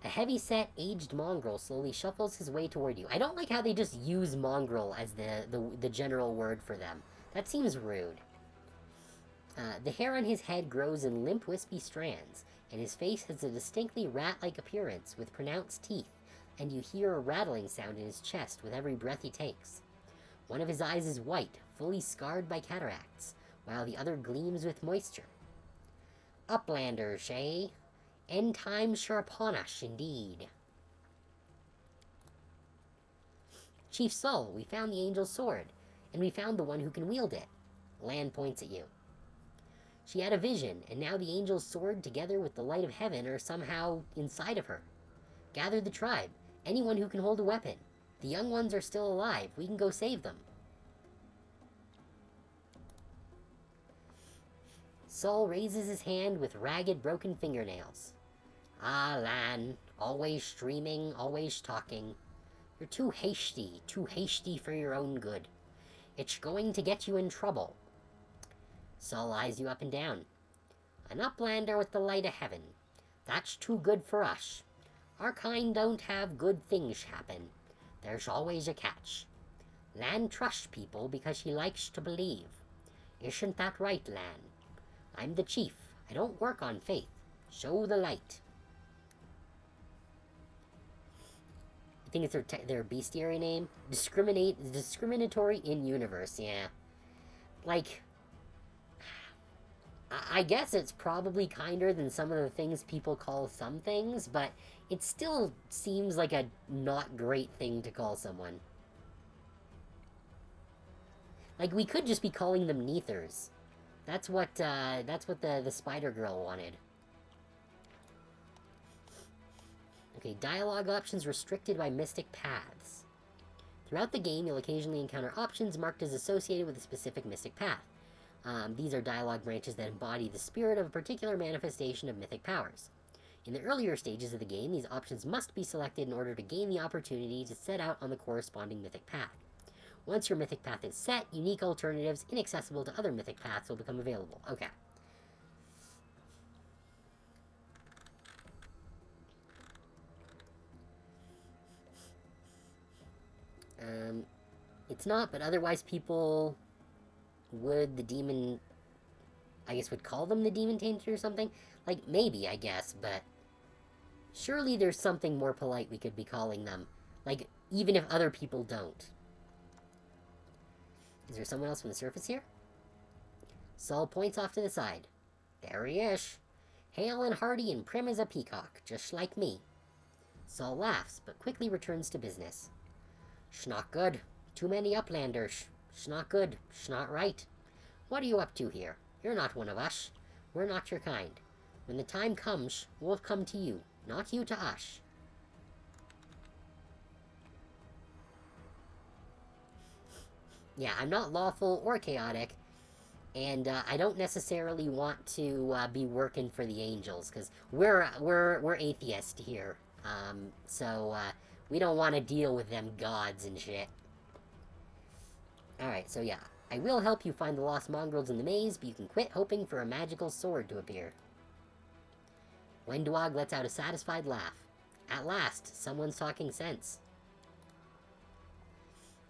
A heavy-set, aged mongrel slowly shuffles his way toward you. I don't like how they just use mongrel as the general word for them. That seems rude. The hair on his head grows in limp, wispy strands, and his face has a distinctly rat-like appearance with pronounced teeth, and you hear a rattling sound in his chest with every breath he takes. One of his eyes is white, fully scarred by cataracts, while the other gleams with moisture. Uplanders, eh? End times sure upon us, indeed. Chief Sol, we found the angel's sword, and we found the one who can wield it. Lan points at you. She had a vision, and now the angel's sword together with the light of heaven are somehow inside of her. Gather the tribe, anyone who can hold a weapon. The young ones are still alive. We can go save them. Sol raises his hand with ragged, broken fingernails. Ah, Lan, always streaming, always talking. You're too hasty for your own good. It's going to get you in trouble. Sol eyes you up and down. An uplander with the light of heaven. That's too good for us. Our kind don't have good things happen. There's always a catch. Lan trusts people because he likes to believe. Isn't that right, Lan? I'm the chief. I don't work on faith. Show the light. I think it's their bestiary name. Discriminatory in universe, yeah. Like, I guess it's probably kinder than some of the things people call some things, but it still seems like a not great thing to call someone. Like, we could just be calling them Neethers. That's what the Spider Girl wanted. Okay, dialogue options restricted by mystic paths. Throughout the game, you'll occasionally encounter options marked as associated with a specific mystic path. These are dialogue branches that embody the spirit of a particular manifestation of mythic powers. In the earlier stages of the game, these options must be selected in order to gain the opportunity to set out on the corresponding mythic path. Once your mythic path is set, unique alternatives inaccessible to other mythic paths will become available. Okay. It's not, but otherwise people would, the demon, I guess would call them the demon tainted or something? Like, maybe, I guess, but surely there's something more polite we could be calling them. Like, even if other people don't. Is there someone else on the surface here? Sol points off to the side. There he is. Hale and hearty and prim as a peacock, just like me. Sol laughs, but quickly returns to business. Schnock good. Too many uplanders. Schnock good. Schnock right. What are you up to here? You're not one of us. We're not your kind. When the time comes, we'll come to you, not you to us. Yeah, I'm not lawful or chaotic, and I don't necessarily want to be working for the angels, because we're atheist here. So we don't want to deal with them gods and shit. Alright, so yeah. I will help you find the lost mongrels in the maze, but you can quit hoping for a magical sword to appear. Wendwag lets out a satisfied laugh. At last, someone's talking sense.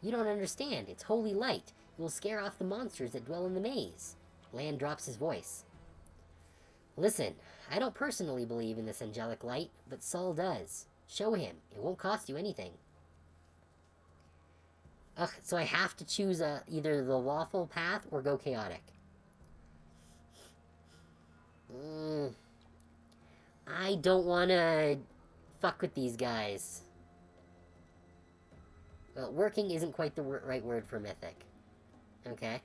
You don't understand. It's holy light. It will scare off the monsters that dwell in the maze. Lan drops his voice. Listen, I don't personally believe in this angelic light, but Sol does. Show him. It won't cost you anything. Ugh, so I have to choose either the lawful path or go chaotic. I don't want to fuck with these guys. Well, working isn't quite the right word for mythic. Okay.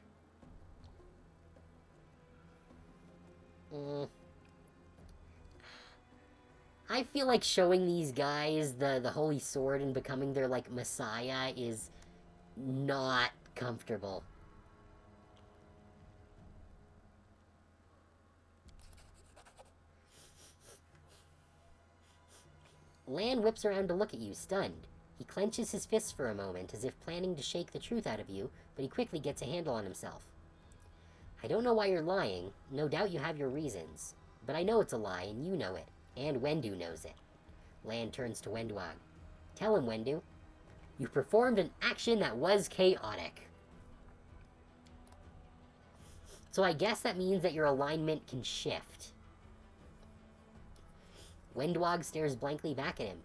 I feel like showing these guys the holy sword and becoming their, like, messiah is not comfortable. Lan whips around to look at you, stunned. He clenches his fists for a moment, as if planning to shake the truth out of you, but he quickly gets a handle on himself. I don't know why you're lying. No doubt you have your reasons. But I know it's a lie, and you know it. And Wendu knows it. Lan turns to Wenduag. Tell him, Wendu. You performed an action that was chaotic. So I guess that means that your alignment can shift. Wenduag stares blankly back at him.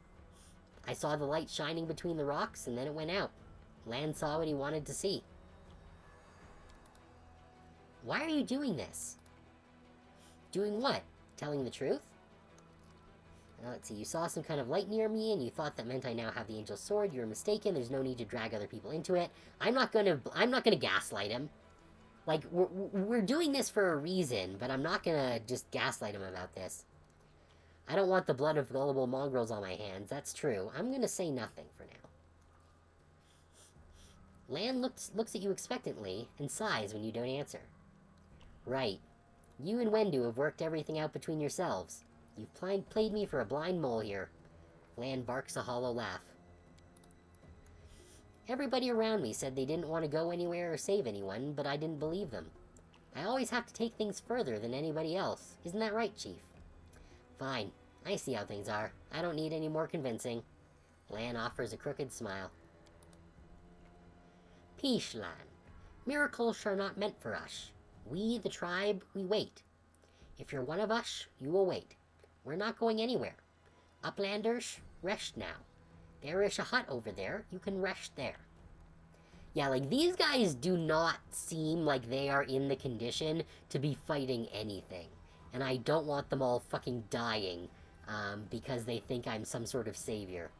I saw the light shining between the rocks, and then it went out. Lan saw what he wanted to see. Why are you doing this? Doing what? Telling the truth? Let's see, you saw some kind of light near me, and you thought that meant I now have the Angel's Sword. You're mistaken. There's no need to drag other people into it. I'm not gonna gaslight him. Like, we're doing this for a reason, but I'm not gonna just gaslight him about this. I don't want the blood of gullible mongrels on my hands, that's true. I'm gonna say nothing for now. Lan looks at you expectantly, and sighs when you don't answer. Right. You and Wendu have worked everything out between yourselves. You've played me for a blind mole here. Lan barks a hollow laugh. Everybody around me said they didn't want to go anywhere or save anyone, but I didn't believe them. I always have to take things further than anybody else. Isn't that right, Chief? Fine. I see how things are. I don't need any more convincing. Lan offers a crooked smile. Peace, Lan. Miracles are not meant for us. We, the tribe, we wait. If you're one of us, you will wait. We're not going anywhere. Uplanders, rest now. There is a hut over there. You can rest there. Yeah, like, these guys do not seem like they are in the condition to be fighting anything. And I don't want them all fucking dying, because they think I'm some sort of savior.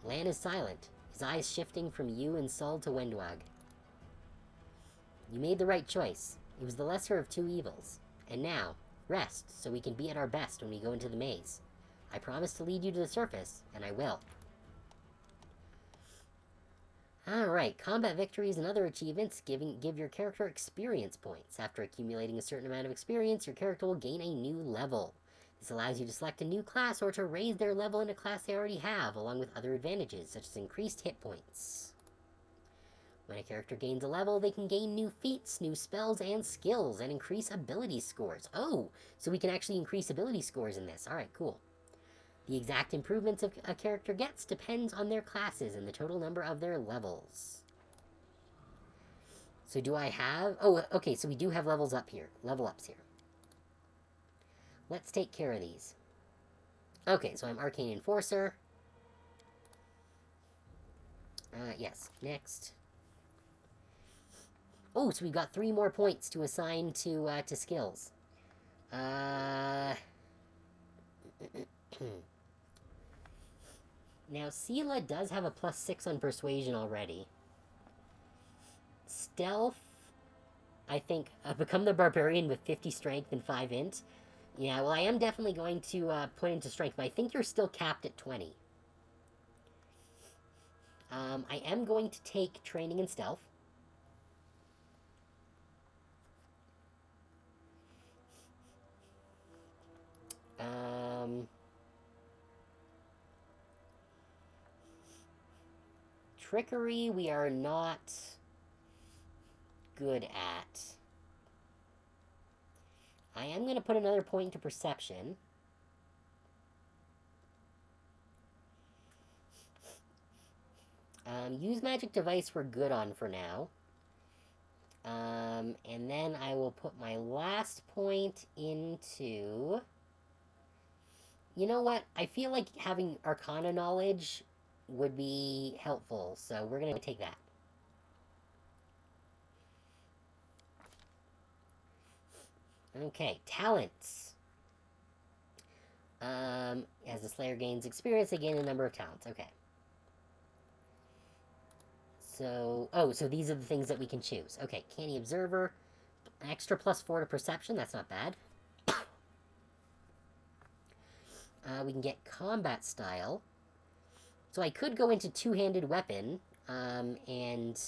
Lan is silent, his eyes shifting from you and Sol to Wenduag. You made the right choice. It was the lesser of two evils. And now, rest, so we can be at our best when we go into the maze. I promise to lead you to the surface, and I will. Alright, combat victories and other achievements give your character experience points. After accumulating a certain amount of experience, your character will gain a new level. This allows you to select a new class or to raise their level in a class they already have, along with other advantages, such as increased hit points. When a character gains a level, they can gain new feats, new spells, and skills, and increase ability scores. Oh, so we can actually increase ability scores in this. Alright, cool. The exact improvements a character gets depends on their classes and the total number of their levels. So do I have... Oh, okay, so we do have levels up here. Level ups here. Let's take care of these. Okay, so I'm Arcane Enforcer. Yes, next. Oh, so we've got 3 more points to assign to skills. Now, Sela does have a +6 on Persuasion already. Stealth, I think, become the Barbarian with 50 Strength and 5 Int. Yeah, well, I am definitely going to put into Strength, but I think you're still capped at 20. I am going to take Training in Stealth. Trickery, we are not good at. I am going to put another point to Perception. Use Magic Device we're good on for now. And then I will put my last point into... You know what? I feel like having Arcana knowledge would be helpful, so we're gonna take that. Okay, talents. As the Slayer gains experience, they gain a number of talents. Okay. So, so these are the things that we can choose. Okay, Canny Observer, extra +4 to Perception, that's not bad. We can get Combat Style. So I could go into Two-Handed Weapon, and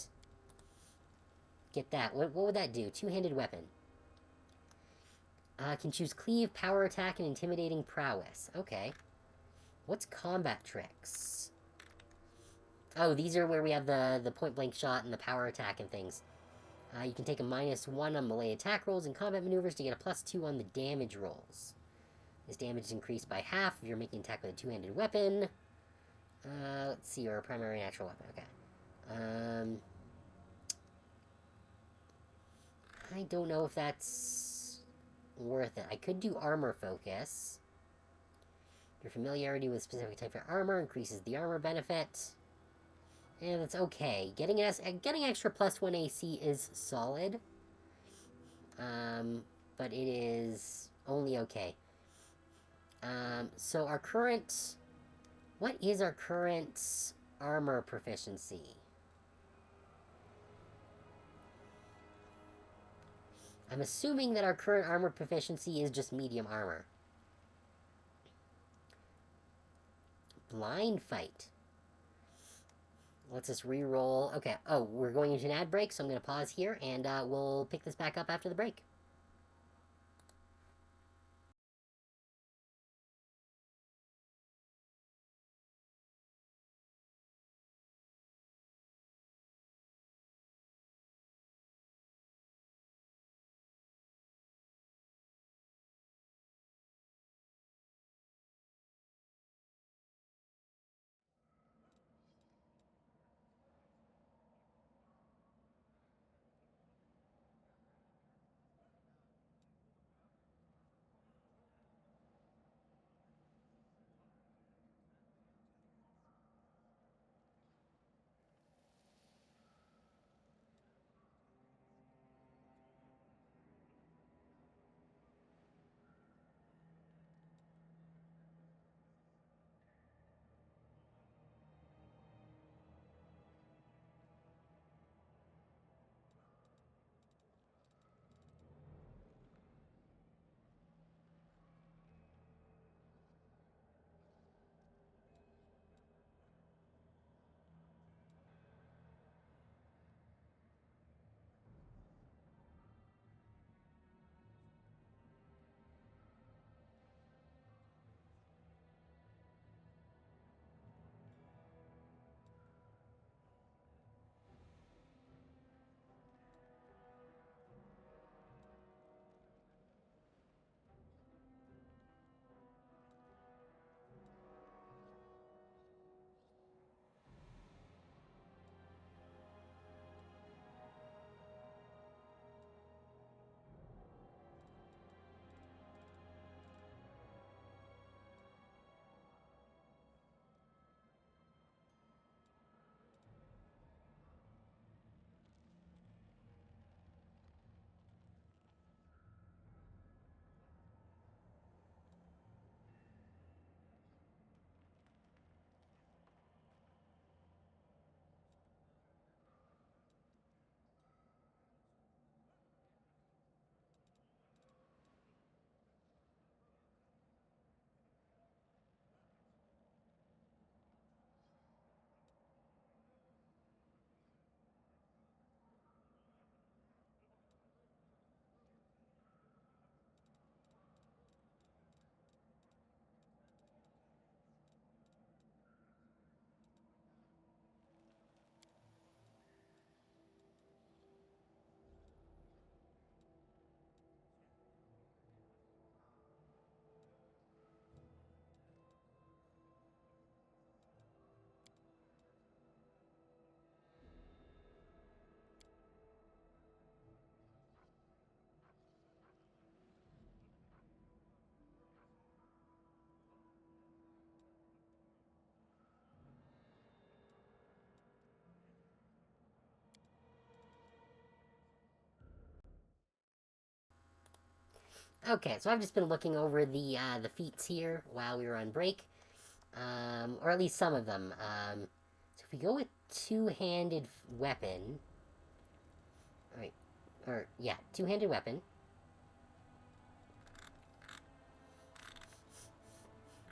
get that. What would that do? Two-Handed Weapon. Can choose Cleave, Power Attack, and Intimidating Prowess. Okay. What's Combat Tricks? Oh, these are where we have the point-blank shot and the power attack and things. You can take a -1 on melee attack rolls and combat maneuvers to get a +2 on the damage rolls. This damage is increased by half if you're making an attack with a two-handed weapon. Let's see, or a primary natural weapon. Okay. I don't know if that's worth it. I could do armor focus. Your familiarity with specific type of armor increases the armor benefit. And it's okay. Getting extra +1 AC is solid. But it is only okay. So our current... What is our current armor proficiency? I'm assuming that our current armor proficiency is just medium armor. Blind Fight. Let's just re-roll. Okay, we're going into an ad break, so I'm going to pause here, and we'll pick this back up after the break. Okay, so I've just been looking over the feats here while we were on break. Or at least some of them. So if we go with two-handed weapon... Alright, or, yeah, two-handed weapon.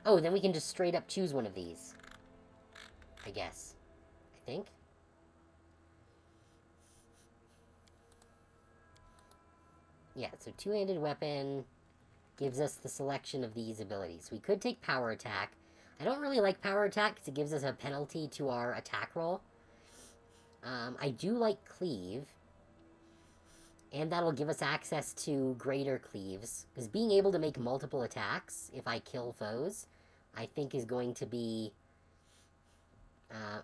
Oh, then we can just straight up choose one of these. I guess. I think. Yeah, so two-handed weapon gives us the selection of these abilities. We could take power attack. I don't really like power attack because it gives us a penalty to our attack roll. I do like cleave. And that'll give us access to greater cleaves. Because being able to make multiple attacks, if I kill foes, I think is going to be...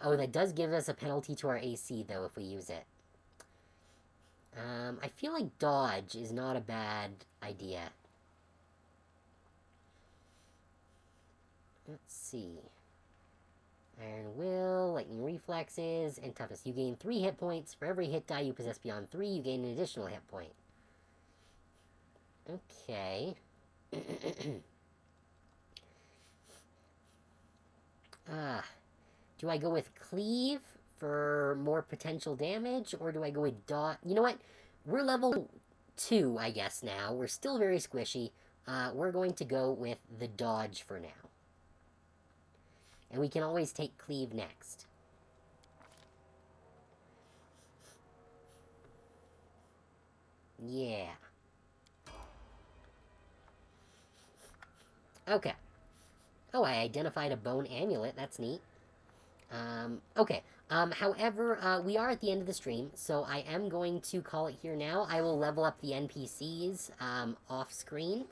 oh, that does give us a penalty to our AC, though, if we use it. I feel like dodge is not a bad idea. Let's see. Iron Will, Lightning Reflexes, and Toughness. You gain 3 hit points. For every hit die you possess beyond 3, you gain an additional hit point. Okay. Do I go with Cleave for more potential damage, or do I go with Dodge? You know what? We're level 2, I guess, now. We're still very squishy. We're going to go with the Dodge for now. And we can always take Cleave next. Yeah. Okay. Oh, I identified a bone amulet. That's neat. Okay. However, we are at the end of the stream, so I am going to call it here now. I will level up the NPCs, off screen.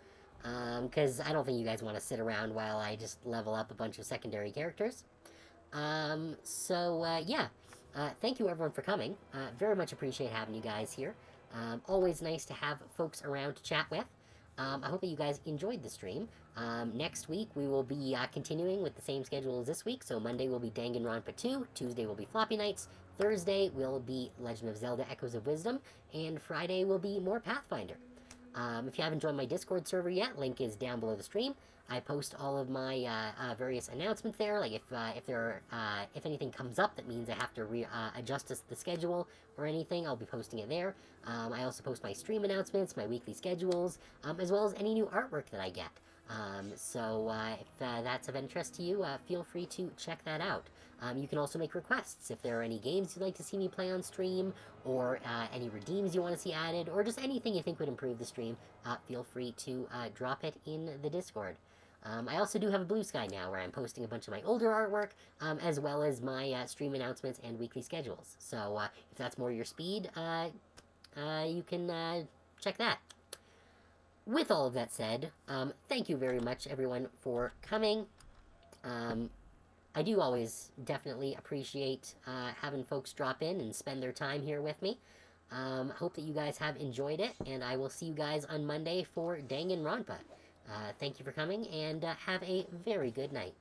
Because I don't think you guys want to sit around while I just level up a bunch of secondary characters. Yeah. Thank you everyone for coming. Very much appreciate having you guys here. Always nice to have folks around to chat with. I hope that you guys enjoyed the stream. Next week, we will be continuing with the same schedule as this week. So Monday will be Danganronpa 2, Tuesday will be Floppy Nights, Thursday will be Legend of Zelda Echoes of Wisdom, and Friday will be more Pathfinder. If you haven't joined my Discord server yet, link is down below the stream. I post all of my various announcements there. Like if anything comes up that means I have to adjust the schedule or anything, I'll be posting it there. I also post my stream announcements, my weekly schedules, as well as any new artwork that I get. If that's of interest to you, feel free to check that out. You can also make requests if there are any games you'd like to see me play on stream, or any redeems you want to see added, or just anything you think would improve the stream. Feel free to drop it in the Discord. I also do have a Blue Sky now, where I'm posting a bunch of my older artwork, as well as my stream announcements and weekly schedules. So if that's more your speed, you can check that. With all of that said, thank you very much, everyone, for coming. I do always definitely appreciate having folks drop in and spend their time here with me. Hope that you guys have enjoyed it, and I will see you guys on Monday for Danganronpa. Thank you for coming, and have a very good night.